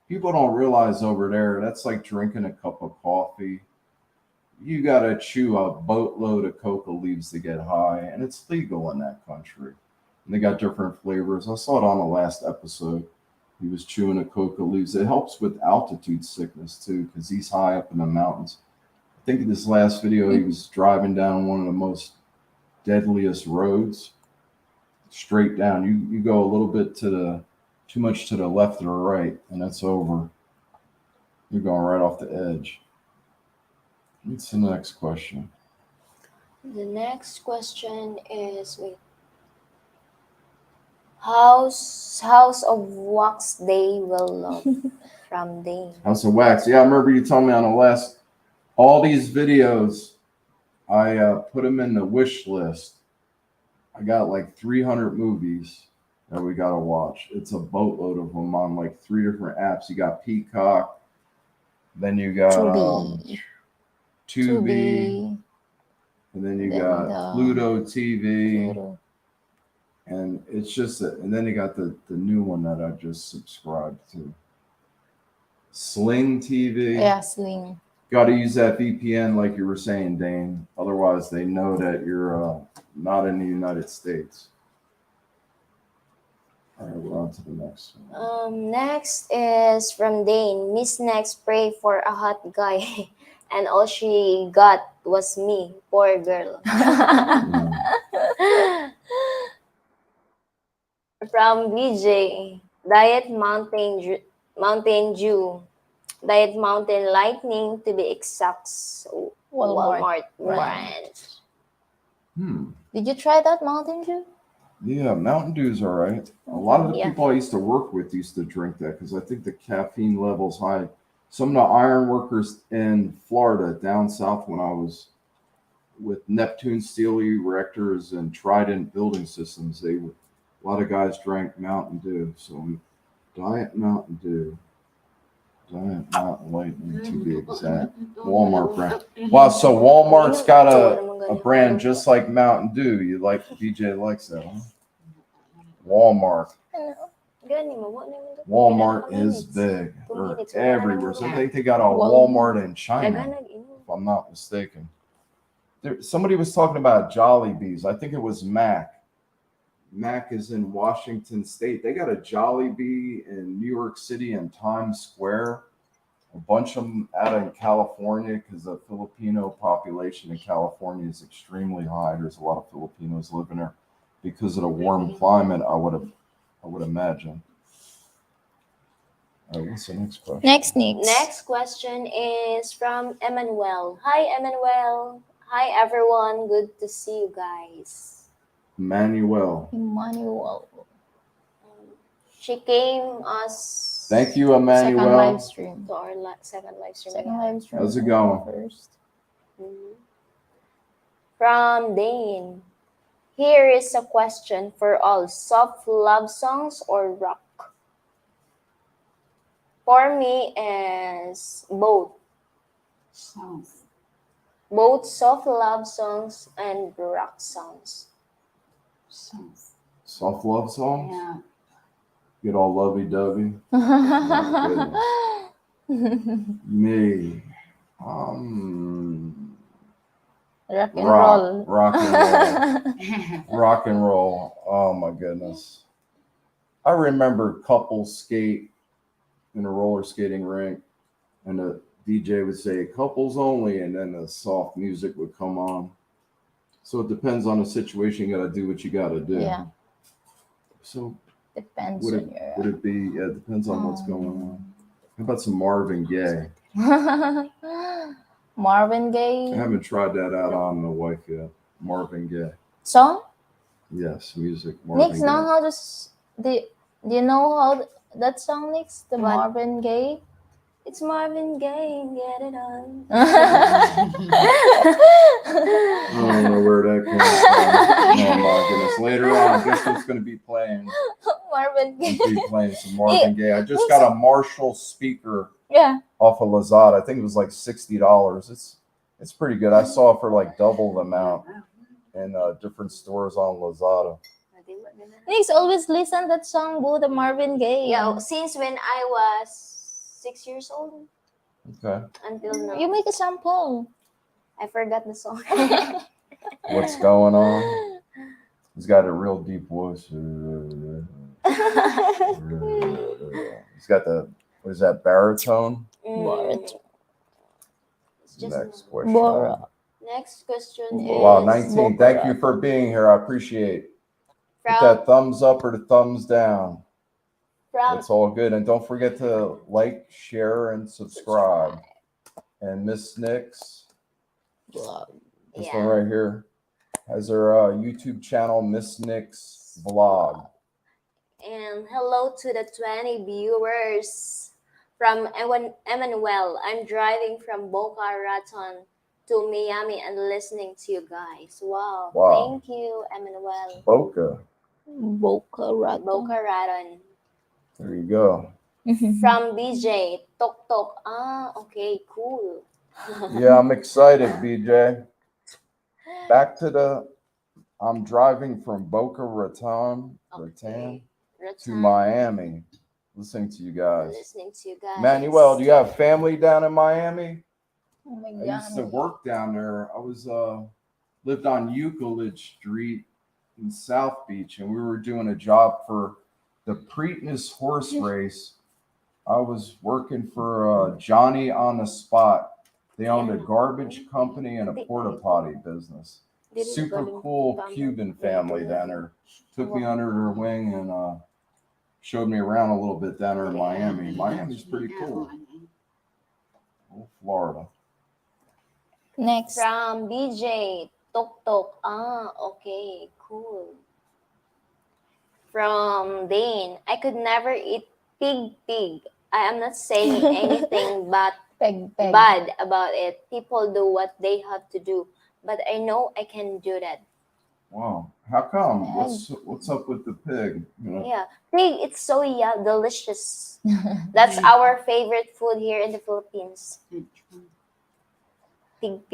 people don't realize over there, that's like drinking a cup of coffee. You got to chew a boatload of coca leaves to get high, and it's legal in that country. And they got different flavors. I saw it on the last episode. He was chewing the coca leaves. It helps with altitude sickness too, because he's high up in the mountains. I think in this last video, he was driving down one of the most deadliest roads, straight down. You go a little bit too much to the left or right, and that's over. You're going right off the edge. What's the next question? The next question is, wait. House of Wax Day will love from Dane. House of Wax. Yeah, I remember you told me on the last, all these videos, I put them in the wish list. I got like 300 movies that we got to watch. It's a boatload of them on like 3 different apps. You got Peacock, then you got Tubi, and then you got Pluto TV. Pluto. And it's just and then you got the new one that I just subscribed to. Sling TV. Yeah, Sling. Got to use that VPN like you were saying, Dane. Otherwise, they know that you're not in the United States. All right, we're on to the next one. Next is from Dane. Miss Next pray for a hot guy, and all she got was me. Poor girl. From BJ, Diet Mountain Dew, Diet Mountain Lightning to be exact. So Walmart brand. Did you try that Mountain Dew? Yeah, Mountain Dew's all right. A lot of the people I used to work with used to drink that because I think the caffeine level's high. Some of the iron workers in Florida down south when I was with Neptune Steel Erectors and Trident Building Systems, a lot of guys drank Mountain Dew. So Diet Mountain Dew. Diet Mountain Lightning to be exact. Walmart brand. Wow, so Walmart's got a brand just like Mountain Dew. BJ likes that, huh? Walmart. Walmart is big. They're everywhere. So I think they got a Walmart in China, if I'm not mistaken. Somebody was talking about Jollibees. I think it was Mac. Mac is in Washington State. They got a Jollibee in New York City and Times Square, a bunch of them out in California because the Filipino population in California is extremely high. There's a lot of Filipinos living there because of the warm climate. I would imagine. All right, what's the next question? Next question is from Emmanuel. Hi, Emmanuel. Hi, everyone. Good to see you guys. Emmanuel. She came us Thank you, Second Emmanuel. live stream. to our second live stream. Second live stream. How's it going? First. Mhm. From Dane. Here is a question for all: soft love songs or rock? For me, is both. Songs. Both soft love songs and rock songs. Songs. Soft love songs? Yeah. Get all lovey-dovey. Me. Rock and Rock roll. and roll. Rock and roll. Oh my goodness. I remember couples skate in a roller skating rink, and the DJ would say couples only, and then the soft music would come on. So it depends on the situation. You got to do what you got to do. Yeah. So Depends would on it your. be? Yeah, it depends on what's going on. How about some Marvin Gaye? Marvin I Gaye haven't tried that out on the wife yet. Marvin Gaye. song. Yes, music. Marvin Nix, Gaye. know how to do you know how that song, Nix? The What? Marvin Gaye. It's Marvin Gaye, get it on. I don't know where that came from. Oh my goodness. Later on, guess what's going to be playing? Marvin I'm Gaye. going to be playing some Marvin Gaye. I just got a Marshall speaker Yeah. off of Lazada. I think it was like $60. It's pretty good. I saw it for like double the amount in different stores on Lazada. Nix always listen that song, Boo, the Marvin Gaye. Yeah, since when I was 6 years old Okay. until now. You make a sample. I forgot the song. What's going on? He's got a real deep voice. He's got the, what is that, baritone? Baritone. It's just Next question. Bora. Next question Wow, is 19. Thank you for being here. I appreciate. Put from that thumbs up or the thumbs down. from It's all good. And don't forget to like, share, and subscribe. And Miss Nix, this one right here, has her YouTube channel, Miss Nix Vlog. And hello to the 20 viewers from Emmanuel. I'm driving from Boca Raton to Miami and listening to you guys. Wow. Wow. Thank you, Emmanuel. Boca. Boca Raton. Boca Raton. There you go. From BJ, Tok Tok. Ah, okay, cool. Yeah, I'm excited, BJ. Back to the, I'm driving from Boca Raton, Okay. to Miami, listening to you guys. Listening to you guys. Manuel, do you have family down in Miami? Oh my I used to work down there. I was lived on Euclid Street in South Beach, and we were doing a job for the Preakness horse race. I was working for Johnny on the Spot. They owned a garbage company and a porta potty business. Super cool Cuban family down there. Took me under their wing and showed me around a little bit down there in Miami. Miami's pretty cool. Oh, Florida. Next. From BJ, Tok Tok. Ah, okay, cool. From Dane, I could never eat pig. I am not saying anything but Peg. bad about it. People do what they have to do, but I know I can do that. Wow. How come? What's up with the pig? You know? Yeah, pig. It's so delicious. That's our favorite food here in the Philippines. Pig.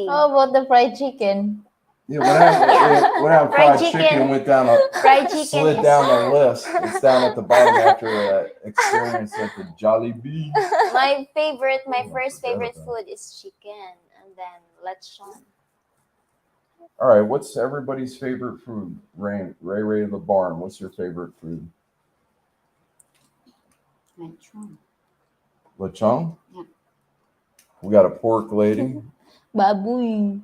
How about the fried chicken? Yeah, what happened? Fried chicken went down Fried chicken slid is down the list. It's down at the bottom after that experience at the Jollibee. my first favorite food is chicken, and then lechon. All right, what's everybody's favorite food? Ray the Barn, what's your favorite food? Lechon. Lechon? Yeah. We got a pork lady. Baboy.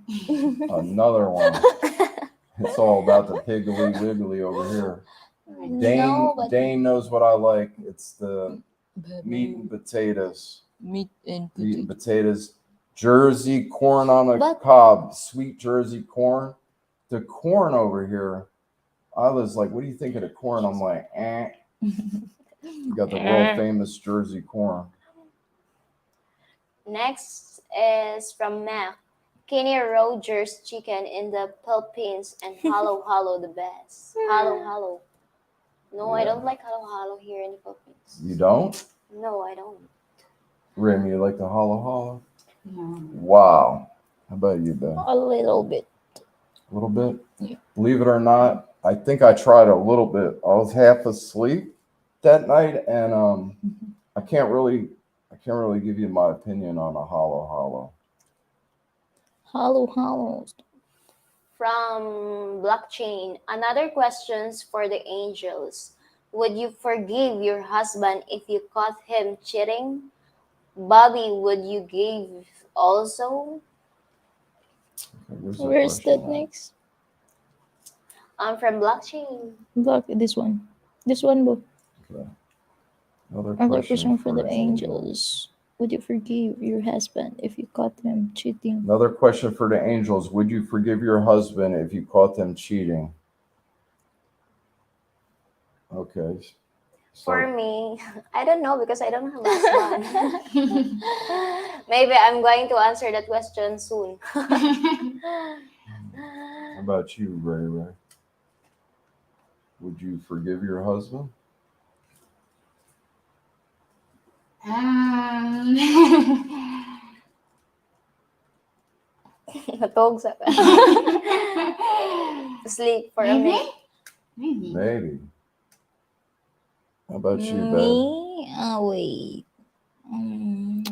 Another one. It's all about the piggly wiggly over here. No, but Dane knows what I like. It's the meat and potatoes. meat and Meat and potatoes. Jersey corn on a But- cob. Sweet Jersey corn. The corn over here, I was like, what do you think of the corn? I'm like, eh. You got the world famous Jersey corn. Next is from Mac. Kenny Rogers chicken in the Philippines and halo halo the best. Halo halo. No, I Yeah. don't like halo halo here in the Philippines. You don't? No, I don't. Rim, you like the hollow hollow? No. Wow. How about you, Ben? a little bit. A little bit? Yeah. Believe it or not, I think I tried a little bit. I was half asleep that night, and I can't really give you my opinion on a hollow hollow. Halo. From Blockchain, another questions for the angels. Would you forgive your husband if you caught him cheating? Bobby, would you give also? Okay, where's Where's question that at? next? From Blockchain. Block this one. This one, book. Okay. Another Other question question for the angels. Would you forgive your husband if you caught him cheating? Another question for the angels. Would you forgive your husband if you caught them cheating? Okay. For me, I don't know because I don't have a husband. Maybe I'm going to answer that question soon. How about you, Ray Ray? Would you forgive your husband? Natog sa ka. Sleep for a Maybe. minute. Maybe. Maybe. How about you, Ben? Me? Wait.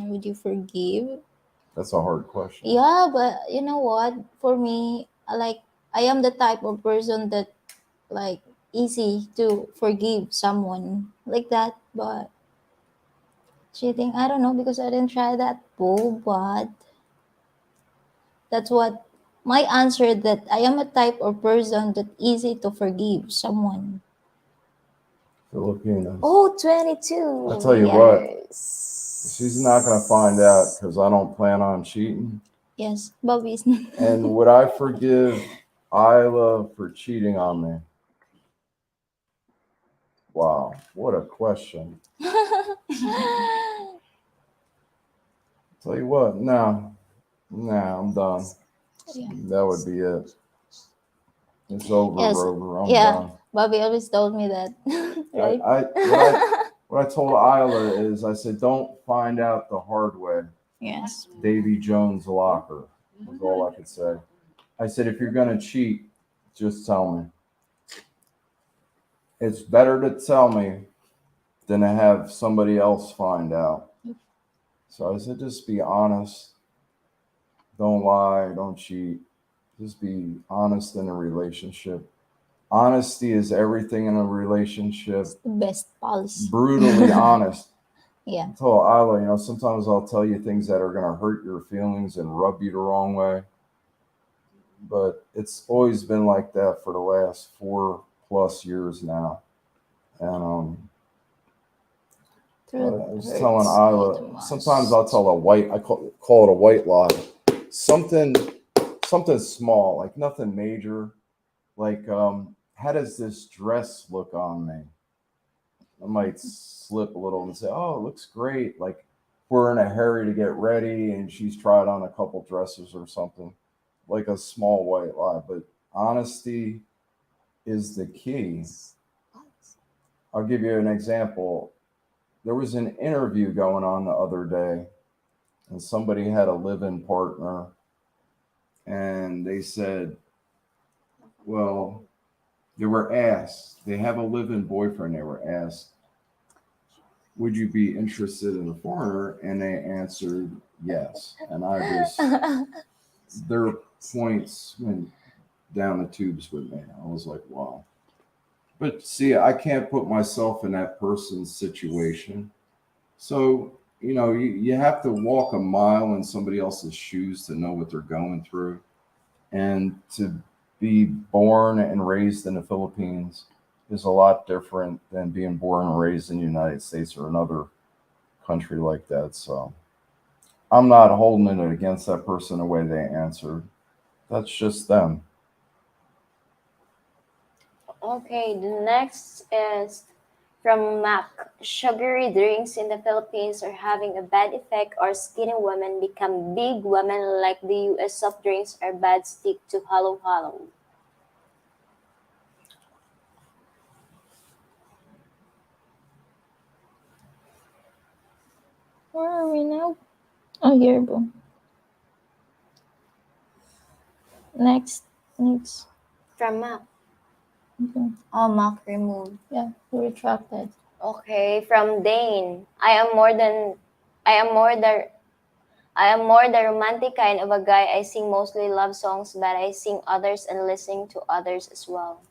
Would you forgive? That's a hard question. Yeah, but you know what? For me, I am the type of person that like easy to forgive someone like that. But cheating, I don't know because I didn't try that. But that's what my answer, that I am a type of person that easy to forgive someone. Filipinos. Oh, 22. I'll tell you what. years. She's not going to find out because I don't plan on cheating. Yes, Bobby's. And would I forgive Isla for cheating on me? Wow, what a question. Tell you what, no, I'm done. Yeah. That would be it. It's over, Yes. Rover. I'm Yeah. done. Bobby always told me that, right? What I told Isla is, I said, don't find out the hard way. Yes. Davy Jones' locker was all I could say. I said, if you're going to cheat, just tell me. It's better to tell me than to have somebody else find out. So I said, just be honest. Don't lie. Don't cheat. Just be honest in a relationship. Honesty is everything in a relationship. It's the best policy. Brutally honest. Yeah. I told Isla, sometimes I'll tell you things that are going to hurt your feelings and rub you the wrong way. But it's always been like that for the last 4+ years now. And I was telling Isla, sometimes I'll tell I call it a white lie. Something small, like nothing major. Like, how does this dress look on me? I might slip a little and say, oh, it looks great. Like we're in a hurry to get ready and she's tried on a couple dresses or something. Like a small white lie. But honesty is the key. I'll give you an example. There was an interview going on the other day, and somebody had a live-in partner, and they said, well, they were asked, they have a live-in boyfriend, they were asked, would you be interested in a foreigner? And they answered yes. And I just, their points went down the tubes with me. I was like, wow. But see, I can't put myself in that person's situation. So, you know, you have to walk a mile in somebody else's shoes to know what they're going through. And to be born and raised in the Philippines is a lot different than being born and raised in the United States or another country like that. So I'm not holding it against that person the way they answered. That's just them. Okay, the next is from Mac. Sugary drinks in the Philippines are having a bad effect, or skinny women become big women like the US soft drinks are bad stick to hollow hollow. Where are we now? Oh, here, bro. Next. From Mac. Okay. Oh, Mac removed. Yeah, retracted. Okay, from Dane. I am more the romantic kind of a guy. I sing mostly love songs, but I sing others and listen to others as well.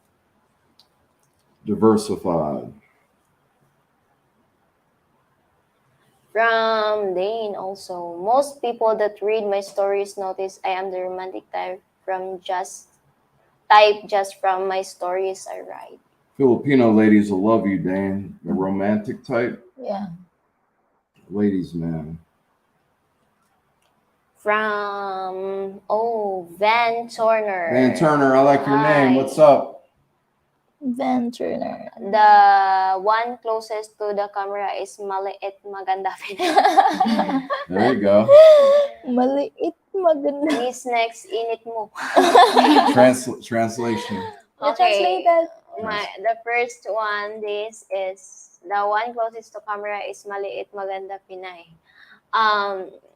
Diversified. From Dane also. Most people that read my stories notice I am the romantic type just from my stories I write. Filipino ladies will love you, Dane. The romantic type. Yeah. Ladies, man. From Van Turner. Van Turner, I like your name. Hi. What's up? Van Turner. The one closest to the camera is maliit maganda. There you go. Maliit maganda. Miss next init mo. Translation. You translated. The first one, this is the one closest to camera is maliit maganda Pinay.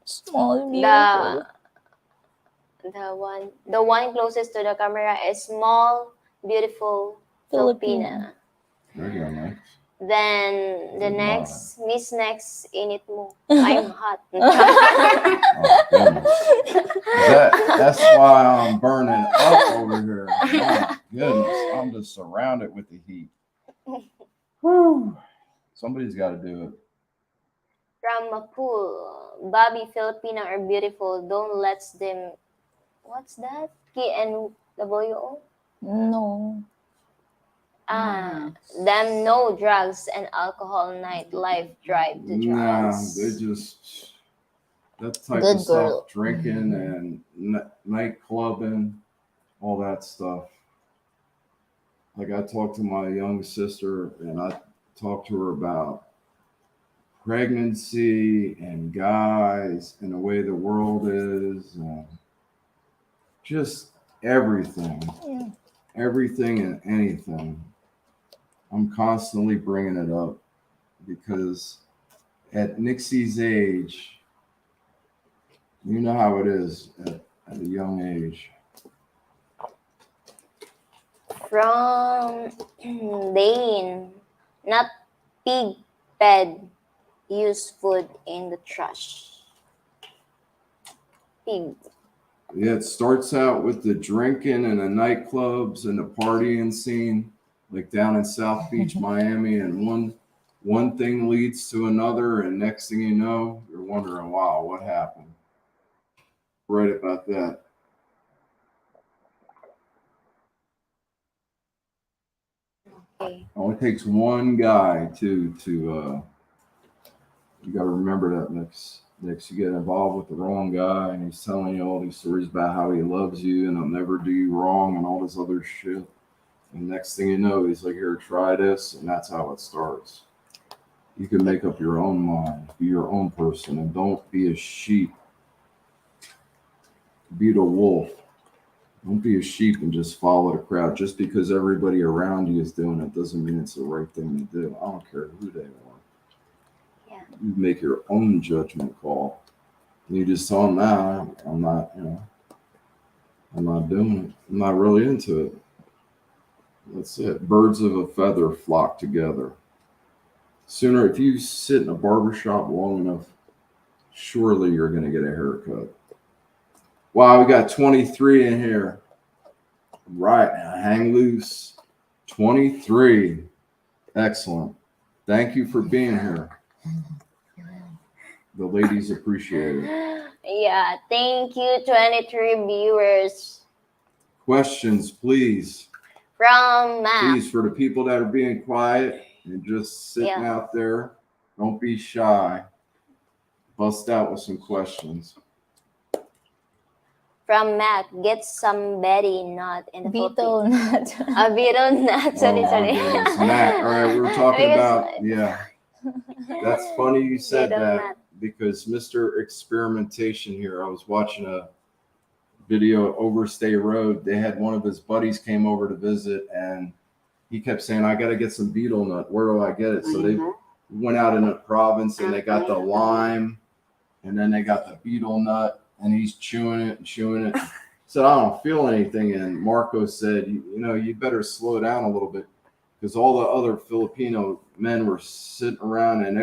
Small, beautiful. The one closest to the camera is small, beautiful Filipina. Filipina. There you go, Mike. Then the Good next, Miss Next init mo. I'm hot. Oh, goodness. That's why I'm burning up over here. My goodness, I'm just surrounded with the heat. Whew. Somebody's got to do it. From Mapul, Bobby, Filipina are beautiful. Don't let them. What's that? KNWO? No. Them no drugs and alcohol nightlife drive to Nah, drugs. they just that type Good of stuff, girl. drinking and night clubbing, all that stuff. Like I talked to my young sister and I talked to her about pregnancy and guys and the way the world is and just everything. Yeah. Everything and anything. I'm constantly bringing it up because at Nixie's age, you know how it is at a young age. From Dane, not pig ped, use food in the trash. Pig. Yeah, it starts out with the drinking and the nightclubs and the partying scene, like down in South Beach, Miami, and one thing leads to another, and next thing you know, you're wondering, wow, what happened? Right about that. Okay. It only takes one guy to you got to remember that next you get involved with the wrong guy and he's telling you all these stories about how he loves you and he'll never do you wrong and all this other shit. And next thing you know, he's like, here, try this, and that's how it starts. You can make up your own mind, be your own person, and don't be a sheep. Be the wolf. Don't be a sheep and just follow the crowd. Just because everybody around you is doing it doesn't mean it's the right thing to do. I don't care who they are. Yeah. You make your own judgment call. And you just tell them, nah, I'm not, I'm not doing it. I'm not really into it. That's it. Birds of a feather flock together. Sooner, if you sit in a barbershop long enough, surely you're going to get a haircut. Wow, we got 23 in here. Right now, hang loose. 23. Excellent. Thank you for being here. The ladies appreciate it. Yeah, thank you, 23 viewers. Questions, please. From Matt. Please, for the people that are being quiet and just sitting out there, don't be shy. Bust out with some questions. From Matt, get some Betty nut in the Beetle Philippines. nut. A beetle nut. Sorry, Oh, sorry. my goodness. Matt, all right, we were talking Because- about, yeah. That's funny you said Beetle that nut. because Mr. Experimentation here, I was watching a video at Overstay Road. They had one of his buddies came over to visit and he kept saying, I got to get some beetle nut. Where do I get it? So they went out in the province and they got the lime and then they got the beetle nut and he's chewing it and chewing it. Said, I don't feel anything. And Marco said, you better slow down a little bit because all the other Filipino men were sitting around and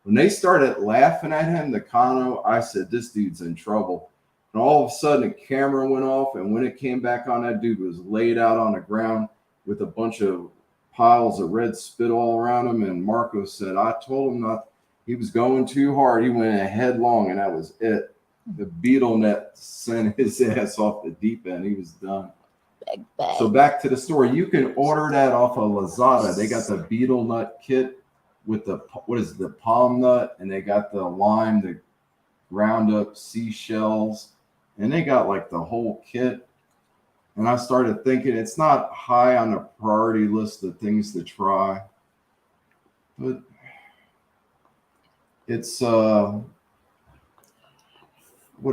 when they started laughing at him, the Kano, I said, this dude's in trouble. And all of a sudden, the camera went off. And when it came back on, that dude was laid out on the ground with a bunch of piles of red spit all around him. And Marco said, I told him not. He was going too hard. He went headlong, and that was it. The beetle net sent his ass off the deep end. He was done. Big bag. So back to the story. You can order that off of Lazada. They got the beetle nut kit with the palm nut, and they got the lime, the ground up seashells, and they got like the whole kit. And I started thinking it's not high on the priority list of things to try, but it's what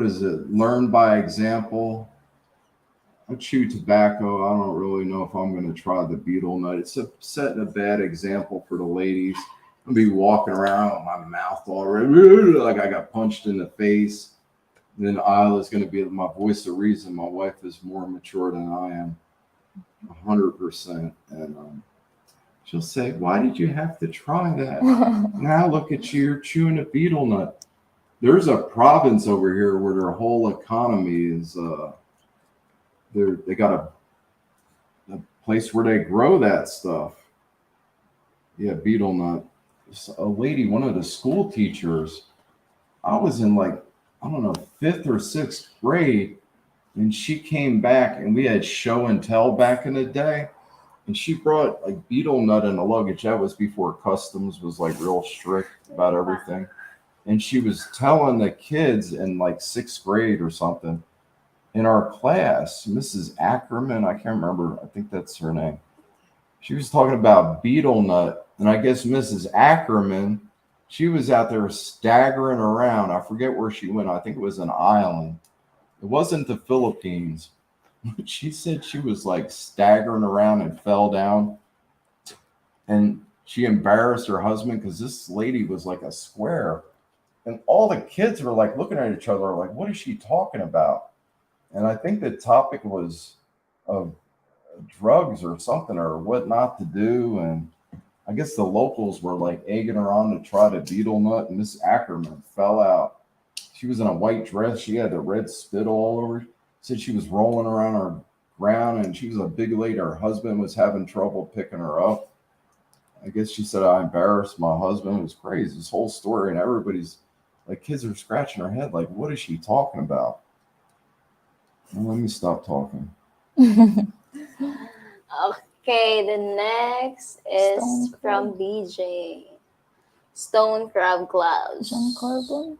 is it? Learn by example. I chew tobacco. I don't really know if I'm going to try the beetle nut. It's setting a bad example for the ladies. I'm going to be walking around with my mouth all red, like I got punched in the face. And then Isla's going to be my voice of reason. My wife is more mature than I am, 100%. And she'll say, why did you have to try that? Now look at you, you're chewing a beetle nut. There's a province over here where their whole economy is, they got a place where they grow that stuff. Yeah, beetle nut. A lady, one of the school teachers, I was in like, I don't know, 5th or 6th grade, and she came back and we had show and tell back in the day. And she brought like beetle nut in the luggage. That was before customs was like real strict about everything. And she was telling the kids in like 6th grade or something in our class, Mrs. Ackerman, I can't remember, I think that's her name. She was talking about beetle nut. And I guess Mrs. Ackerman, she was out there staggering around. I forget where she went. I think it was an island. It wasn't the Philippines. She said she was like staggering around and fell down. And she embarrassed her husband because this lady was like a square. And all the kids were like looking at each other like, what is she talking about? And I think the topic was of drugs or something or what not to do. And I guess the locals were like egging her on to try the beetle nut. And Miss Ackerman fell out. She was in a white dress. She had the red spit all over. Said she was rolling around her ground and she was a big lady. Her husband was having trouble picking her up. I guess she said, I embarrassed my husband. It was crazy, this whole story. And everybody's like, kids are scratching their head. Like, what is she talking about? Well, let me stop talking. Okay, the next is Stone from DJ. Stone Crab Gloves. John Carbon.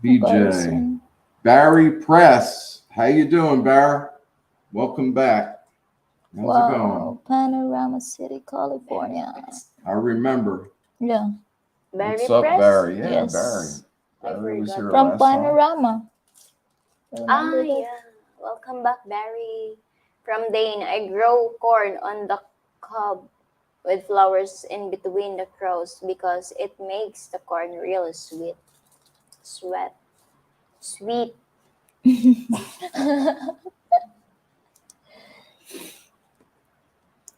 BJ. Carson. Barry Press. How you doing, Barry? Welcome back. How's it going? Wow, Panorama City, California. I remember. Yeah, Barry What's up, Press? Barry? Yeah, Yes. Barry. Barry was forgot. here from last time. Panorama. Remember that? Yeah. Welcome back, Barry. From Dane, I grow corn on the cob with flowers in between the crows because it makes the corn real sweet. Sweet.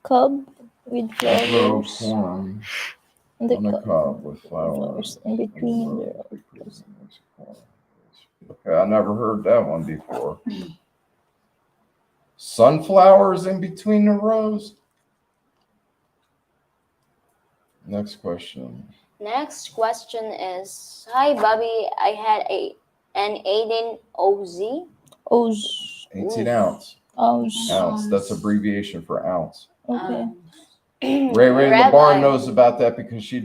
Cob with I grow flowers. corn In the on a cob. cob with flowers. In between the Okay, I never heard that one before. Sunflowers in between the rows? Next question. Next question is, hi Bobby, I had an 18 OZ. Oz. 18 ounce. Oz. Ounce. That's abbreviation for ounce. Okay. Ray Rabbi. LeBarn knows about that because she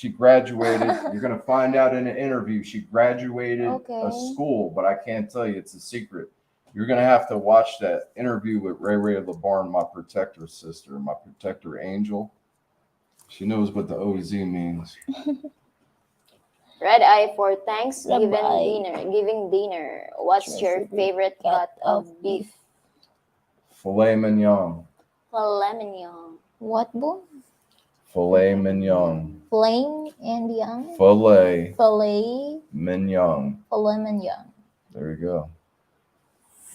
graduated. You're gonna find out in an interview. She graduated a Okay. school, but I can't tell you. It's a secret. You're gonna have to watch that interview with Ray LeBarn, my protector sister, my protector angel. She knows what the OZ means. Red Eye for Thanksgiving Rabbi. dinner. What's your favorite cut of beef? Filet mignon. Filet mignon. What bone? Filet mignon. Flame and young. Filet Filet. mignon. Filet mignon. There you go.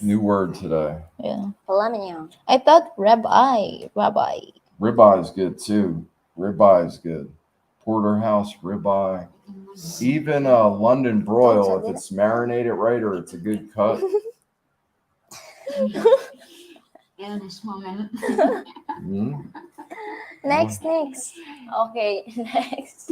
New word today. Yeah. Filet mignon. I thought rabbi. Rabbi. Ribeye is good too. Ribeye is good. Porterhouse ribeye. Even London broil, if it's marinated right or it's a good cut. In this moment. Mm. Next. Okay, next.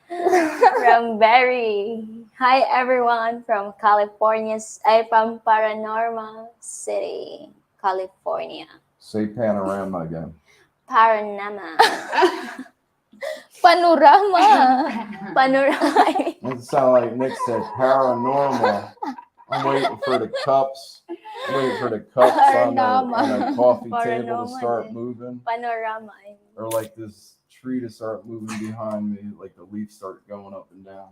From Barry. Hi everyone from from Paranormal City, California. Say panorama again. Panorama. Panorama. Panorama. It sounds like Nick said paranormal. I'm waiting for the cups. I'm waiting for the cups on a coffee table to start moving. Panorama. Or like this tree to start moving behind me, like the leaves start going up and down.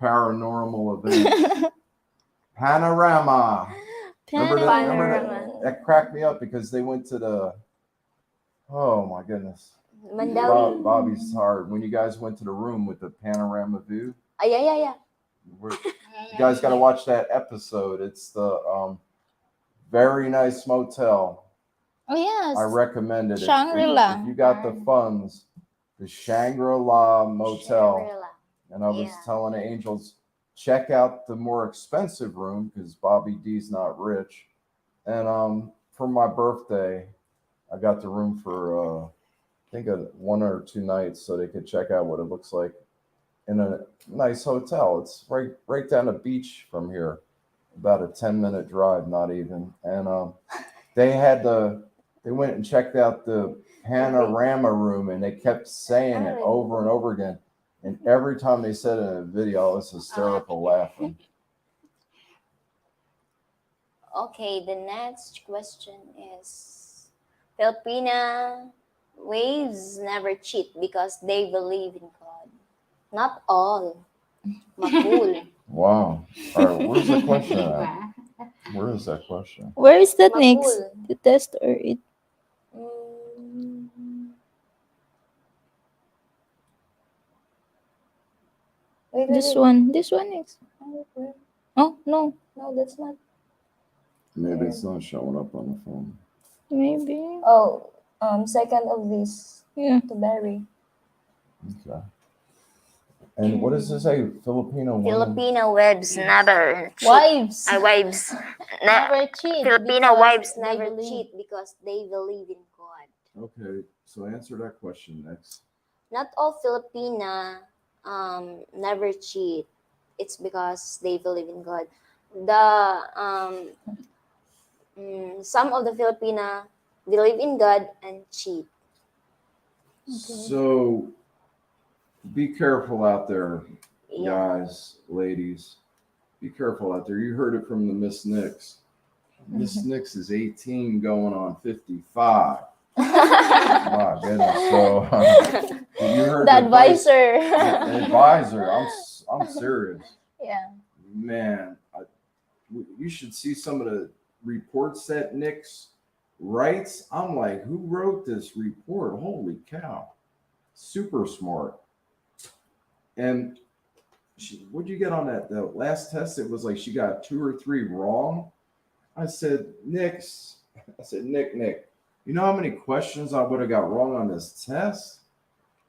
Paranormal event. Panorama. Remember Panorama. that cracked me up because they went to the, oh my goodness. Mandawi. Bobby's hard. When you guys went to the room with the panorama view, Yeah. you guys got to watch that episode. It's the very nice motel. Oh yes. I recommend it. Shangri-La. If you got the funds, the Shangri-La Motel. Shangri-La. And I was Yeah. telling the angels, check out the more expensive room because Bobby D's not rich. And for my birthday, I got the room for I think 1 or 2 nights so they could check out what it looks like in a nice hotel. It's right down the beach from here, about a 10-minute drive, not even. And they went and checked out the panorama room and they kept saying it over and over again. And every time they said it in a video, I was hysterical laughing. Okay, the next question is, Filipina waves never cheat because they believe in God. Not all. Makul. Wow. All right, where's the question at? Where is that question? Where is that next? Makul. To test or it? This one next. Oh no, No, that's not. Maybe it's not showing up on the phone. maybe. Oh, second of this Yeah. to Barry. Okay. And what does this say? Filipino women? Filipino wives never cheat. Wives. Wives. Never cheat. Filipino because wives they never believe. cheat because they believe in God. Okay, so answer that question next. Not all Filipina never cheat. It's because they believe in God. Some of the Filipina believe in God and cheat. So be careful out there, Yeah. guys, ladies. Be careful out there. You heard it from the Miss Nix. Miss Nix is 18 going on 55. My goodness. So you heard The advisor. The advisor. I'm serious. Yeah. Man, you should see some of the reports that Nix writes. I'm like, who wrote this report? Holy cow. Super smart. And what'd you get on that? The last test, it was like she got 2 or 3 wrong. I said, Nick, you know how many questions I would have got wrong on this test?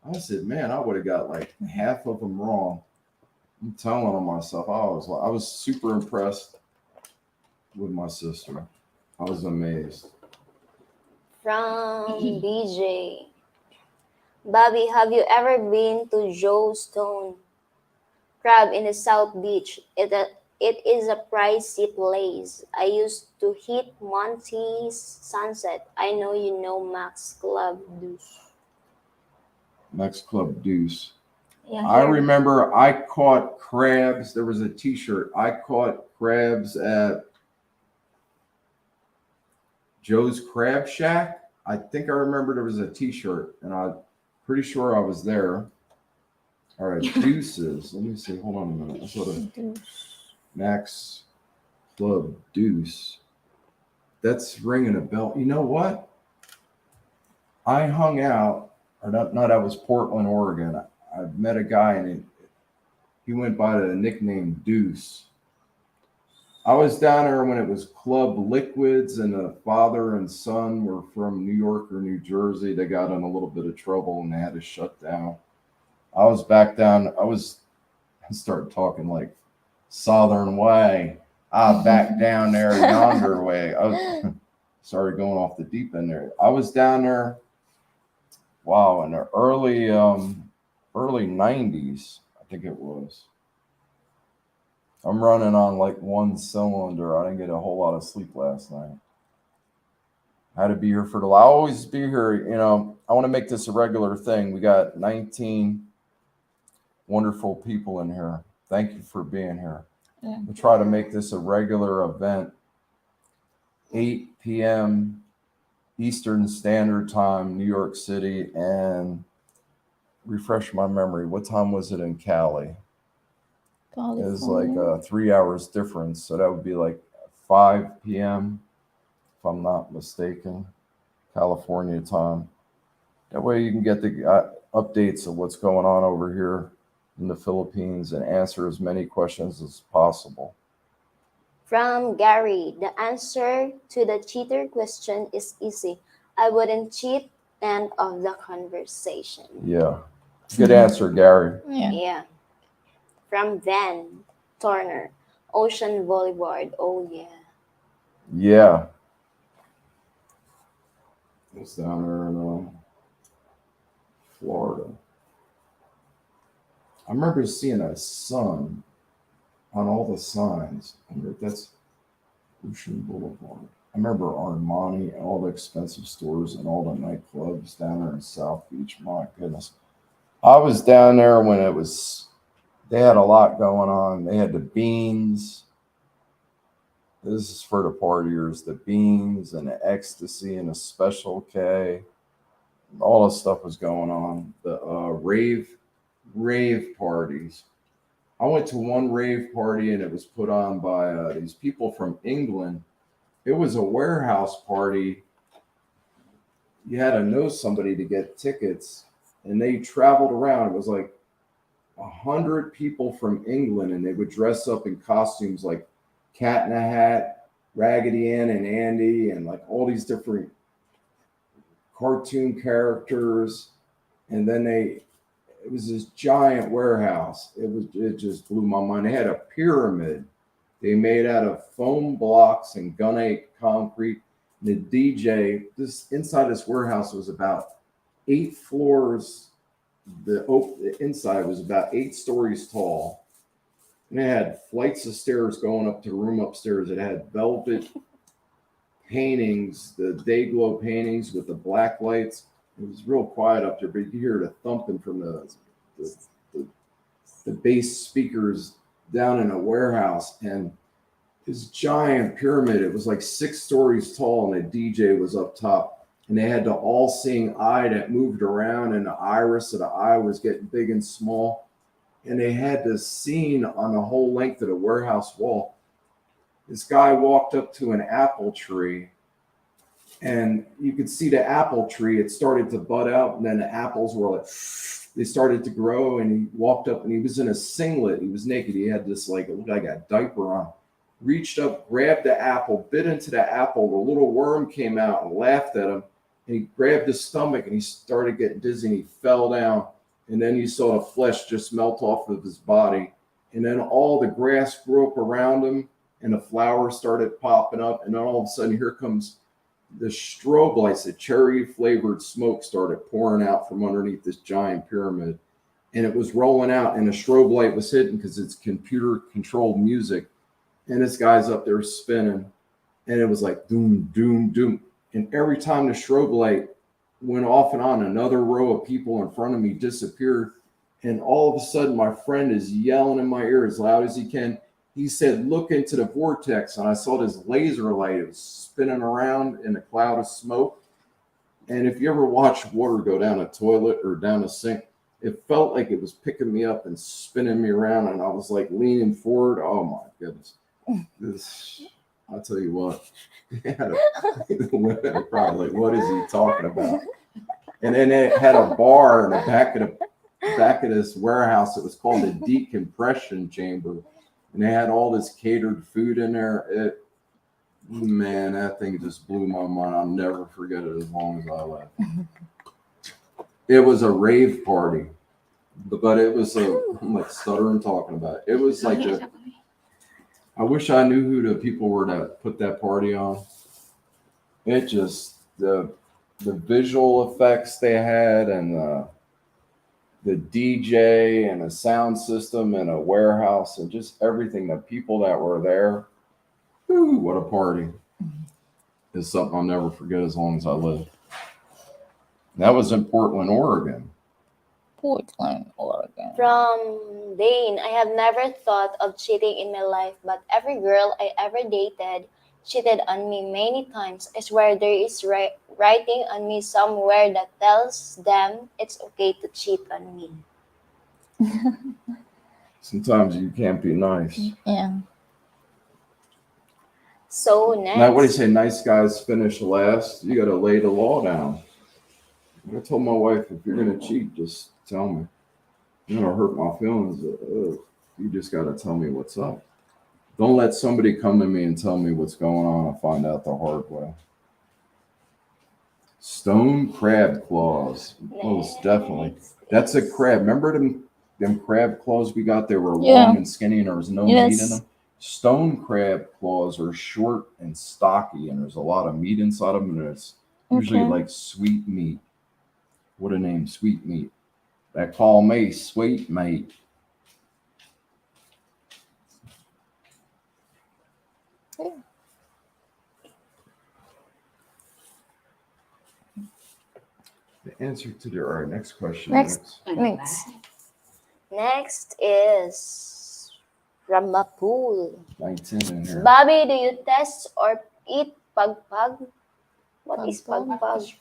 I said, man, I would have got like half of them wrong. I'm telling on myself. I was super impressed with my sister. I was amazed. From DJ. Bobby, have you ever been to Joe Stone Crab in the South Beach? It is a pricey place. I used to hit Monty's Sunset. I know you know Max Club Deuce. Next Club Deuce. Yeah, I here. remember I caught crabs. There was a T-shirt. I caught crabs at Joe's Crab Shack. I think I remember there was a T-shirt, and I'm pretty sure I was there. All right, Deuces. Let me see. Hold on a minute. I thought of Max Club Deuce. That's ringing a bell. You know what? I hung out, or not. That was Portland, Oregon. I met a guy, and he went by the nickname Deuce. I was down there when it was Club Liquids, and the father and son were from New York or New Jersey. They got in a little bit of trouble, and they had to shut down. I was back down. I started talking like Southern way. I back down there yonder way. I was started going off the deep end there. I was down there, wow, in the early 90s, I think it was. I'm running on like one cylinder. I didn't get a whole lot of sleep last night. I had to be here for I'll always be here. You know, I want to make this a regular thing. We got 19 wonderful people in here. Thank you for being here. Yeah. We'll try to make this a regular event. 8 p.m. Eastern Standard Time, New York City, and refresh my memory. What time was it in Cali? It was like 3 hours difference, so that would be like 5 p.m. if I'm not mistaken, California time. That way you can get the updates of what's going on over here in the Philippines and answer as many questions as possible. From Gary, the answer to the cheater question is easy. I wouldn't cheat. End of the conversation. Yeah. Good answer, Gary. Yeah. Yeah. From Van Turner, Ocean Boulevard. Oh yeah. Yeah. It's down there in Florida. I remember seeing a sun on all the signs. I wonder if that's Ocean Boulevard. I remember Armani and all the expensive stores and all the nightclubs down there in South Beach. My goodness. I was down there when they had a lot going on. They had the Beans. This is for the partiers, the Beans and the Ecstasy and the Special K. All this stuff was going on. The rave parties. I went to one rave party, and it was put on by these people from England. It was a warehouse party. You had to know somebody to get tickets, and they traveled around. It was like 100 people from England, and they would dress up in costumes like Cat in a Hat, Raggedy Ann and Andy, and like all these different cartoon characters. And then it was this giant warehouse. It just blew my mind. They had a pyramid they made out of foam blocks and gunite concrete. The DJ, this inside this warehouse was about 8 floors. The inside was about 8 stories tall. And it had flights of stairs going up to the room upstairs. It had velvet paintings, the day glow paintings with the black lights. It was real quiet up there, but you could hear the thumping from the bass speakers down in a warehouse. And this giant pyramid, it was like 6 stories tall, and the DJ was up top. And they had the all-seeing eye that moved around, and the iris of the eye was getting big and small. And they had this scene on the whole length of the warehouse wall. This guy walked up to an apple tree, and you could see the apple tree. It started to bud out, and then the apples were like, they started to grow. And he walked up, and he was in a singlet. He was naked. He had this it looked like a diaper on. Reached up, grabbed the apple, bit into the apple. The little worm came out and laughed at him. And he grabbed his stomach, and he started getting dizzy, and he fell down. And then you saw the flesh just melt off of his body. And then all the grass grew up around him, and the flowers started popping up. And then all of a sudden, here comes the strobe lights, the cherry flavored smoke started pouring out from underneath this giant pyramid. And it was rolling out, and a strobe light was hitting because it's computer controlled music. And this guy's up there spinning, and it was like doom, doom, doom. And every time the strobe light went off and on, another row of people in front of me disappeared. And all of a sudden, my friend is yelling in my ear as loud as he can. He said, "Look into the vortex." And I saw this laser light. It was spinning around in a cloud of smoke. And if you ever watch water go down a toilet or down a sink, it felt like it was picking me up and spinning me around. And I was like leaning forward. Oh my goodness. This, I'll tell you what. The women are probably like, what is he talking about? And then it had a bar in the back of this warehouse. It was called the decompression chamber. And they had all this catered food in there. Man, that thing just blew my mind. I'll never forget it as long as I live. It was a rave party, but it was I'm like stuttering talking about it. It was like I wish I knew who the people were that put that party on. It just, the visual effects they had, and the DJ and a sound system and a warehouse and just everything, the people that were there. Ooh, what a party. It's something I'll never forget as long as I live. That was in Portland, Oregon. Portland, Oregon. From Dane, I have never thought of cheating in my life, but every girl I ever dated cheated on me many times. I swear there is writing on me somewhere that tells them it's okay to cheat on me. Sometimes you can't be nice. Yeah. So next. Now, what do you say? Nice guys finish last. You got to lay the law down. I told my wife, if you're going to cheat, just tell me. You know, hurt my feelings. You just got to tell me what's up. Don't let somebody come to me and tell me what's going on and find out the hard way. Stone crab claws. Most definitely. That's a crab. Remember them crab claws we got? They were long and skinny and there was no meat in them. Stone crab claws are short and stocky and there's a lot of meat inside of them. And it's usually like sweet meat. What a name, sweet meat. They call me sweet meat. The answer to our next question. Next. Next is from Mapul. 19 in here. Bobby, do you test or eat pagpag? What is pagpag?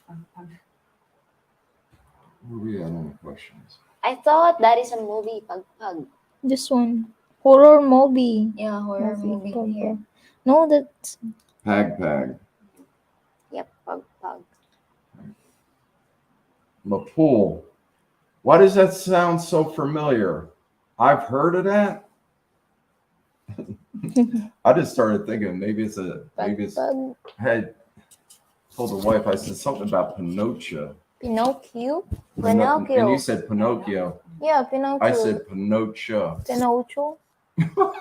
Where are we at on the questions? I thought that is a movie, pagpag. This one. Horror movie. Yeah, horror movie here. No, that's... Pag. Yep, pagpag. Mapul. Why does that sound so familiar? I've heard of that. I just started thinking maybe it's I had told the wife, I said something about Pinocchio. Pinocchio? And you said Pinocchio. Yeah, Pinocchio. I said Pinocchio. Pinocchio?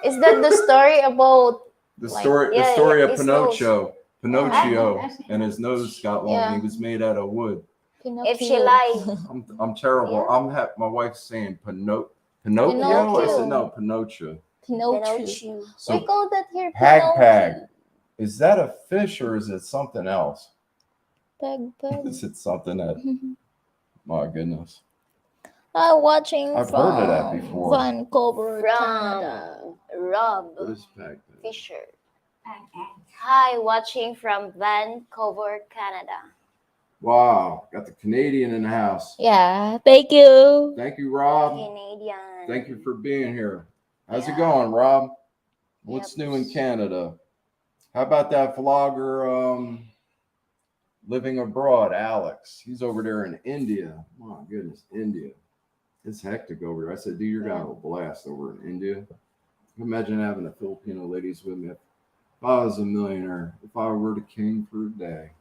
Is that the story about... The story of Pinocchio. Pinocchio, Nose. and his nose got long. Yeah. He was made out of wood. Pinocchio. If she lied. I'm terrible. Yeah. My wife's saying Pinocchio. I said no, Pinocchio. Pinocchio. So We call that here Pag. Is that a fish or is it something else? Pag. Is it something that? My goodness. I'm watching I've from heard of that before. Vancouver, Canada. From Rob What is Pag? Fisher. Hi, watching from Vancouver, Canada. Wow, got the Canadian in the house. Yeah, thank you. Thank you, Rob. Canadian. Thank you for being here. How's it going, Rob? What's Yep. new in Canada? How about that vlogger living abroad, Alex? He's over there in India. My goodness, India. It's hectic over there. I said, dude, you're going to have a blast over in India. Imagine having a Filipino ladies with me. If I was a millionaire, if I were the king for a day,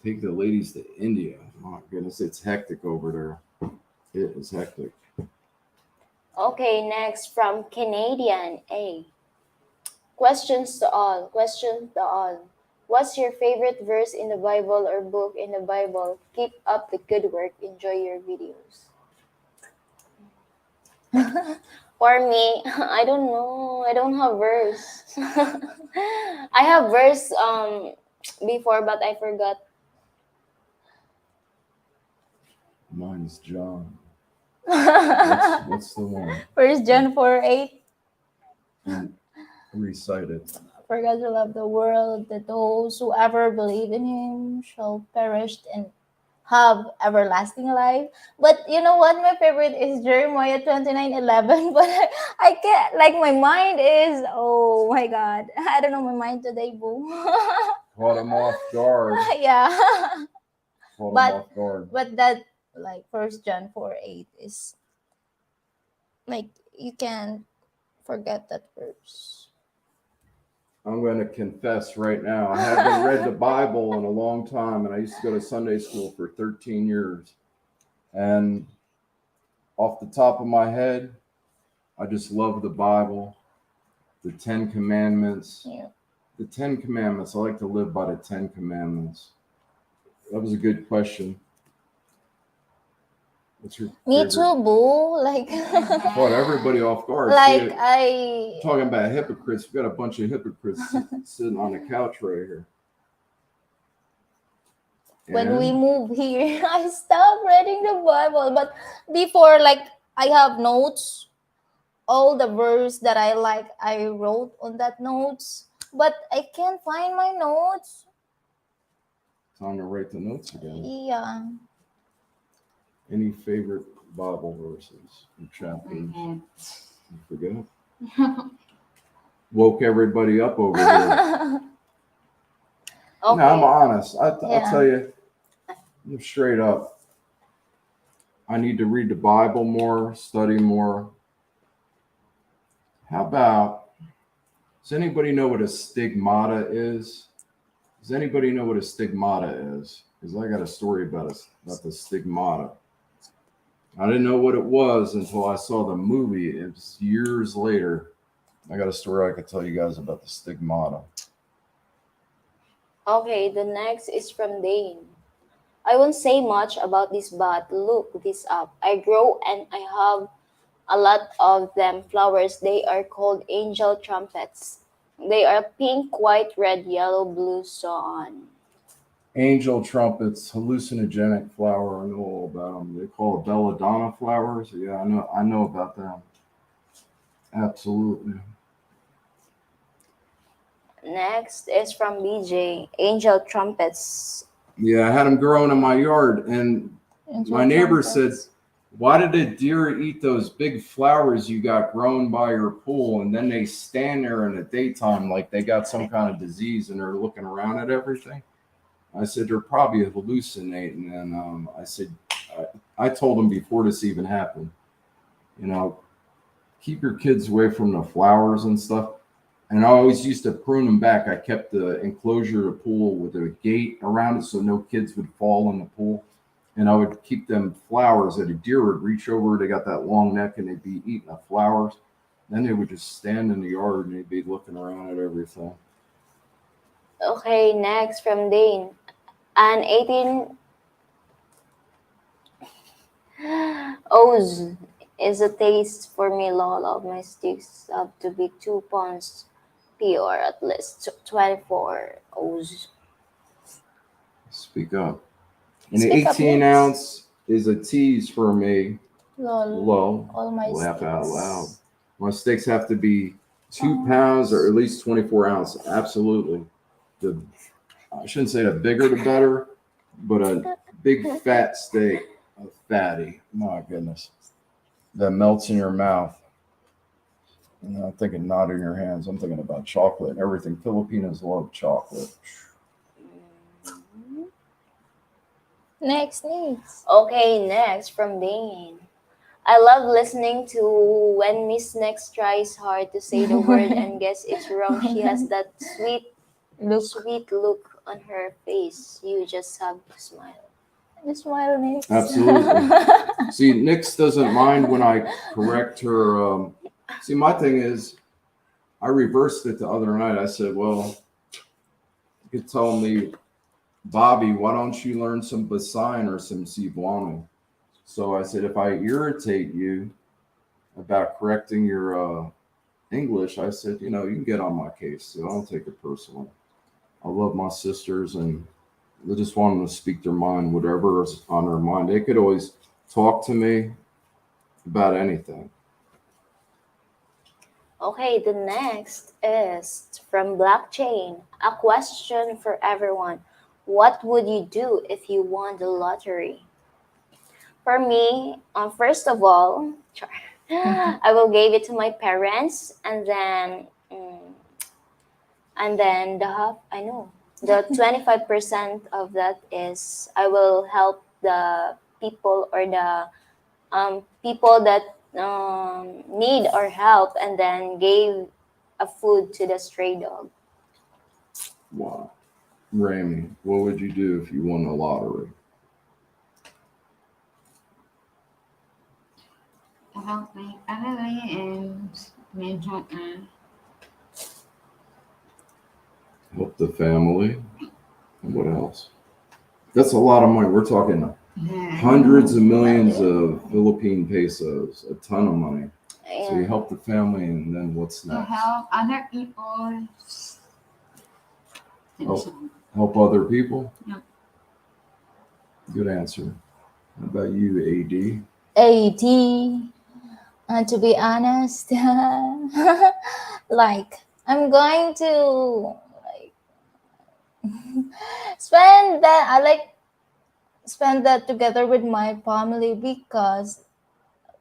take the ladies to India. My goodness, it's hectic over there. It is hectic. Okay, next from Canadian A. Questions to all. What's your favorite verse in the Bible or book in the Bible? Keep up the good work. Enjoy your videos. For me, I don't know. I don't have verse. I have verse before, but I forgot. Mine's John. What's the one? 1 John 4:8. Recite it. For God to love the world, that those who ever believe in him shall perish and have everlasting life. But you know what? My favorite is Jeremiah 29:11. But I can't, like, my mind is, oh my God. I don't know my mind today, boo. Caught him off guard. Yeah. Caught him But- off guard. But that, like, 1 John 4:8 is, like, you can't forget that verse. I'm going to confess right now. I haven't read the Bible in a long time, and I used to go to Sunday school for 13 years. And off the top of my head, I just love the Bible, the 10 Commandments. Yeah. The 10 Commandments. I like to live by the 10 Commandments. That was a good question. What's your Me favorite? too, boo. Like, Caught everybody off guard. like See, talking about hypocrites, we got a bunch of hypocrites sitting on the couch right here. when we And move here, I stopped reading the Bible. But before, like, I have notes. All the verse that I like, I wrote on that notes. But I can't find my notes. time to write the notes again. Yeah. Any favorite Bible verses or chapters? Okay. You forget? Woke everybody up over here. Okay. No, I'm honest. I'll Yeah. tell you, I'm straight up. I need to read the Bible more, study more. How about, does anybody know what a stigmata is? Does anybody know what a stigmata is? Because I got a story about the stigmata. I didn't know what it was until I saw the movie. It was years later. I got a story I could tell you guys about the stigmata. Okay, the next is from Dane. I won't say much about this, but look this up. I grow and I have a lot of them flowers. They are called angel trumpets. They are pink, white, red, yellow, blue, so on. Angel trumpets, hallucinogenic flower. I know all about them. They call it belladonna flowers. Yeah, I know about them. Absolutely. Next is from BJ. Angel trumpets. Yeah, I had them growing in my yard, and my neighbor said, Trumpets. "Why did a deer eat those big flowers you got growing by your pool?" And then they stand there in the daytime like they got some kind of disease, and they're looking around at everything. I said, "They're probably hallucinating." And I said, I told them before this even happened, you know, keep your kids away from the flowers and stuff. And I always used to prune them back. I kept the enclosure of the pool with a gate around it so no kids would fall in the pool. And I would keep them flowers that a deer would reach over. They got that long neck and they'd be eating the flowers. Then they would just stand in the yard and they'd be looking around at everything. Okay, next from Dane. An 18 Oz is a taste for me. All of my sticks have to be 2 pounds or at least 24 Oz. Speak up. And Speak the up, 18 Nix. ounce is a tease for me. Lol. Low. All my Laugh out sticks. loud. My sticks have to be 2 pounds or at least 24 ounces. Absolutely. I shouldn't say the bigger the better, but a big fat steak, a fatty. My goodness. That melts in your mouth. I'm not thinking not in your hands. I'm thinking about chocolate and everything. Filipinos love chocolate. Next. Okay, next from Dane. I love listening to when Miss Next tries hard to say the word and guess it's wrong. She has that sweet look on her face. You just have to smile. You smile, Nix. Absolutely. See, Nix doesn't mind when I correct her. See, my thing is, I reversed it the other night. I said, well, could tell me, Bobby, why don't you learn some Basayan or some Cebuano? So I said, if I irritate you about correcting your English, I said, you know, you can get on my case. So I don't take it personally. I love my sisters, and they just want them to speak their mind, whatever is on their mind. They could always talk to me about anything. Okay, the next is from Blockchain. A question for everyone. What would you do if you won the lottery? For me, first of all, I will give it to my parents, and then the 25% of that is I will help the people, or the people that need our help, and then gave a food to the stray dog. Wow. Rami, what would you do if you won the lottery? I help my family and my partner. Help the family. And what else? That's a lot of money. We're talking hundreds of millions of Philippine pesos, a ton of money. So you help the family, and then what's To next? help other people. Help other people? Yeah. Good answer. How about you, AD? To be honest, like I'm going to spend that. I like spend that together with my family, because,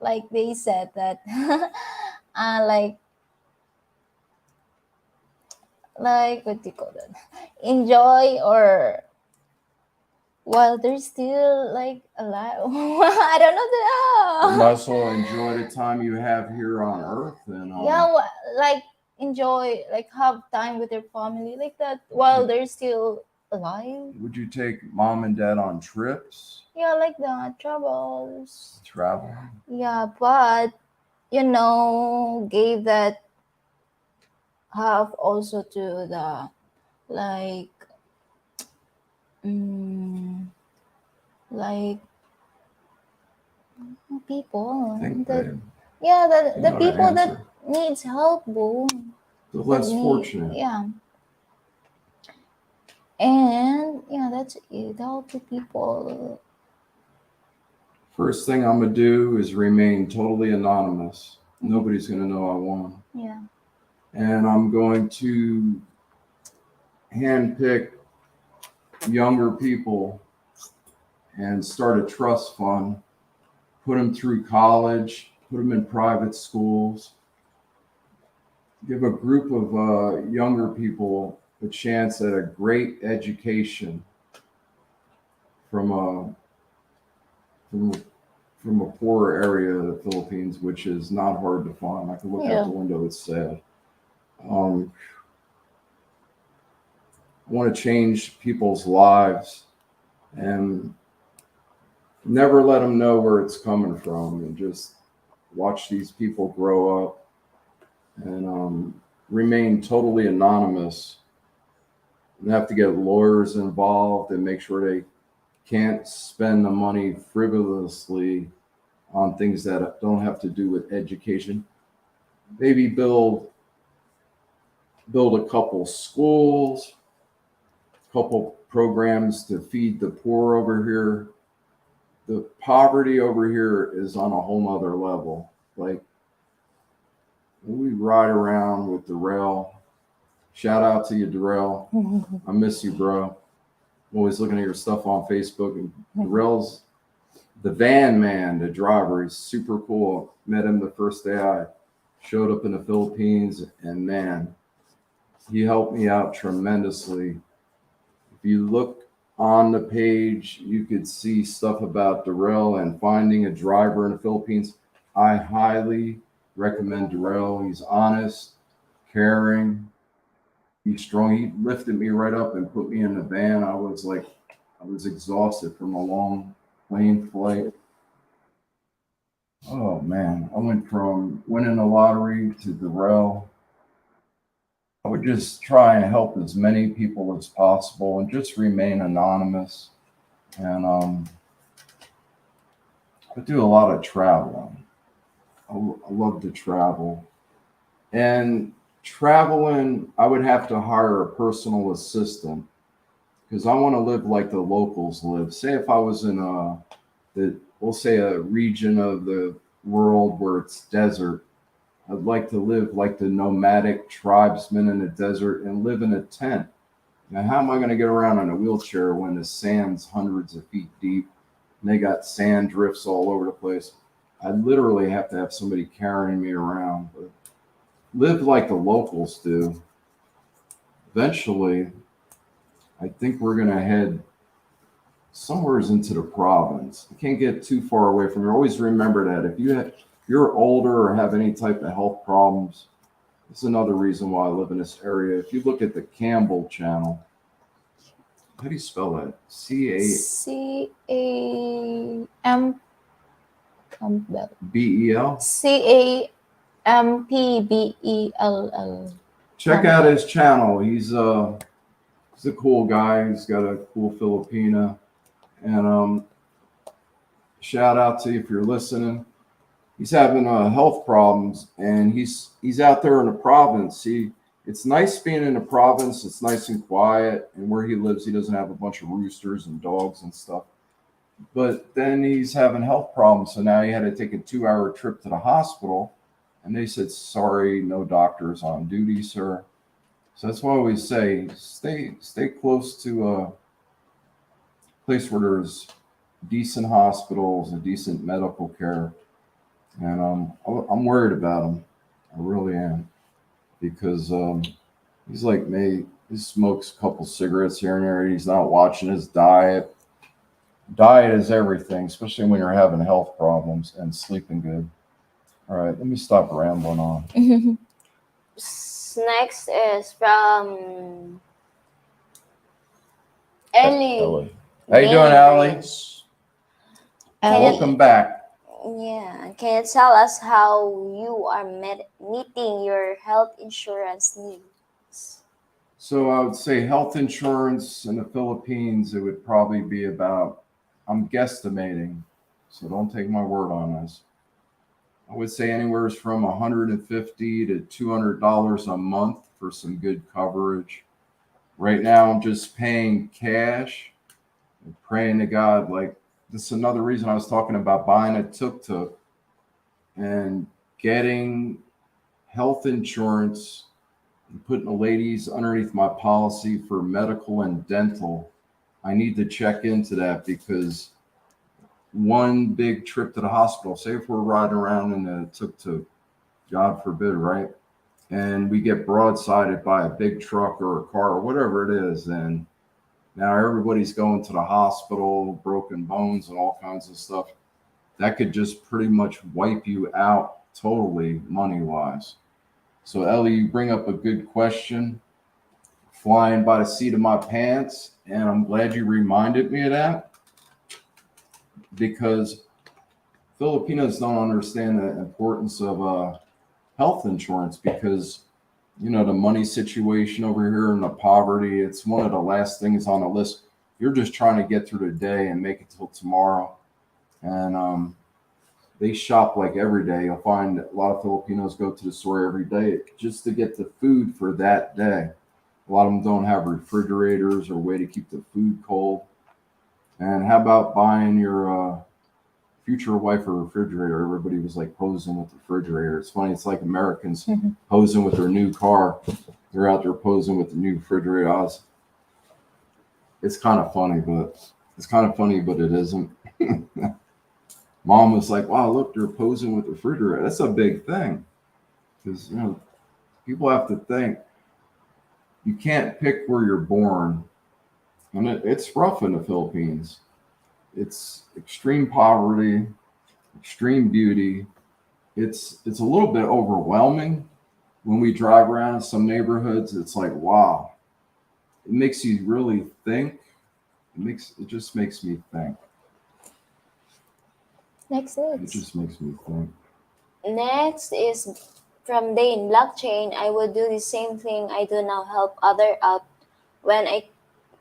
like they said that, like what do you call that? Enjoy, or while they're still like alive. I don't know You that. might as well enjoy the time you have here on Earth, and Yeah, like enjoy, like have time with their family like that while they're still alive. would you take mom and dad on trips? Yeah, like that, travels. Travel? Yeah, but gave that half also to the, like, like people Think, that, babe. yeah, You the know the people that answer. needs help, boo. The less That need- fortunate. Yeah. And yeah, that's it. Help the people. First thing I'm gonna do is remain totally anonymous. Nobody's gonna know I won. Yeah. And I'm going to handpick younger people and start a trust fund, put them through college, put them in private schools, give a group of younger people a chance at a great education from a poor area of the Philippines, which is not hard to find. I can look out the window, it's sad. I want to change people's lives and never let them know where it's coming from, and just watch these people grow up and remain totally anonymous, and have to get lawyers involved and make sure they can't spend the money frivolously on things that don't have to do with education. Maybe build a couple schools, couple programs to feed the poor over here. The poverty over here is on a whole nother level. Like, we ride around with Darrell. Shout out to you, Darrell. I miss you, bro. I'm always looking at your stuff on Facebook. And Darrell's the van man, the driver. He's super cool. Met him the first day I showed up in the Philippines, and man, he helped me out tremendously. If you look on the page, you could see stuff about Darrell and finding a driver in the Philippines. I highly recommend Darrell. He's honest, caring, he's strong. He lifted me right up and put me in the van. I was exhausted from a long plane flight. Oh man, I went from winning the lottery to Darrell. I would just try and help as many people as possible and just remain anonymous. And I do a lot of traveling. I love to travel. And traveling, I would have to hire a personal assistant because I want to live like the locals live. Say if I was in we'll say a region of the world where it's desert, I'd like to live like the nomadic tribesmen in the desert and live in a tent. Now, how am I going to get around in a wheelchair when the sand's hundreds of feet deep and they got sand drifts all over the place? I literally have to have somebody carrying me around. But live like the locals do. Eventually, I think we're going to head somewhere into the province. You can't get too far away from here. Always remember that if you're older or have any type of health problems, it's another reason why I live in this area. If you look at the Campbell channel, how do you spell that? CAM Campbell. BEL? CAMPBELL. Check out his channel. He's a cool guy. He's got a cool Filipina. And shout out to you if you're listening. He's having health problems, and he's out there in the province. It's nice being in the province. It's nice and quiet, and where he lives, he doesn't have a bunch of roosters and dogs and stuff. But then he's having health problems, so now he had to take a 2-hour trip to the hospital, and they said, "Sorry, no doctors on duty, sir." So that's why I always say, stay close to a place where there's decent hospitals and decent medical care. And I'm worried about him. I really am, because he's like me. He smokes a couple cigarettes here and there. He's not watching his diet. Diet is everything, especially when you're having health problems, and sleeping good. All right, let me stop rambling on. Next is from Ellie. How you doing, Ellie? Bainbridge. Welcome back. Yeah, can you tell us how you are meeting your health insurance needs? So I would say health insurance in the Philippines, it would probably be about, I'm guesstimating, so don't take my word on this. I would say anywhere from $150 to $200 a month for some good coverage. Right now, I'm just paying cash and praying to God. Like, this is another reason I was talking about buying a tuk-tuk and getting health insurance and putting the ladies underneath my policy for medical and dental. I need to check into that, because one big trip to the hospital, say if we're riding around in a tuk-tuk, God forbid, right? And we get broadsided by a big truck or a car or whatever it is, and now everybody's going to the hospital, broken bones and all kinds of stuff. That could just pretty much wipe you out totally money-wise. So Ellie, you bring up a good question, flying by the seat of my pants, and I'm glad you reminded me of that, because Filipinos don't understand the importance of health insurance, because the money situation over here and the poverty, it's one of the last things on the list. You're just trying to get through the day and make it till tomorrow. And they shop like every day. You'll find a lot of Filipinos go to the store every day just to get the food for that day. A lot of them don't have refrigerators or way to keep the food cold. And how about buying your future wife a refrigerator? Everybody was like posing with the refrigerator. It's funny. It's like Americans posing with their new car. They're out there posing with the new refrigerator. It's kind of funny, but it isn't. Mom was like, "Wow, look, they're posing with the refrigerator." That's a big thing, because people have to think. You can't pick where you're born, and it's rough in the Philippines. It's extreme poverty, extreme beauty. It's a little bit overwhelming when we drive around in some neighborhoods. It's like, wow, it makes you really think. It just makes me think. Next It is just makes me think. Next is From Dane, blockchain, I would do the same thing I do now, help other out when I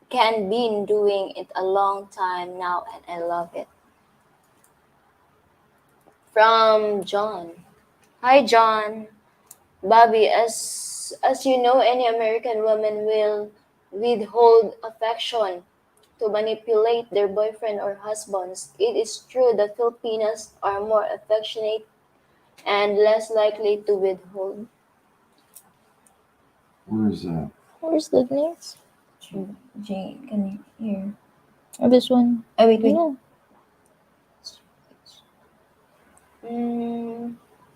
can been doing it a long time now and I love it. From John. Hi John. Bobby, as you know, any American woman will withhold affection to manipulate their boyfriend or husbands. It is true that Filipinos are more affectionate and less likely to withhold. Where is that? Where's the next? Jay, can you hear? Oh, this one. Oh, wait. Yeah.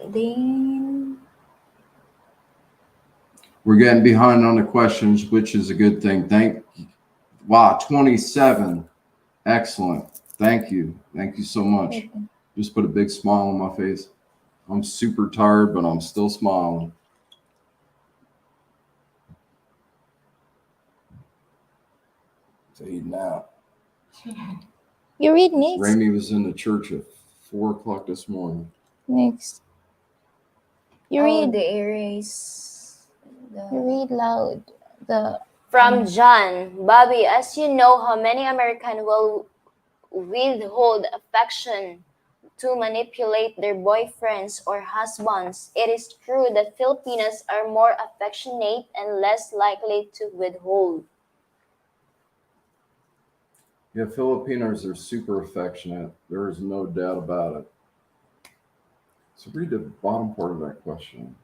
Then We're getting behind on the questions, which is a good thing. Wow, 27. Excellent. Thank you. Thank you so much. Just put a big smile on my face. I'm super tired, but I'm still smiling. It's 8 now. You read next. Rami was in the church at 4 o'clock this morning. Next. You oh, read. the erase. You read loud. The From John. Bobby, as you know, how many Americans will withhold affection to manipulate their boyfriends or husbands? It is true that Filipinos are more affectionate and less likely to withhold. Yeah, Filipinos are super affectionate. There is no doubt about it. So read the bottom part of that question.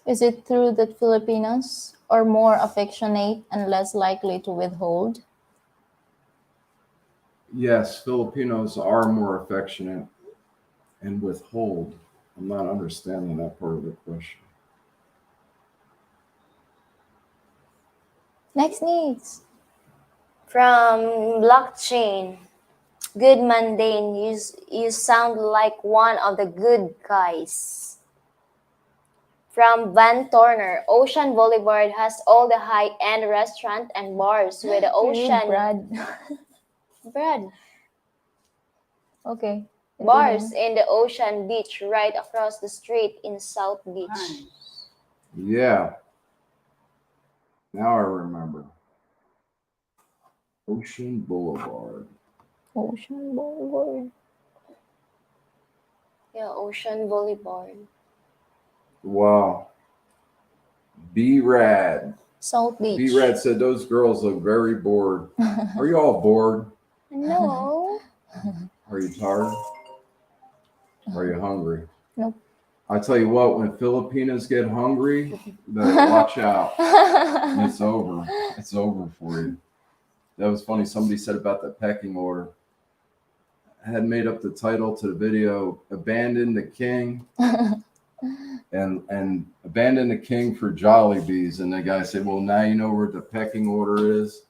Is it true that Filipinos are more affectionate and less likely to withhold? Yes, Filipinos are more affectionate and withhold. I'm not understanding that part of the question. Next. From Blockchain. Good mundane, you sound like one of the good guys. From Van Torner, Ocean Boulevard has all the high-end restaurant and bars with the You read, ocean. Brad. Okay. Bars in the ocean beach right across the street in South Beach. Yeah. Now I remember. Ocean Boulevard. Ocean Boulevard. Yeah, Ocean Boulevard. Wow. B-Rad. South Beach. B-Rad said those girls look very bored. Are you all bored? No. Are you tired? Are you hungry? Nope. I tell you what, when Filipinos get hungry, you better watch out. It's over. It's over for you. That was funny. Somebody said about the pecking order. I had made up the title to the video, Abandon the King. and Abandon the King for Jollibees. And the guy said, well, now you know where the pecking order is.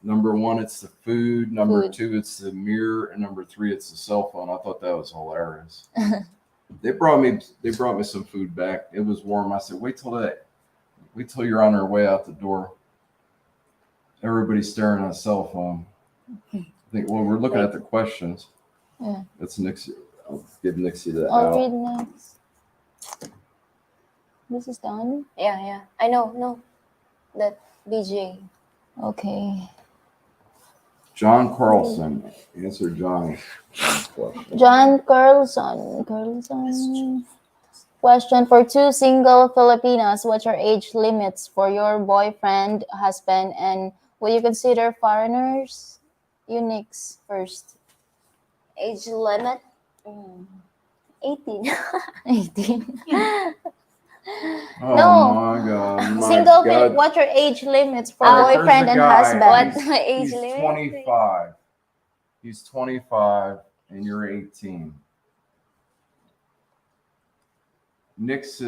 Number 1, it's the food. Number 2, it's the mirror. And number 3, it's the cell phone. I thought that was hilarious. They brought me some food back. It was warm. I said, wait till you're on your way out the door. Everybody's staring at a cell phone. I think, well, we're looking at the questions. Yeah. That's Nixie. I'll give Nixie that I'll out. read next. This is done? Yeah. I know, no. That BJ. Okay. John Carlson. Answer John's question. John Carlson. Question for 2 single Filipinos. What are age limits for your boyfriend, husband, and would you consider foreigners? Unix first. Age limit? 18. 18. Oh No. my God. My Single. God. What are age limits for There's boyfriend a and guy. husband? What age He's limit? 25. He's 25 and you're 18. Nix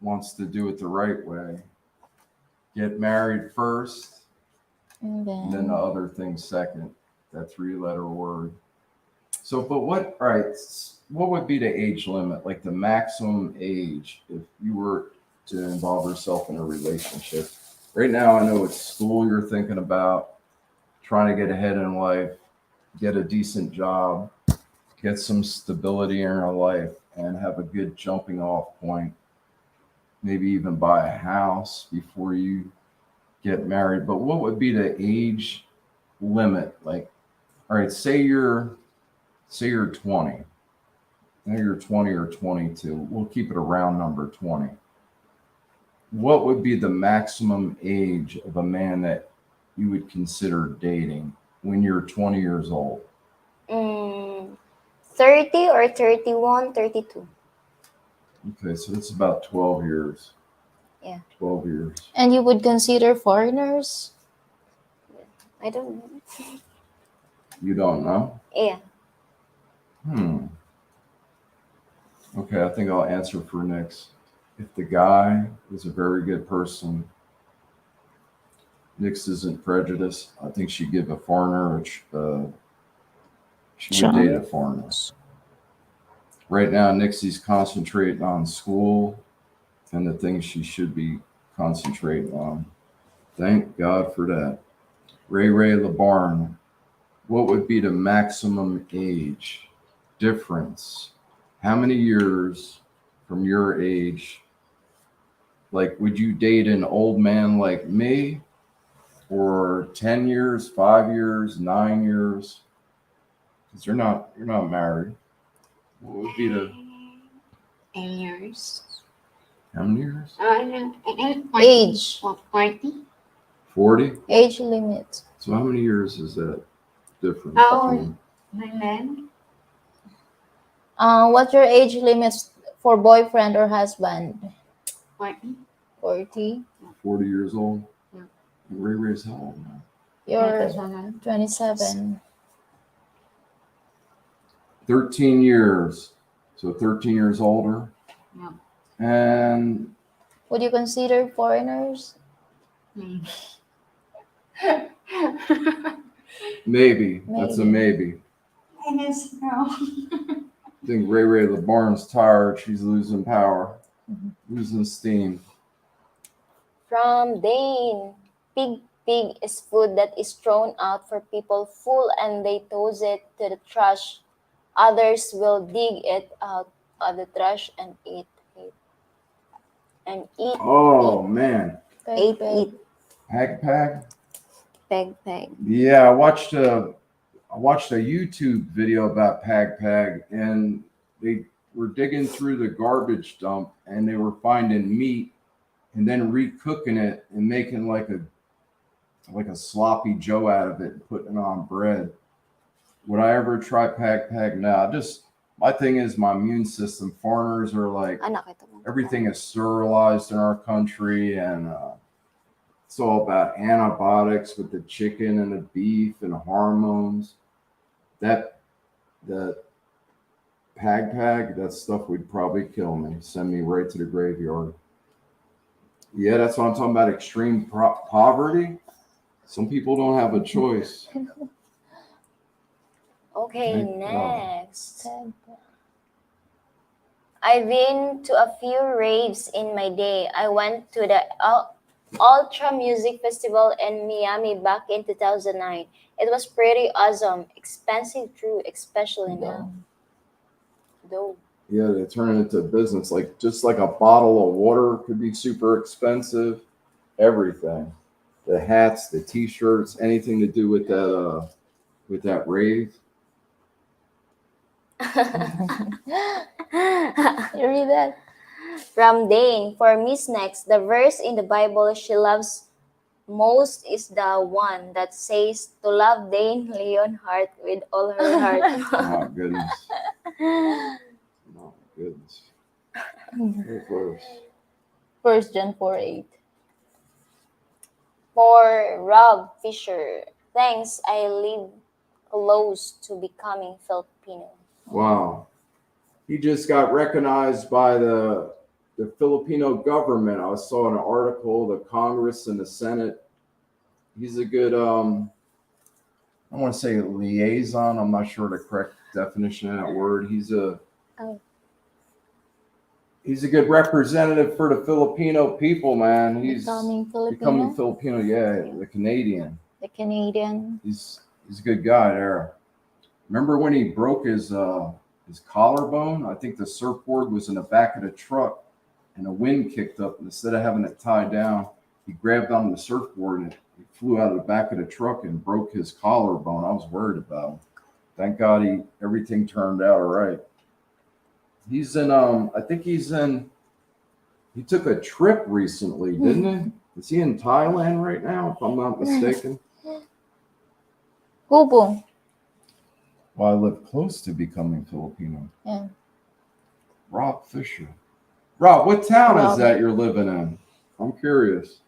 wants to do it the right way. Get married first, And then the other thing second. That 3-letter word. So, but what would be the age limit, like the maximum age, if you were to involve yourself in a relationship? Right now, I know it's school you're thinking about, trying to get ahead in life, get a decent job. get some stability in her life and have a good jumping off point. Maybe even buy a house before you get married. But what would be the age limit? Like, all right, say you're 20. Now you're 20 or 22. We'll keep it a round number, 20. What would be the maximum age of a man that you would consider dating when you're 20 years old? 30 or 31, 32. Okay, so it's about 12 years. Yeah. 12 years. And you would consider foreigners? I don't know. You don't know? Yeah. Okay, I think I'll answer for Nick's. If the guy is a very good person, Nick's isn't prejudiced. I think she'd give a foreigner, she would date a foreigner. Right now, Nixie's concentrating on school and the things she should be concentrating on. Thank God for that. Ray LeBarn, what would be the maximum age difference? How many years from your age? Like, would you date an old man like me? Or 10 years, 5 years, 9 years? Because you're not married. What would be the 10 years. how many years? No, 40. Age. 40. 40? Age limit. So how many years is that difference? Oh. between- My man. What's your age limits for boyfriend or husband? 40. 40. 40 years old? Yeah. Ray's how old now? You're 27. 13 years. So 13 years older. Yeah. And Would you consider foreigners? Maybe. maybe. That's a maybe. Yes, no. I think Ray LeBarn's tired. She's losing power, losing steam. From Dane, pig is food that is thrown out for people full and they toss it to the trash. Others will dig it out of the trash and eat it. And eat. Oh, man. Eat. Peg? Peg. Yeah, I watched a YouTube video about Peg, and they were digging through the garbage dump and they were finding meat and then recooking it and making like a sloppy Joe out of it and putting it on bread. Would I ever try Peg? No, my thing is my immune system. Foreigners are like, everything is sterilized in our country, and it's all about antibiotics with the chicken and the beef and hormones. That Peg, that stuff would probably kill me, send me right to the graveyard. Yeah, that's what I'm talking about. Extreme poverty. Some people don't have a choice. Okay, Thank God. next. I've been to a few raves in my day. I went to the Ultra Music Festival in Miami back in 2009. It was pretty awesome. Expensive too, especially now. Though. Yeah, they turn it into a business. Like just like a bottle of water could be super expensive. Everything, the hats, the T-shirts, anything to do with that rave. You read that? From Dane, for Miss Next, the verse in the Bible she loves most is the one that says to love Dane Leonhardt with all her heart. Oh goodness. Oh goodness. What verse? 1 John 4:8. For Rob Fisher, thanks, I live close to becoming Filipino. Wow. He just got recognized by the Filipino government. I saw an article, the Congress and the Senate. He's a good, I want to say liaison. I'm not sure the correct definition of that word. He's a good representative for the Filipino people, man. He's becoming Filipino. Yeah, the Canadian. The Canadian. He's a good guy there. Remember when he broke his collarbone? I think the surfboard was in the back of the truck, and the wind kicked up. And instead of having it tied down, he grabbed onto the surfboard and it flew out of the back of the truck and broke his collarbone. I was worried about him. Thank God everything turned out all right. He's in I think he took a trip recently, didn't he? Is he in Thailand right now, if I'm not mistaken? Who po? Well, I live close to becoming Filipino. Yeah. Rob Fisher. Rob, what town is Rob. that you're living in? I'm curious.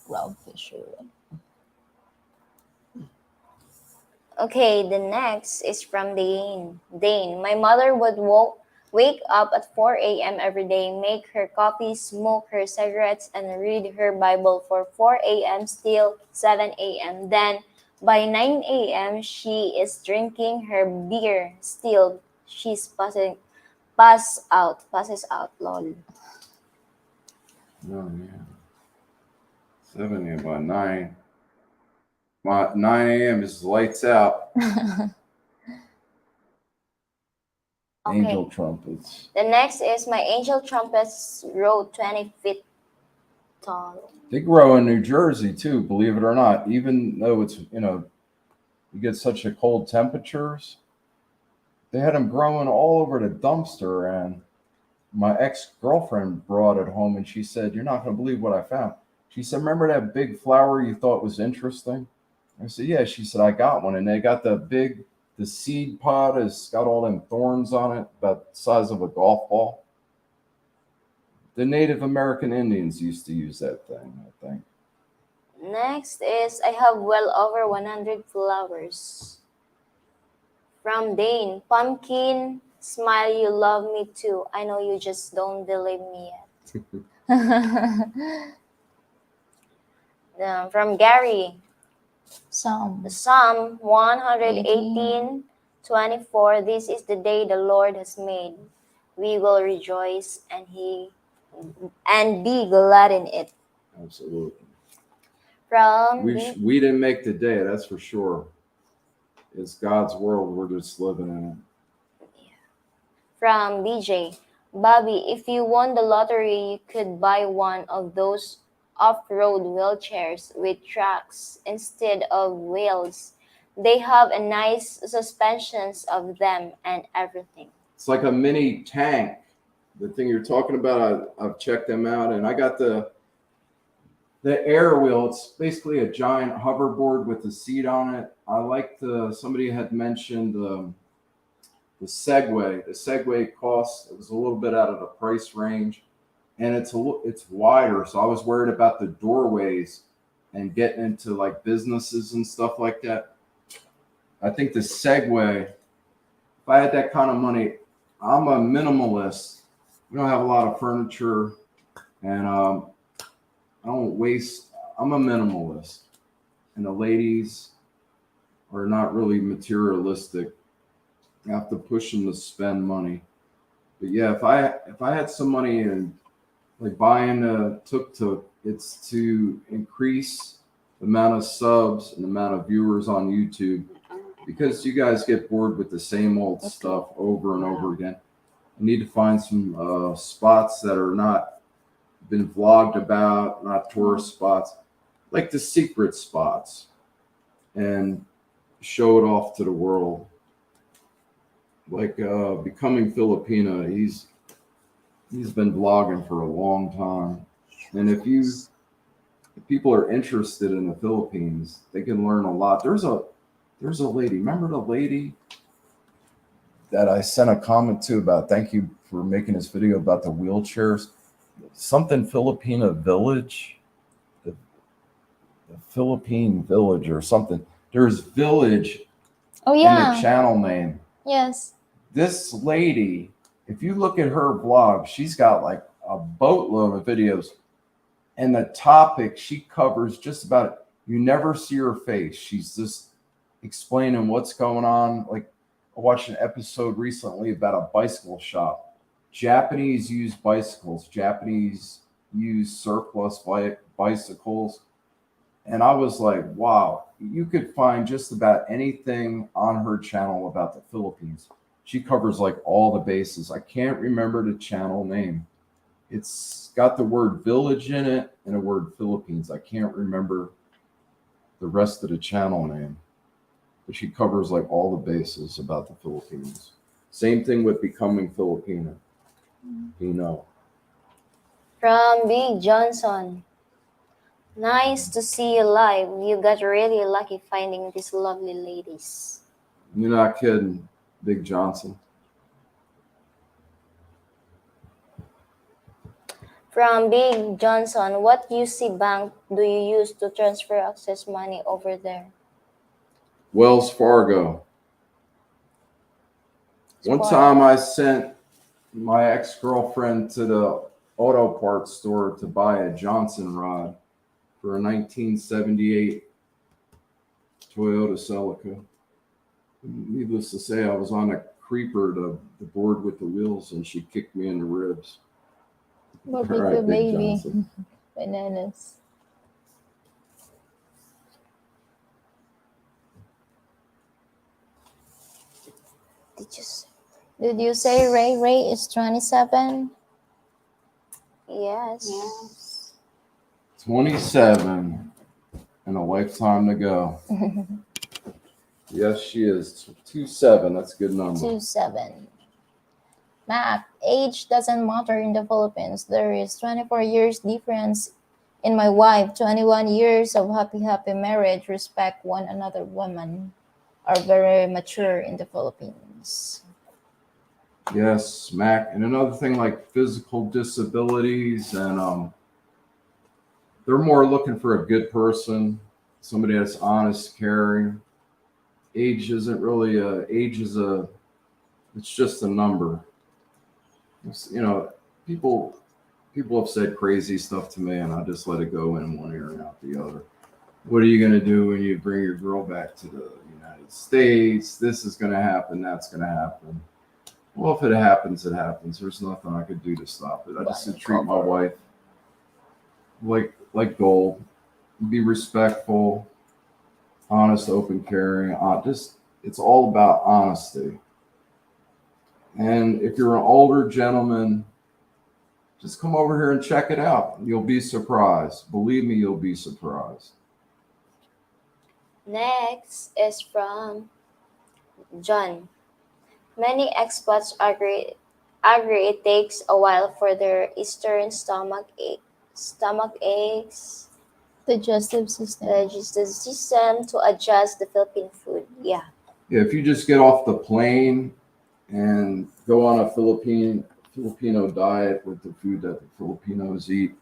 Rob Fisher. Okay, the next is from Dane. Dane, my mother would wake up at 4 a.m. every day, make her coffee, smoke her cigarettes, and read her Bible for 4 a.m. till 7 a.m. Then, by 9 a.m., she is drinking her beer. Still, she's passes out, lol. Oh, yeah. 7 a.m. by 9. 9 a.m. is lights out. Angel trumpets. The next is my angel trumpets grow 20 feet tall. They grow in New Jersey too, believe it or not. Even though it's, you get such a cold temperatures, they had them growing all over the dumpster. And my ex-girlfriend brought it home and she said, "You're not going to believe what I found." She said, "Remember that big flower you thought was interesting?" I said, "Yeah." She said, "I got one." And they got the seed pod has got all them thorns on it, about the size of a golf ball. The Native American Indians used to use that thing, I think. Next is I have well over 100 flowers. From Dane, pumpkin, smile, you love me too. I know you just don't believe me yet. From Gary, Some. Psalm 118:24. This is the day the Lord has made. We will rejoice and be glad in it. Absolutely. We We didn't make the day, that's for sure. It's God's world. We're just living in it. From BJ, Bobby, if you won the lottery, you could buy one of those off-road wheelchairs with tracks instead of wheels. They have a nice suspensions of them and everything. It's like a mini tank. The thing you're talking about, I've checked them out, and I got the air wheel. It's basically a giant hoverboard with a seat on it. I like somebody had mentioned the Segway. The Segway cost, it was a little bit out of the price range, and it's wider. So I was worried about the doorways and getting into like businesses and stuff like that. I think the Segway, if I had that kind of money, I'm a minimalist. We don't have a lot of furniture, and I don't waste. I'm a minimalist, and the ladies are not really materialistic. You have to push them to spend money. But yeah, if I had some money and like buying a tuk-tuk, it's to increase the amount of subs and the amount of viewers on YouTube, because you guys get bored with the same old stuff over and over again. I need to find some spots that are not been vlogged about, not tourist spots, like the secret spots, and show it off to the world. Like Becoming Filipina, he's been vlogging for a long time, and if people are interested in the Philippines, they can learn a lot. There's a lady. Remember the lady that I sent a comment to about, thank you for making this video about the wheelchairs? Something Filipina Village, the Philippine Village or something. There's Village in the channel name. Yes. This lady, if you look at her blog, she's got like a boatload of videos, and the topic she covers just about it. You never see her face. She's just explaining what's going on. Like I watched an episode recently about a bicycle shop. Japanese use bicycles. Japanese use surplus bicycles. And I was like, wow, you could find just about anything on her channel about the Philippines. She covers like all the bases. I can't remember the channel name. It's got the word village in it and a word Philippines. I can't remember the rest of the channel name, but she covers like all the bases about the Philippines. Same thing with becoming Filipino. You know. From Big Johnson. Nice to see you live. You got really lucky finding these lovely ladies. You're not kidding, Big Johnson. From Big Johnson, what UC bank do you use to transfer access money over there? Wells Fargo. One time I sent my ex-girlfriend to the auto parts store to buy a Johnson rod for a 1978 Toyota Celica. Needless to say, I was on a creeper, the board with the wheels, and she kicked me in the ribs. Barbecue All right, Big baby. Johnson. Bananas. Did you say Ray Ray is 27? Yes. Yes. 27 and a lifetime to go. Yes, she is. 27. That's a good number. 27. Mac, age doesn't matter in the Philippines. There is 24 years difference in my wife. 21 years of happy marriage. Respect one another. Women are very mature in the Philippines. Yes, Mac. And another thing like physical disabilities, and they're more looking for a good person, somebody that's honest, caring. Age isn't really it's just a number. You know, people have said crazy stuff to me, and I just let it go in one ear and out the other. What are you going to do when you bring your girl back to the United States? This is going to happen. That's going to happen. Well, if it happens, it happens. There's nothing I could do to stop it. I just treat my wife like gold. Be respectful, honest, open, caring. It's all about honesty. And if you're an older gentleman, just come over here and check it out. You'll be surprised. Believe me, you'll be surprised. Next is from John. Many expats agree it takes a while for their Eastern stomach aches, Digestive system. digestive system to adjust the Philippine food. Yeah. Yeah, if you just get off the plane and go on a Filipino diet with the food that the Filipinos eat,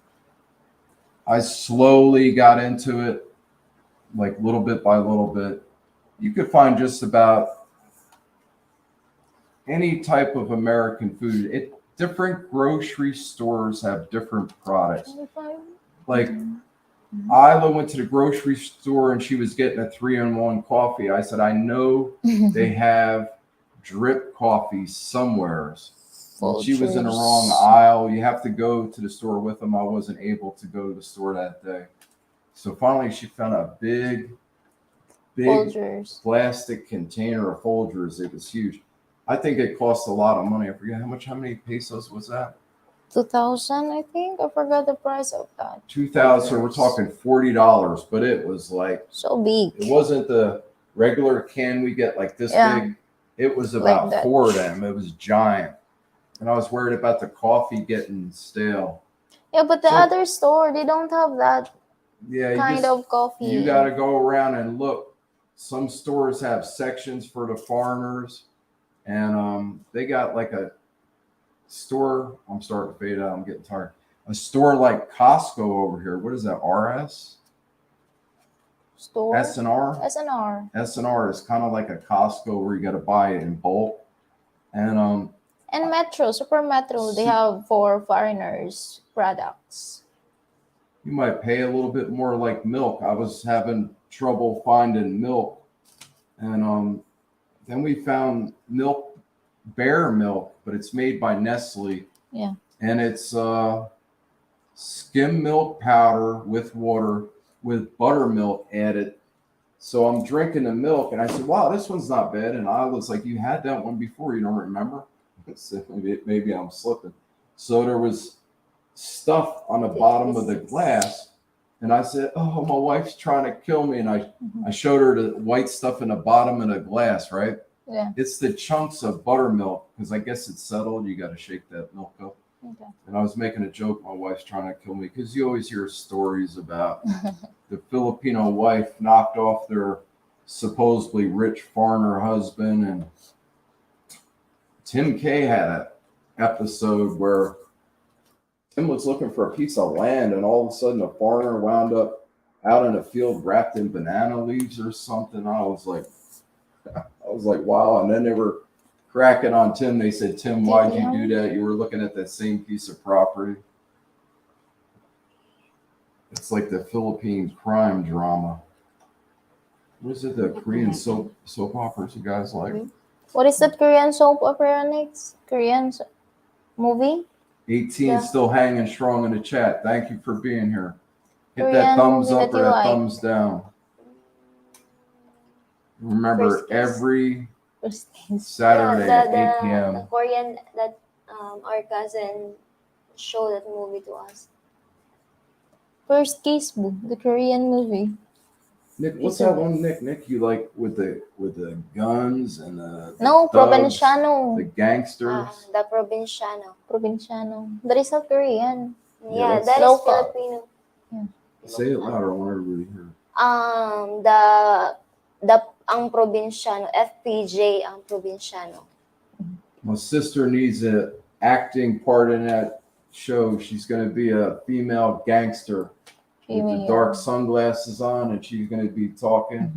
I slowly got into it, like little bit by little bit. You could find just about any type of American food. Different grocery stores have different products. Like Isla went to the grocery store and she was getting a 3-in-1 coffee. I said, I know they have drip coffee somewhere. She was in the wrong aisle. You have to go to the store with them. I wasn't able to go to the store that day. So finally she found a big Folgers. plastic container of Folgers. It was huge. I think it cost a lot of money. I forget how many pesos was that? 2,000, I think. I forgot the price of that. 2,000. So we're talking $40, but it was like so big. It wasn't the regular can we get like this big. It was about like 4 of them. It was giant, and I was worried about the coffee getting stale. Yeah, but the other store, they don't have that kind of coffee. You got to go around and look. Some stores have sections for the foreigners, and they got like a store. I'm starting to fade out. I'm getting tired. A store like Costco over here. What is that? RS? Store? S&R? S&R. S&R is kind of like a Costco where you got to buy it in bulk. And Metro, Super Metro, they have for foreigners products. You might pay a little bit more, like milk. I was having trouble finding milk. And then we found milk, bear milk, but it's made by Nestle. Yeah. And it's skim milk powder with water with buttermilk added. So I'm drinking the milk, and I said, "Wow, this one's not bad." And I was like, "You had that one before. You don't remember?" So maybe I'm slipping. So there was stuff on the bottom of the glass, and I said, "Oh, my wife's trying to kill me." And I showed her the white stuff in the bottom of the glass, right? Yeah. It's the chunks of buttermilk, because I guess it's settled. You got to shake that milk up. Okay. And I was making a joke. My wife's trying to kill me, because you always hear stories about the Filipino wife knocked off their supposedly rich foreigner husband. And Tim K had an episode where Tim was looking for a piece of land, and all of a sudden a foreigner wound up out in a field wrapped in banana leaves or something. I was like, wow. And then they were cracking on Tim. They said, "Tim, why'd you do that? You were looking at that same piece of property." It's like the Philippine crime drama. What is it? The Korean soap operas you guys like? What is that Korean soap opera next? Korean movie? 18 Yeah. still hanging strong in the chat. Thank you for being here. Hit Korean that thumbs movie up that or you that like. thumbs down. Remember, First Kiss. every First Kiss. Saturday Yeah, at 8 p.m. the Korean that our cousin showed that movie to us. First Kiss, boo, the Korean movie. Nick, what's that one, Nick? You like with the guns and the No, thugs, Provinciano. the gangsters? The Provinciano. Provinciano. That is not Korean. Yeah, that's that is local. Filipino. Say it louder. I want everybody to hear. Ang Provinciano, FPJ ang Provinciano. My sister needs an acting part in that show. She's going to be a female gangster with the dark sunglasses on, and she's going to be talking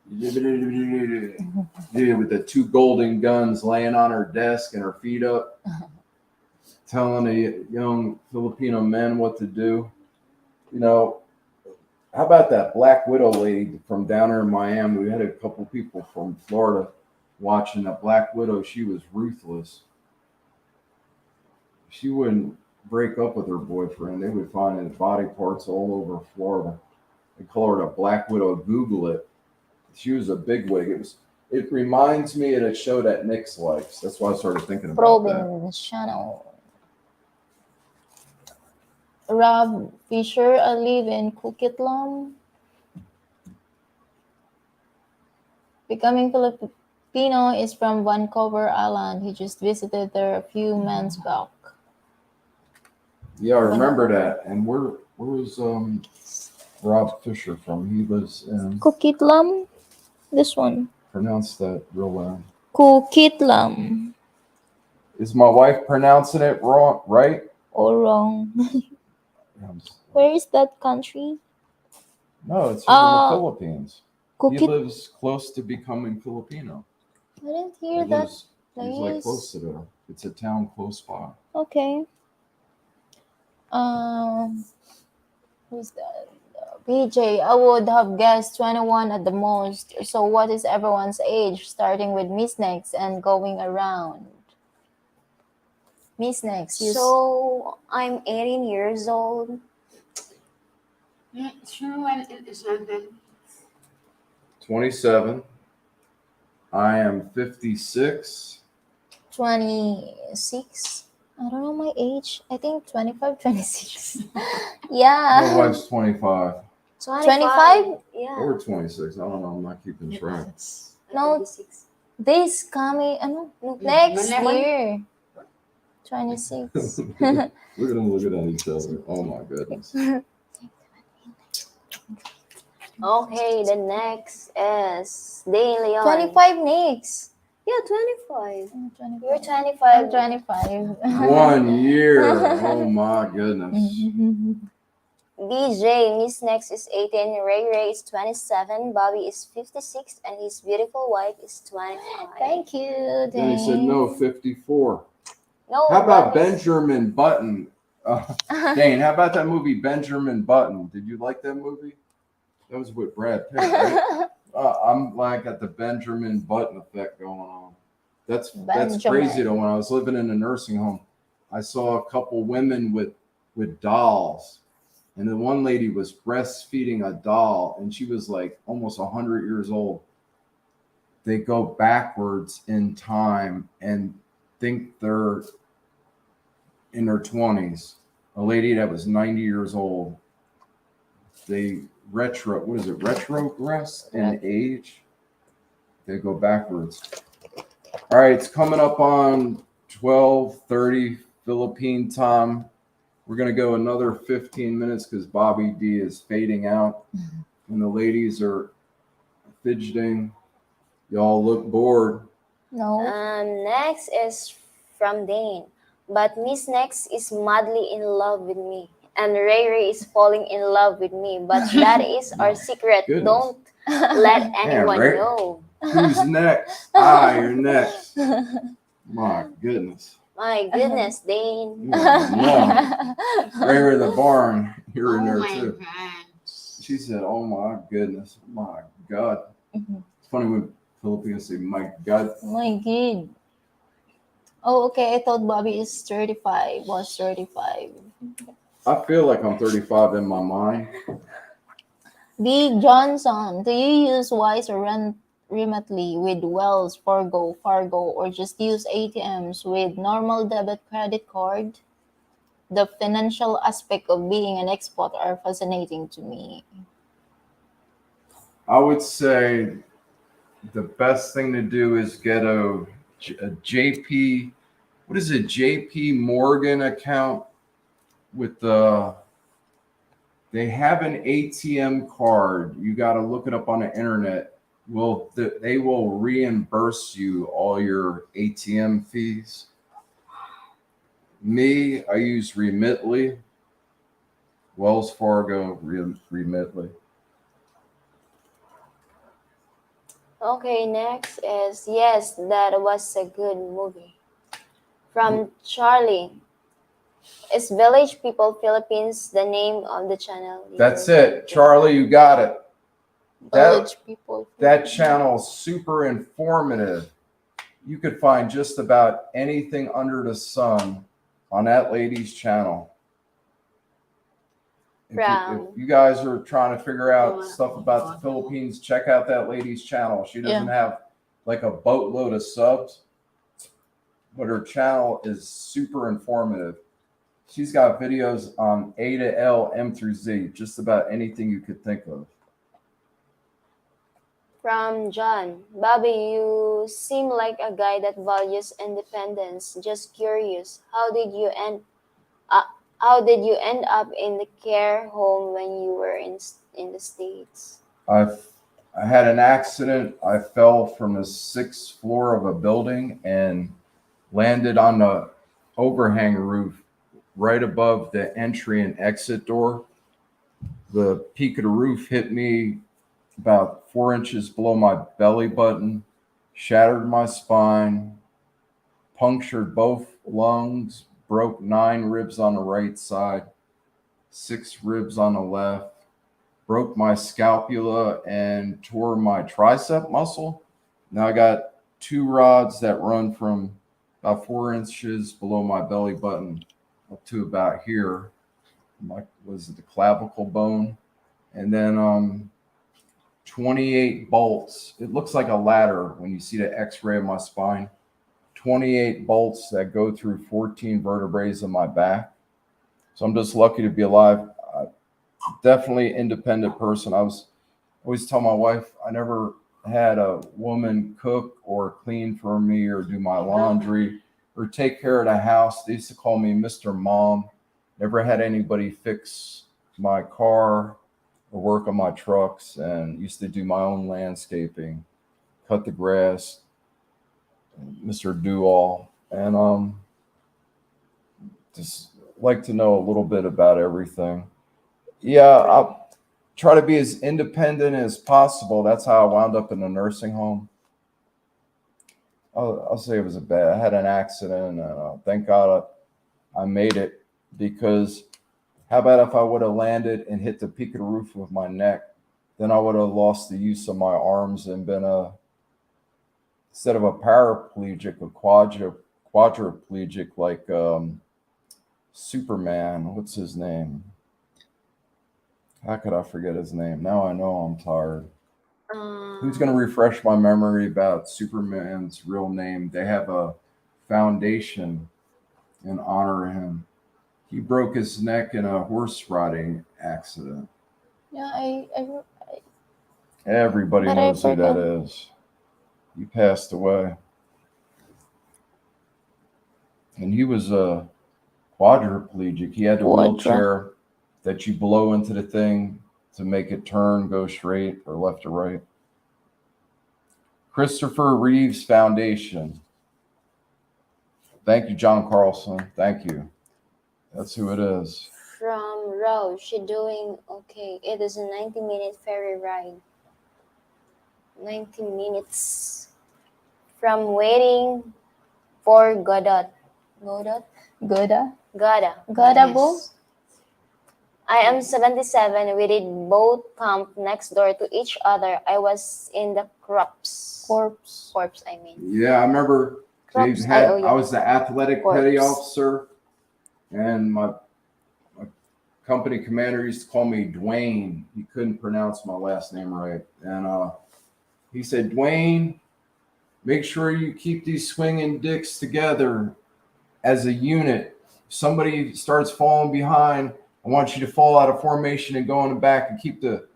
with the two golden guns laying on her desk and her feet up, telling the young Filipino men what to do. You know, how about that Black Widow lady from down there in Miami? We had a couple people from Florida watching that Black Widow. She was ruthless. She wouldn't break up with her boyfriend. They would find his body parts all over Florida. They call her the Black Widow. Google it. She was a bigwig. It reminds me of a show that Nick's likes. That's why I started thinking about that. Provinciano. Rob Fisher, I live in Coquitlam. Becoming Filipino is from Vancouver Island. He just visited there a few months back. Yeah, I remember that. And where was Rob Fisher from? He was in. Coquitlam? This one. Pronounce that real loud. Coquitlam. Is my wife pronouncing it wrong? Right? Or wrong? Where is that country? No, it's here in the Philippines. He Coquit. lives close to becoming Filipino. I didn't hear He that lives- He's like place. close to there. It's a town close by. Okay. Who's that? PJ, I would have guessed 21 at the most. So what is everyone's age, starting with Miss Next and going around? Miss Next, you So I'm 18 years old. Yeah, sure. Well, it's not that. 27. I am 56. 26. I don't know my age. I think 25, 26. My Yeah. wife's 25. 25? Yeah. Or 26. I don't know. I'm not keeping track. No. 26. This coming, ano, No, next Wala. year. 26. Look at them looking at each other. Oh my goodness. Okay, the next is De Leon. 25 next. Yeah, 25. I'm 25. You're 25. I'm 25. 1 year. Oh my goodness. BJ, Miss Next is 18, Ray is 27, Bobby is 56, and his beautiful wife is 25. Thank you. Then he said no, 54. No, How about Bobby's- Benjamin Button? Dane, how about that movie Benjamin Button? Did you like that movie? That was with Brad Pitt, right? I'm like at the Benjamin Button effect going on. That's Benjamin. crazy though. When I was living in a nursing home, I saw a couple women with dolls, And the one lady was breastfeeding a doll, and she was like almost 100 years old. They go backwards in time and think they're in their 20s. A lady that was 90 years old. They retrogress in age. They go backwards. All right, it's coming up on 12:30 Philippine time. We're going to go another 15 minutes because Bobby D is fading out and the ladies are fidgeting. Y'all look bored. No. Next is from Dane. But Miss Next is madly in love with me. And Ray Ray is falling in love with me. But that is our secret. Goodness. Don't let anyone Ray. know. Who's next? You're next. My goodness. My goodness, Dane. No. Ray the barn. You're in Oh there my too. God. She said, "Oh my goodness, my God." It's funny when Filipinos say, "My God." My God. Oh, okay. I thought Bobby is 35. Was 35. I feel like I'm 35 in my mind. Big Johnson, do you use Wise or rent remotely with Wells Fargo, or just use ATMs with normal debit credit card? The financial aspect of being an expat are fascinating to me. I would say the best thing to do is get a JP. What is it? JP Morgan account with the. They have an ATM card. You got to look it up on the internet. They will reimburse you all your ATM fees. Me, I use Remitly. Wells Fargo, Remitly. Okay, next is yes, that was a good movie. From Charlie. Is Village People Philippines the name of the channel? That's it. Charlie, you got it. Village people. That channel is super informative. You could find just about anything under the sun on that lady's channel. If you guys are trying to figure out stuff about the Philippines, check out that lady's channel. She doesn't have like a boatload of subs, but her channel is super informative. She's got videos on A to L, M through Z, just about anything you could think of. From John. Bobby, you seem like a guy that values independence. Just curious, how did you end up in the care home when you were in the States? I had an accident. I fell from the 6th floor of a building and landed on the overhang roof right above the entry and exit door. The peak of the roof hit me about 4 inches below my belly button, shattered my spine, punctured both lungs, broke 9 ribs on the right side, 6 ribs on the left, broke my scapula and tore my tricep muscle. Now I got 2 rods that run from about 4 inches below my belly button up to about here. Was it the clavicle bone? And then 28 bolts. It looks like a ladder when you see the x-ray of my spine. 28 bolts that go through 14 vertebrae in my back. So I'm just lucky to be alive. Definitely independent person. I always tell my wife I never had a woman cook or clean for me or do my laundry or take care of the house. They used to call me Mr. Mom. Never had anybody fix my car or work on my trucks, and used to do my own landscaping, cut the grass, Mr. Do-All, and just like to know a little bit about everything. Yeah, I'll try to be as independent as possible. That's how I wound up in a nursing home. I'll say it was I had an accident, and thank God I made it, because how about if I would have landed and hit the peak of the roof with my neck? Then I would have lost the use of my arms and been instead of a paraplegic, a quadriplegic like Superman. What's his name? How could I forget his name? Now I know I'm tired. Who's Um, going to refresh my memory about Superman's real name? They have a foundation in honor of him. He broke his neck in a horse riding accident. Yeah, Everybody But I knows who that forgot. is. He passed away. And he was a quadriplegic. He had a wheelchair that you blow into the thing to make it turn, go straight or left or right. Christopher Reeves Foundation. Thank you, John Carlson. Thank you. That's who it is. from Rose, she doing okay. It is a 90-minute ferry ride. 90 minutes from waiting for Godot. Godot? Goda. Gada. Gada bo? I am 77. We did both camp next door to each other. I was in the corps. Corps, I mean. Yeah, I remember they Corps, had. yeah. I was the athletic Corps. petty officer, and my company commander used to call me Dwayne. He couldn't pronounce my last name right, and he said, "Dwayne, make sure you keep these swinging dicks together as a unit. If somebody starts falling behind, I want you to fall out of formation and go in the back and keep the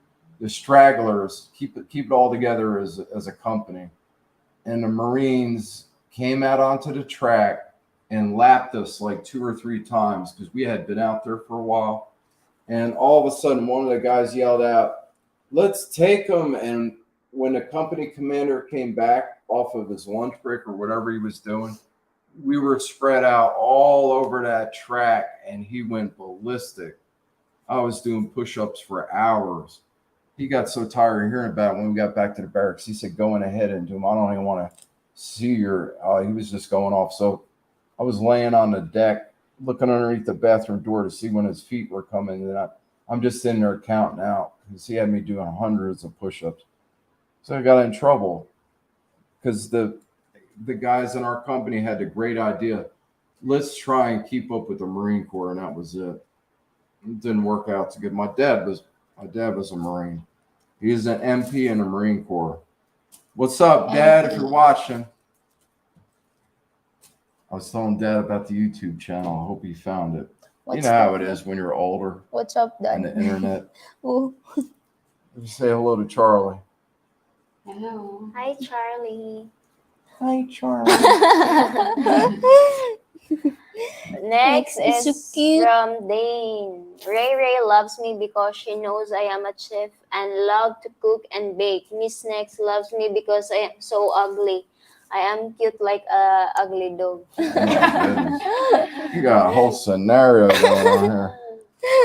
stragglers, keep it all together as a company." And the Marines came out onto the track and lapped us like 2 or 3 times because we had been out there for a while. And all of a sudden, one of the guys yelled out, "Let's take them!" And when the company commander came back off of his lunch break or whatever he was doing, we were spread out all over that track, and he went ballistic. I was doing push-ups for hours. He got so tired of hearing about it when we got back to the barracks. He said, "Go on ahead and do them. I don't even want to see your." He was just going off. So I was laying on the deck, looking underneath the bathroom door to see when his feet were coming. And I'm just in there counting out because he had me doing hundreds of push-ups. So I got in trouble because the guys in our company had the great idea. Let's try and keep up with the Marine Corps, and that was it. It didn't work out too good. My dad was a Marine. He's an MP in the Marine Corps. What's up, Dad? If you're watching, I was telling Dad about the YouTube channel. I hope he found it. You know how it is when you're older What's up, Dad? and the internet. Oh. Say hello to Charlie. Hello. Hi, Charlie. Hi, Charlie. Next It's so is cute. from Dane. Ray Ray loves me because she knows I am a chef and love to cook and bake. Miss Next loves me because I am so ugly. I am cute like a ugly dog. You got a whole scenario going on here.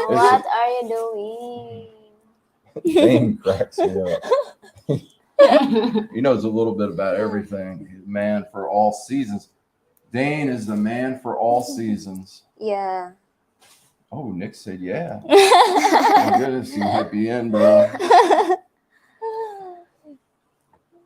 What are you doing? Dane cracks me up. He knows a little bit about everything. He's a man for all seasons. Dane is the man for all seasons. Yeah. Oh, Nick said, yeah. My goodness, you might be in, bro.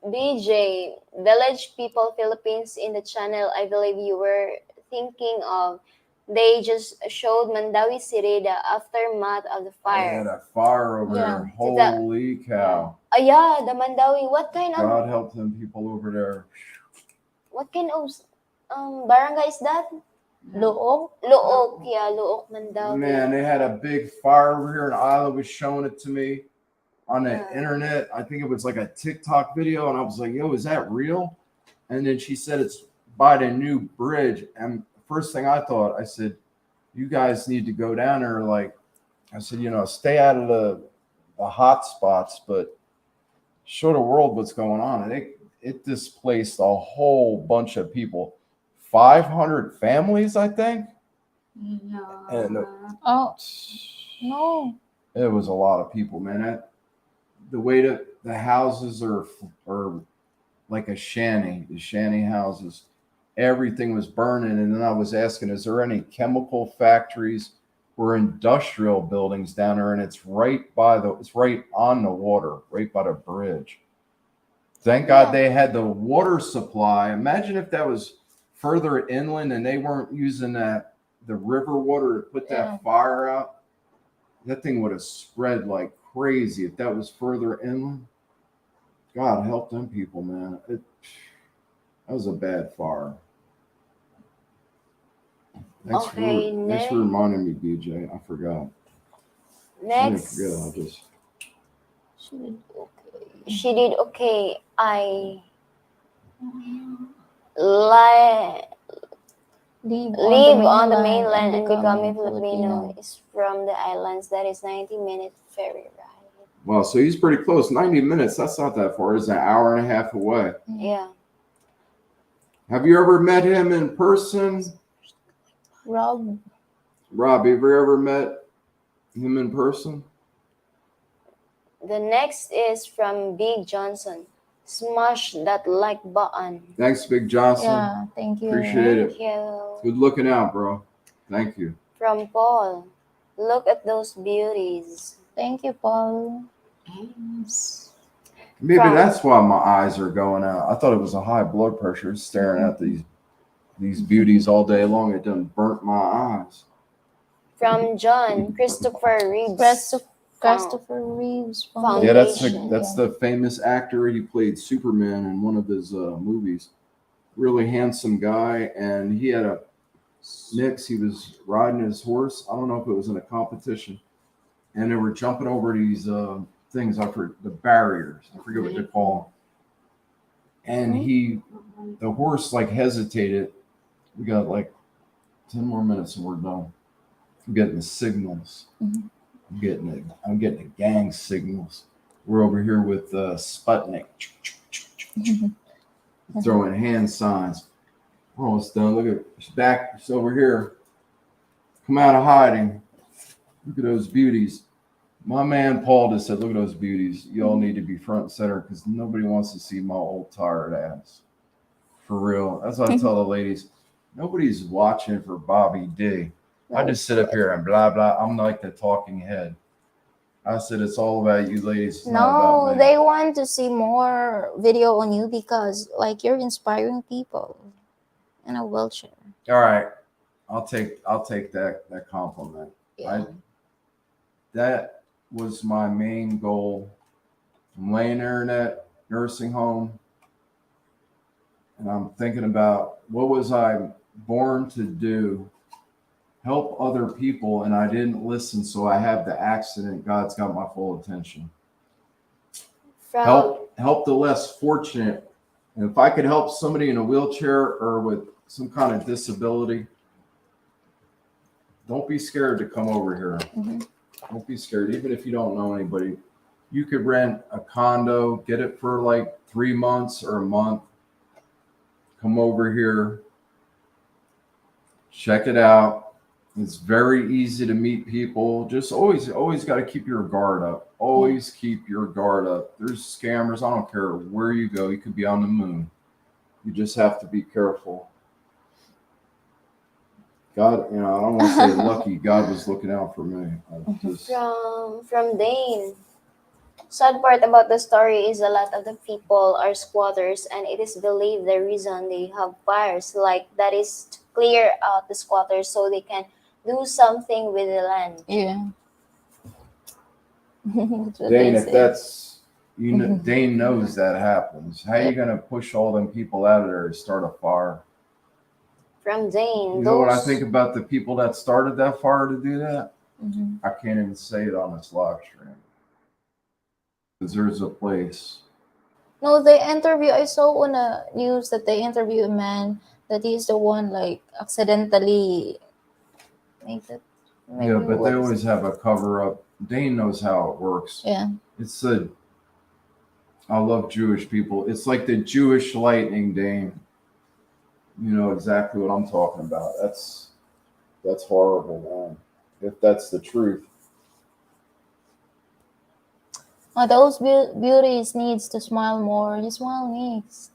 BJ, Village People Philippines in the channel I believe you were thinking of. They just showed Mandawi City, the aftermath of the Yeah, fire. that fire over there. Holy cow. Yeah, the Mandawi. What kind of God help them people over there. barangay is that? Look. Luok. Yeah, Luok, Mandawi. Man, they had a big fire over here, and Isla was showing it to me on the internet. I think it was like a TikTok video, and I was like, yo, is that real? And then she said it's by the new bridge. And first thing I thought, I said, you guys need to go down there. Like, I said, stay out of the hot spots, but show the world what's going on. And it displaced a whole bunch of people. 500 families, I think. No. And Oh, no. it was a lot of people, man. The way that the houses are like a shanty, the shanty houses, everything was burning. And then I was asking, is there any chemical factories or industrial buildings down there? And it's right on the water, right by the bridge. Thank God they had the water supply. Imagine if that was further inland and they weren't using the river water to put that fire out. that thing would have spread like crazy if that was further inland. God help them people, man. That was a bad fire. Thanks Okay, thanks for reminding me, BJ. I forgot. I didn't next. forget. I just She did okay. She did okay. I li- live on the mainland and become a Filipino is from the islands. That is 90-minute ferry ride. wow. So he's pretty close. 90 minutes. That's not that far. It's an hour and a half away. Yeah. Have you ever met him in person? Rob. Rob, have you ever met him in person? The next is from Big Johnson. Smash that like button. Thanks, Big Johnson. Yeah, thank you. Appreciate it. Thank you. Good looking out, bro. Thank you. From Paul. Look at those beauties. Thank you, Paul. Maybe From- that's why my eyes are going out. I thought it was a high blood pressure staring at these beauties all day long. It done burnt my eyes. From John Christopher Reeves. Christopher Reeves. Foundation. Yeah, that's the famous actor. He played Superman in one of his movies. Really handsome guy, and he had a mix. He was riding his horse. I don't know if it was in a competition, and they were jumping over these things. I forget the barriers. I forget what they call them. And the horse like hesitated. We got like 10 more minutes and we're done. I'm getting the signals. Mhm. I'm getting the gang signals. We're over here with Sputnik. Throwing hand signs. We're almost done. Look at it's back. It's over here. Come out of hiding. Look at those beauties. My man Paul just said, look at those beauties. Y'all need to be front and center because nobody wants to see my old tired ass. For real. That's what I tell the ladies. Nobody's watching for Bobby D. I just sit up here and blah, blah. I'm like the talking head. I said, it's all about you ladies. It's not about No, me. they want to see more video on you because like you're inspiring people in a wheelchair. All right. I'll take that compliment. Yeah. That was my main goal. I'm laying there in that nursing home and I'm thinking about what was I born to do? Help other people, and I didn't listen, so I have the accident. God's got my full attention. From Help the less fortunate. And if I could help somebody in a wheelchair or with some kind of disability, don't be scared to come over here. Mhm. Don't be scared, even if you don't know anybody. You could rent a condo, get it for like 3 months or a month. Come over here, check it out. It's very easy to meet people. Just always got to keep your guard up. Always keep your guard up. There's scammers. I don't care where you go. You could be on the moon. You just have to be careful. God, I don't want to say lucky. God was looking out for me. from Dane. Sad part about the story is a lot of the people are squatters, and it is believed the reason they have fires like that is to clear out the squatters so they can do something with the land. Yeah. That's what Dane, they if say. that's Dane knows that happens. How are you gonna push all them people out of there to start a fire? From Dane, You know what I think about the people that started that fire to do that? Mhm. I can't even say it on this live stream. Because there's a place. No, they interview. I saw on the news that they interview a man that he's the one like accidentally make it. Yeah, but they always have a cover up. Dane knows how it works. Yeah. It's I love Jewish people. It's like the Jewish lightning, Dane. You know exactly what I'm talking about. That's horrible, man. If that's the truth. Those beauties needs to smile more. You smile needs.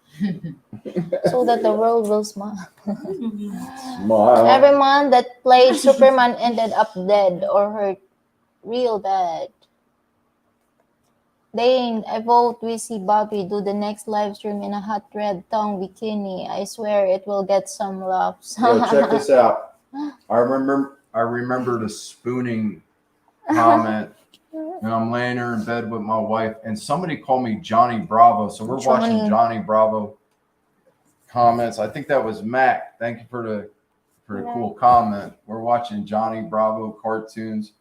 So that the world will smile. Smile. Everyone that played Superman ended up dead or hurt real bad. Dane, I vote we see Bobby do the next live stream in a hot red tongue bikini. I swear it will get some laughs. Yo, check this out. I remember the spooning comment. And I'm laying there in bed with my wife, and somebody called me Johnny Bravo. So we're watching Johnny. Johnny Bravo comments. I think that was Mac. Thank you for the cool comment. We're watching Johnny Bravo cartoons.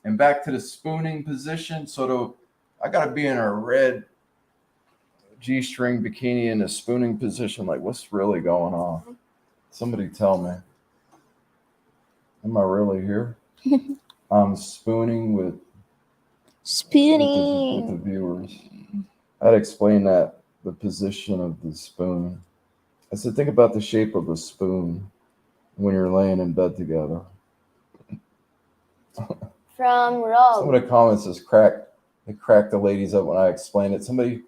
And back to the spooning position. So I got to be in a red G-string bikini in a spooning position. Like, what's really going on? Somebody tell me. Am I really here? I'm spooning with the viewers. I'd explain that, the position of the spoon. I said, think about the shape of a spoon when you're laying in bed together. From Rob. Some of the comments is it cracked the ladies up when I explained it. Somebody,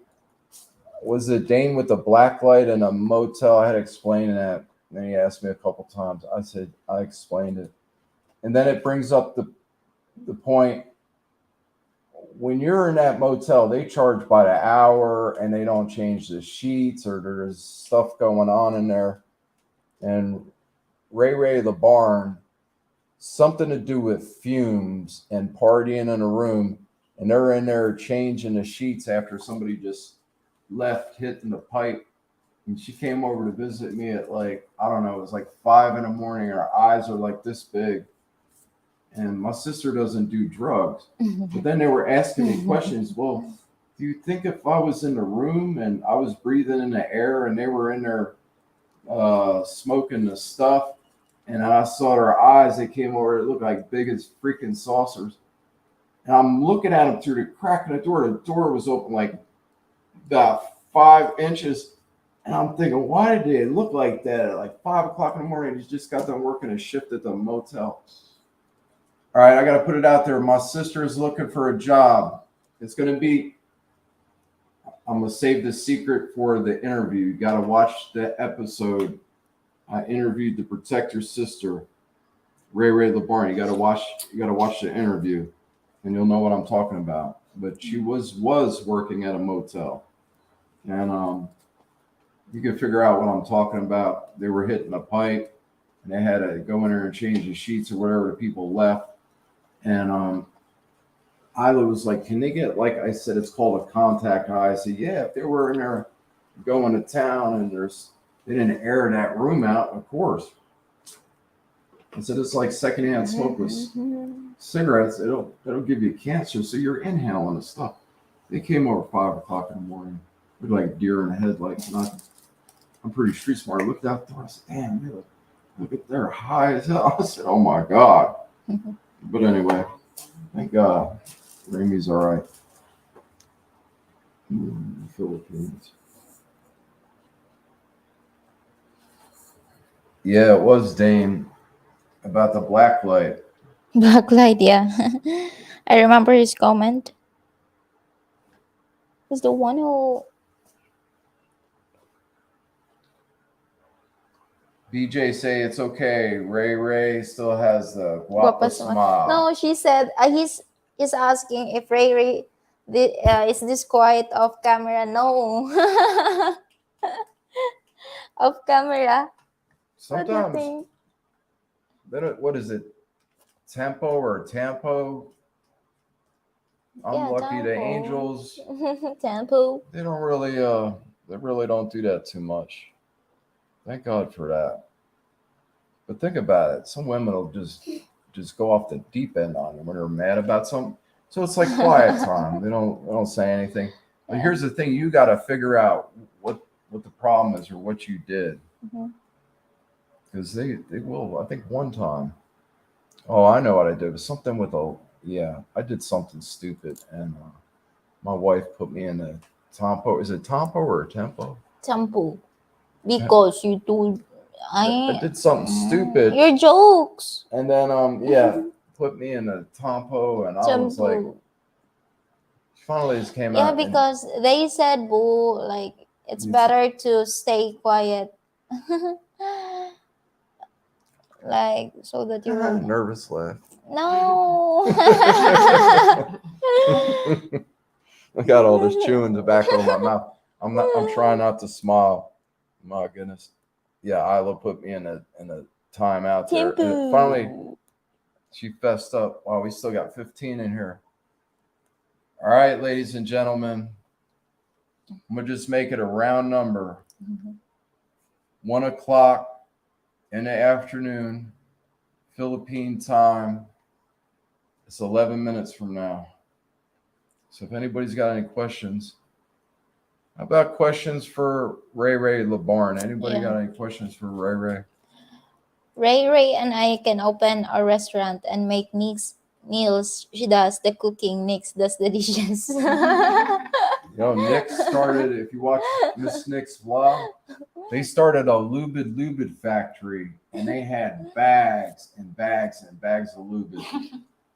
was it Dane with the black light in a motel? I had to explain that. And then he asked me a couple times. I said, I explained it. And then it brings up the point, when you're in that motel, they charge by the hour and they don't change the sheets, or there's stuff going on in there. And Ray the Barn, something to do with fumes and partying in a room, and they're in there changing the sheets after somebody just left, hitting the pipe. And she came over to visit me at, like, I don't know, it was like 5 a.m. and her eyes are like this big. And my sister doesn't do drugs. But then they were asking me questions. Well, do you think if I was in the room and I was breathing in the air and they were in there smoking the stuff, and I saw their eyes, they came over, it looked like big as freaking saucers. And I'm looking at them through the crack of the door. The door was open like about 5 inches. And I'm thinking, why did they look like that at like 5 o'clock in the morning? He just got done working a shift at the motel. All right, I got to put it out there. My sister is looking for a job. It's going to be, I'm going to save the secret for the interview. You got to watch the episode. I interviewed the Protector sister, Ray the Barn. You got to watch the interview, and you'll know what I'm talking about. But she was working at a motel, and you can figure out what I'm talking about. They were hitting a pipe, and they had to go in there and change the sheets or whatever the people left. And Isla was like, can they get, like I said, it's called a contact high. I said, yeah, if they were in there going to town and they didn't air that room out, of course. I said, it's like secondhand smoke with cigarettes. It'll give you cancer, so you're inhaling the stuff. They came over 5 o'clock in the morning, looked like deer in the headlights. I'm pretty street smart. I looked out the door. I said, damn, look at their high as hell. I said, oh my God. But anyway, thank God. Ramey's all right. Philippines. Yeah, it was Dane about the black light. Blacklight, yeah. I remember his comment. He's the one who. BJ say it's okay. Ray still has the Guapa guapa smile. smile. No, she said he's asking if Ray is this quiet off camera. No. Off camera. What do you Sometimes, think? what is it? Tempo or Tampo? I'm Yeah, lucky the Tampo. Angels, Tempo. they really don't do that too much. Thank God for that. But think about it. Some women will just go off the deep end on you when they're mad about something. So it's like quiet time. They don't say anything. But Yeah. here's the thing: you got to figure out what the problem is or what you did, because they will. I think one time, oh, I know what I did. It was something with I did something stupid, and my wife put me in a Tompo. Is it Tompo or Tempo? Tempo. Because you do. I did something stupid. Your jokes. And then put me in a Tompo, and I was like, Tempo. finally this came Yeah, out. because they said, boo, like it's better to stay quiet. Like so that you will. Nervous laugh. No. I got all this chewing tobacco in my mouth. I'm trying not to smile. My goodness. Yeah, Isla put me in a timeout there. And finally, She fessed up. Wow, we still got 15 in here. All right, ladies and gentlemen. I'm going to just make it a round number. 1 o'clock in the afternoon, Philippine time. It's 11 minutes from now. So if anybody's got any questions, how about questions for Ray LeBarn? Anybody got any questions for Ray? Ray and I can open a restaurant and make Nick's meals. She does the cooking. Nick does the dishes. Nick started, if you watch Miss Nick's vlog, they started a lubid factory, and they had bags and bags and bags of lubid.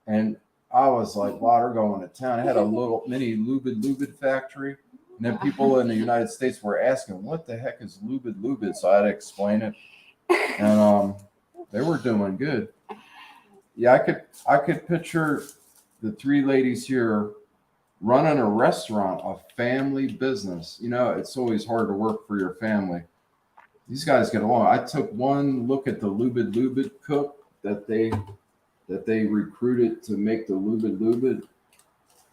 And I was like, wow, they're going to town. It had a little mini lubid factory. And then people in the United States were asking, what the heck is lubid? So I had to explain it. And they were doing good. Yeah, I could picture the three ladies here running a restaurant, a family business. It's always hard to work for your family. These guys get along. I took one look at the lubid cook that they recruited to make the lubid.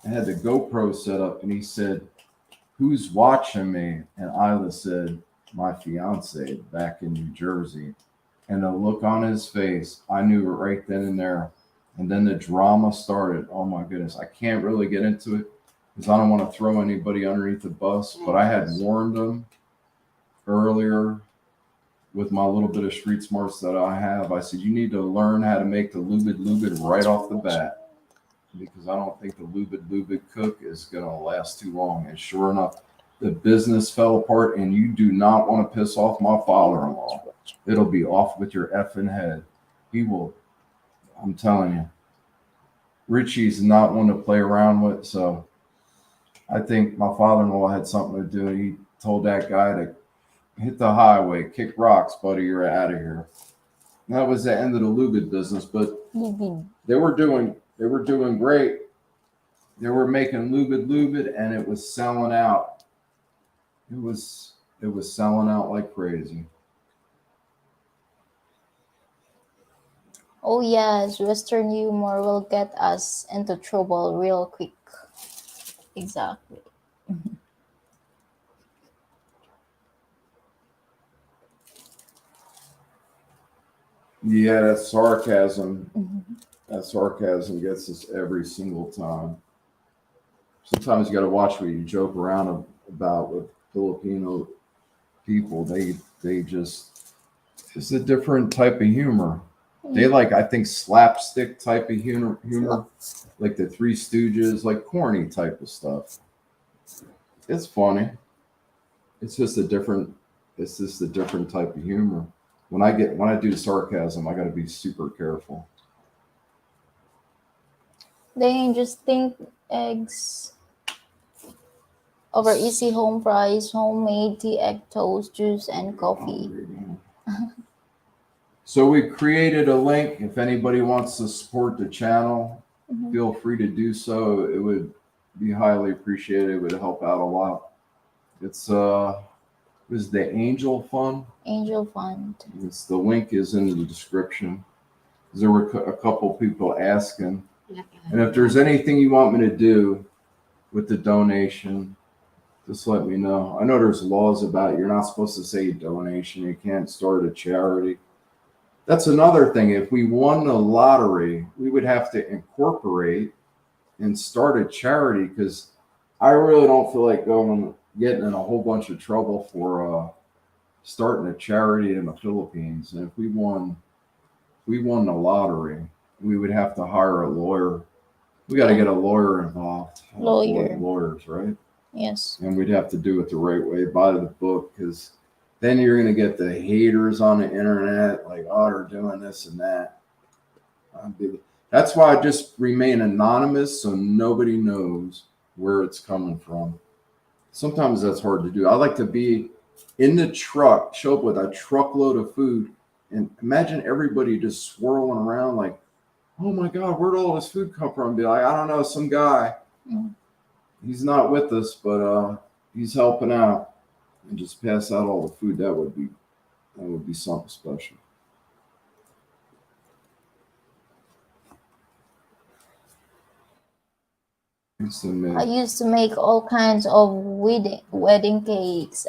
I had the GoPro set up, and he said, "Who's watching me?" And Isla said, "My fiance back in New Jersey." And the look on his face, I knew it right then and there. And then the drama started. Oh my goodness. I can't really get into it because I don't want to throw anybody underneath the bus, but I had warned them earlier with my little bit of street smarts that I have. I said, you need to learn how to make the lubid right off the bat, because I don't think the lubid cook is going to last too long. And sure enough, the business fell apart, and you do not want to piss off my father-in-law. It'll be off with your effing head. He will, I'm telling you. Richie's not one to play around with, so I think my father-in-law had something to do. He told that guy to hit the highway, kick rocks, buddy, you're out of here. And that was the end of the lubid business, but they were doing great. They were making lubid, and it was selling out. It was selling out like crazy. Oh yes, Western humor will get us into trouble real quick. Exactly. Yeah, that sarcasm. That sarcasm gets us every single time. Sometimes you got to watch what you joke around about with Filipino people. They just, it's a different type of humor. They like, I think, slapstick type of humor, like the Three Stooges, like corny type of stuff. It's funny. It's just a different type of humor. When I do sarcasm, I got to be super careful. They just think eggs over easy home fries, homemade tea, egg toast, juice, and coffee. So we created a link. If anybody wants to support the channel, feel free to do so. It would be highly appreciated. It would help out a lot. It's is the Angel Fund. Angel Fund. The link is in the description. There were a couple people asking, and if there's anything you want me to do with the donation, just let me know. I know there's laws about it. You're not supposed to say donation. You can't start a charity. That's another thing. If we won the lottery, we would have to incorporate and start a charity, because I really don't feel like getting in a whole bunch of trouble for starting a charity in the Philippines. And if we won the lottery, we would have to hire a lawyer. We got to get a lawyer involved. Lawyers, right? Yes. And we'd have to do it the right way, by the book, because then you're going to get the haters on the internet, like, oh, they're doing this and that. That's why I just remain anonymous, so nobody knows where it's coming from. Sometimes that's hard to do. I like to be in the truck, show up with a truckload of food, and imagine everybody just swirling around like, oh my God, where'd all this food come from? Be like, I don't know, some guy. He's not with us, but he's helping out. And just pass out all the food. That would be something special. I used to make all kinds of wedding cakes.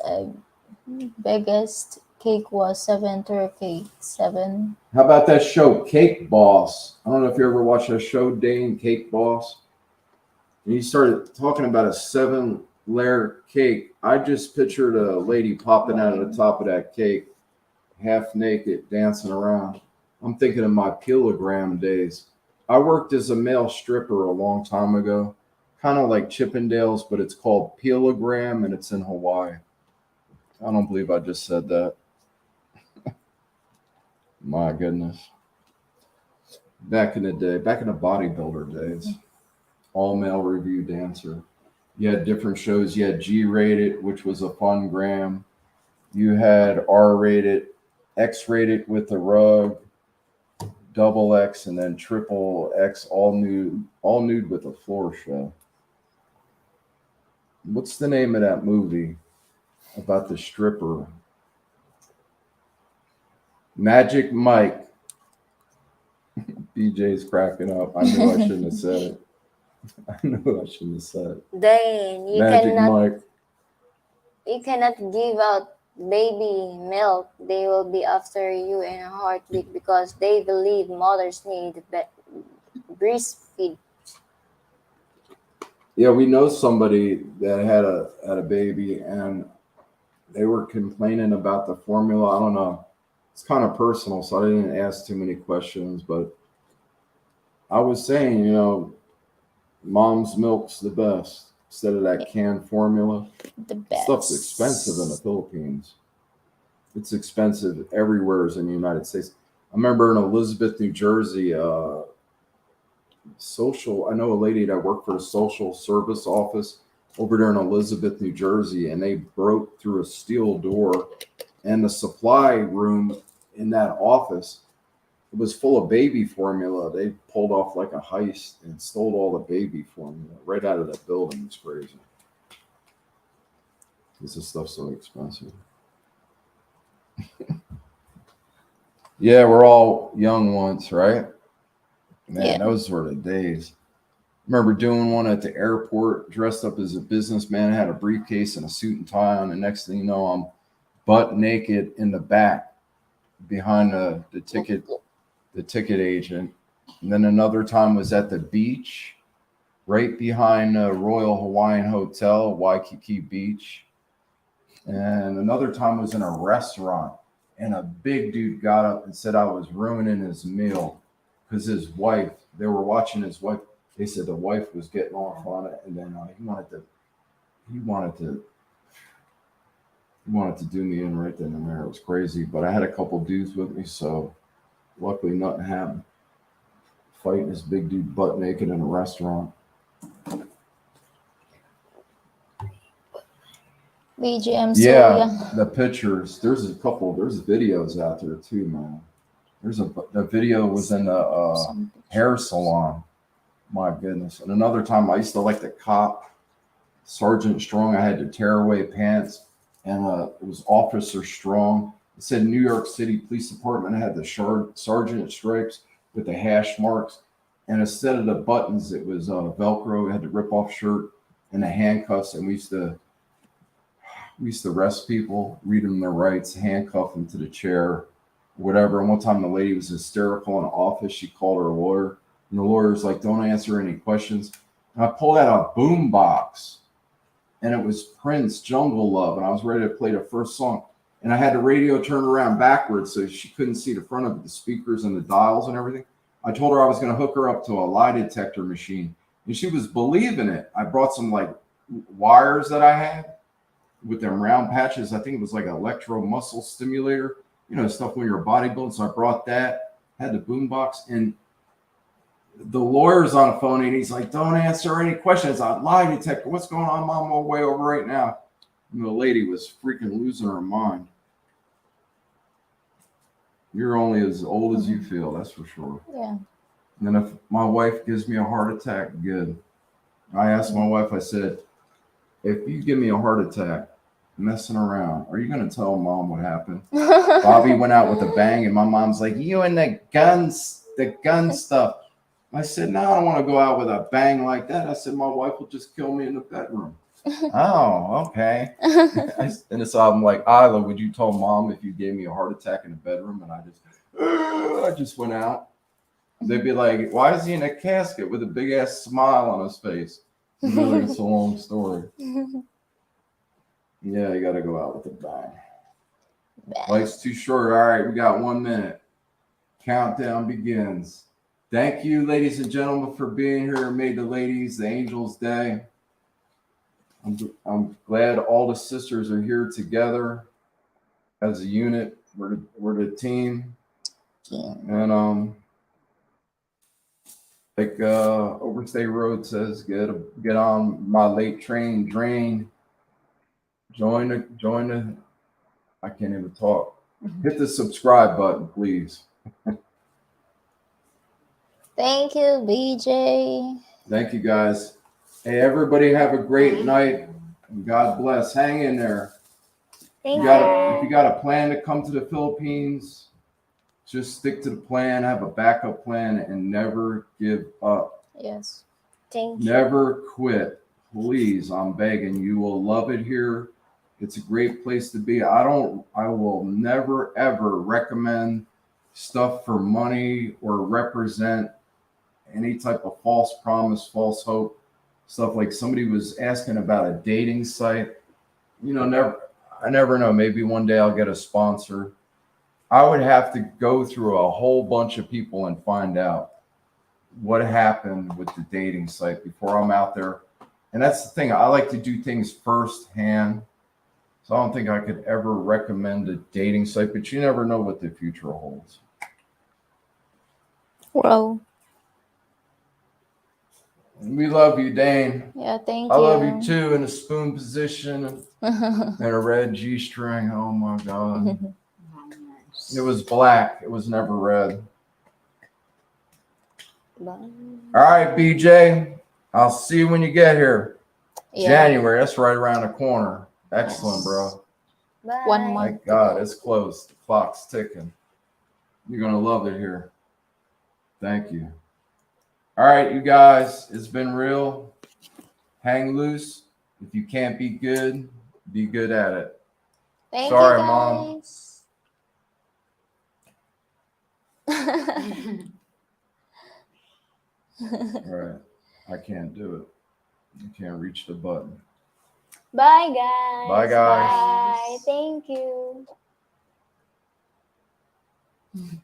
Biggest cake was 7 turkey, 7. How about that show, Cake Boss? I don't know if you ever watched that show, Dane, Cake Boss. And he started talking about a 7-layer cake. I just pictured a lady popping out of the top of that cake, half naked, dancing around. I'm thinking of my pilogram days. I worked as a male stripper a long time ago, kind of like Chippendales, but it's called pilogram and it's in Hawaii. I don't believe I just said that. My goodness. Back in the day, back in the bodybuilder days, all male review dancer. You had different shows. You had G-rated, which was a fun gram. You had R-rated, X-rated with the rug, double X, and then triple X, all nude with a floor show. What's the name of that movie about the stripper? Magic Mike. BJ's cracking up. I knew I shouldn't have said it. I knew I shouldn't have said it. Then Magic Mike. you cannot give out baby milk. They will be after you in a heartbeat because they believe mothers need breastfeed. Yeah, we know somebody that had a baby and they were complaining about the formula. I don't know. It's kind of personal, so I didn't ask too many questions, but I was saying, mom's milk's the best instead of that canned formula. The best. Stuff's expensive in the Philippines. It's expensive everywhere in the United States. I remember in Elizabeth, New Jersey, I know a lady that worked for a social service office over there in Elizabeth, New Jersey, and they broke through a steel door, and the supply room in that office, it was full of baby formula. They pulled off like a heist and stole all the baby formula right out of that building. It's crazy. This stuff's so expensive. Yeah, we're all young once, right? Man, Yeah. those were the days. Remember doing one at the airport, dressed up as a businessman, had a briefcase and a suit and tie on. And next thing you know, I'm butt naked in the back behind the ticket agent. And then another time was at the beach, right behind the Royal Hawaiian Hotel, Waikiki Beach. And another time was in a restaurant, and a big dude got up and said I was ruining his meal because his wife, they were watching his wife. They said the wife was getting off on it, and then he wanted to do me in right then and there. It was crazy, but I had a couple dudes with me, so luckily nothing happened. Fighting this big dude butt naked in a restaurant. BGM. Yeah, the pictures. There's videos out there too, man. The video was in the hair salon. My goodness. And another time I used to like the cop, Sergeant Strong. I had to tear away pants, and it was Officer Strong. It said New York City Police Department. I had the sergeant stripes with the hash marks. And instead of the buttons, it was Velcro. We had to rip off shirt and the handcuffs. And we used to arrest people, read them their rights, handcuff them to the chair, whatever. And one time the lady was hysterical in the office. She called her lawyer. And the lawyer's like, don't answer any questions. And I pulled out a boom box, and it was Prince, Jungle Love. And I was ready to play the first song. And I had the radio turned around backwards so she couldn't see the front of the speakers and the dials and everything. I told her I was going to hook her up to a lie detector machine. And she was believing it. I brought some like wires that I had with them round patches. I think it was like an electro muscle stimulator, stuff when you're bodybuilding. So I brought that, had the boom box, and the lawyer's on the phone, and he's like, don't answer any questions. I lie detector. What's going on? I'm on my way over right now. And the lady was freaking losing her mind. You're only as old as you feel, that's for sure. Yeah. And then if my wife gives me a heart attack, good. I asked my wife, I said, if you give me a heart attack messing around, are you going to tell mom what happened? Bobby went out with a bang, and my mom's like, you and the gun stuff. I said, no, I don't want to go out with a bang like that. I said, my wife will just kill me in the bedroom. Oh, okay. And so I'm like, Isla, would you tell mom if you gave me a heart attack in the bedroom? And I just went out. They'd be like, why is he in a casket with a big ass smile on his face? Really, it's a long story. Yeah, you got to go out with a bang. Life's too short. All right, we got 1 minute. Countdown begins. Thank you, ladies and gentlemen, for being here. Made the ladies, the angels' day. I'm glad all the sisters are here together as a unit. We're the team. And like Overstay Road says, get on my late train, drain. Join the. I can't even talk. Hit the subscribe button, please. Thank you, BJ. Thank you, guys. Hey, everybody, have a great night. And God bless. Hang in there. Thank If you you. got a plan to come to the Philippines, just stick to the plan, have a backup plan, and never give up. Yes. Thank you. Never quit. Please, I'm begging. You will love it here. It's a great place to be. I will never ever recommend stuff for money or represent any type of false promise, false hope, stuff like somebody was asking about a dating site. I never know. Maybe one day I'll get a sponsor. I would have to go through a whole bunch of people and find out what happened with the dating site before I'm out there. And that's the thing. I like to do things firsthand. So I don't think I could ever recommend a dating site, but you never know what the future holds. Wow. We love you, Dane. Yeah, thank I you. love you too, in a spoon position and a red G-string. Oh my God. It was black. It was never red. Bye. All right, BJ. I'll see you when you get here. Yeah. January. That's right around the corner. Excellent, Yes. bro. Bye. 1 month. Thank God, it's close. The clock's ticking. You're going to love it here. Thank you. All right, you guys. It's been real. Hang loose. If you can't be good at it. Thank Sorry, you, Mom. guys. All right. I can't do it. I can't reach the button. Bye, guys. Bye, guys. Bye. Thank you.